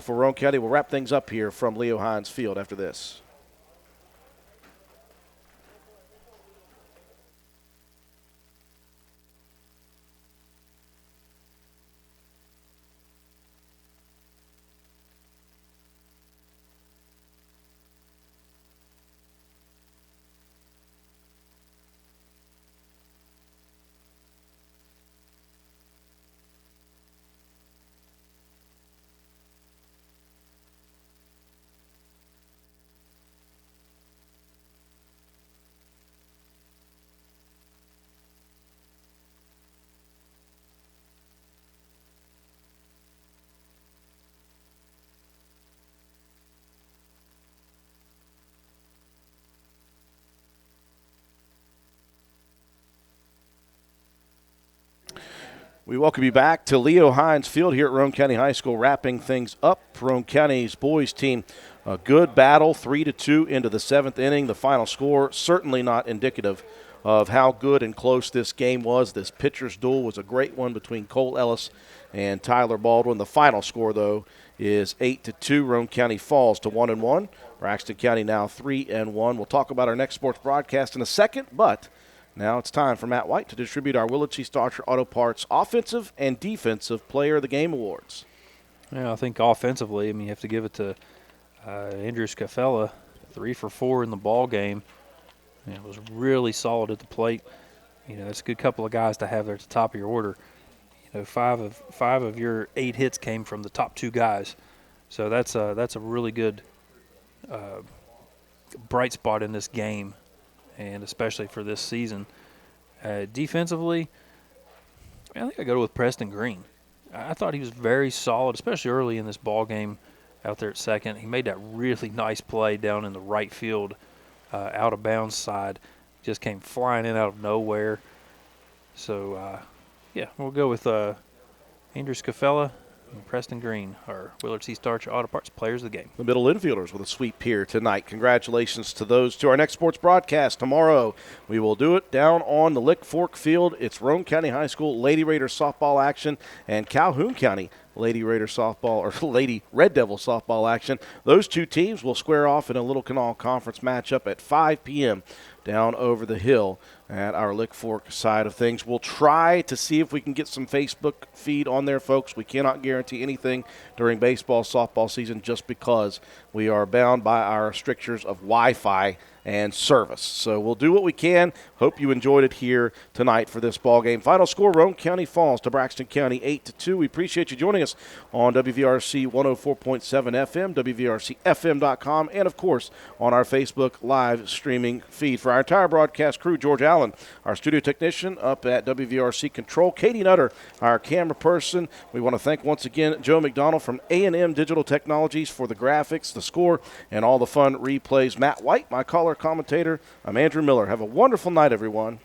for Roane County. We'll wrap things up here from Leo Hines Field after this. We welcome you back to Leo Hines Field here at Roane County High School, wrapping things up. Roane County's boys team, a good battle, 3-2 into the seventh inning. The final score certainly not indicative of how good and close this game was. This pitcher's duel was a great one between Cole Ellis and Tyler Baldwin. The final score, though, is 8-2. Roane County falls to 1-1. Braxton County now 3-1. We'll talk about our next sports broadcast in a second, but now it's time for Matt White to distribute our Willard C. Starcher Auto Parts Offensive and Defensive Player of the Game awards. Yeah, I think offensively, you have to give it to Andrew Scafella, 3 for 4 in the ball game. It was really solid at the plate. It's a good couple of guys to have there at the top of your order. 5 of your 8 hits came from the top 2 guys, so that's a really good bright spot in this game, and especially for this season. Defensively, I think I go with Preston Green. I thought he was very solid, especially early in this ball game out there at second. He made that really nice play down in the right field, out of bounds side. Just came flying in out of nowhere. So, we'll go with Andrew Scafella and Preston Green, our Willard C. Starcher Auto Parts Players of the Game. The middle infielders with a sweep here tonight. Congratulations to those two. Our next sports broadcast tomorrow, we will do it down on the Lick Fork Field. It's Roane County High School Lady Raiders softball action and Calhoun County Lady Raider softball or Lady Red Devil softball action. Those two teams will square off in a Little Canal Conference matchup at 5 p.m. down over the hill at our Lick Fork side of things. We'll try to see if we can get some Facebook feed on there, folks. We cannot guarantee anything during baseball, softball season just because we are bound by our strictures of Wi-Fi and service. So we'll do what we can. Hope you enjoyed it here tonight for this ball game. Final score, Roane County falls to Braxton County 8-2. We appreciate you joining us on WVRC 104.7 FM, WVRCFM.com, and, of course, on our Facebook live streaming feed. For our entire broadcast crew, George Allen, our studio technician up at WVRC Control, Katie Nutter, our camera person. We want to thank once again Joe McDonald from A&M Digital Technologies for the graphics, the score, and all the fun replays. Matt White, my caller commentator. I'm Andrew Miller. Have a wonderful night, everyone.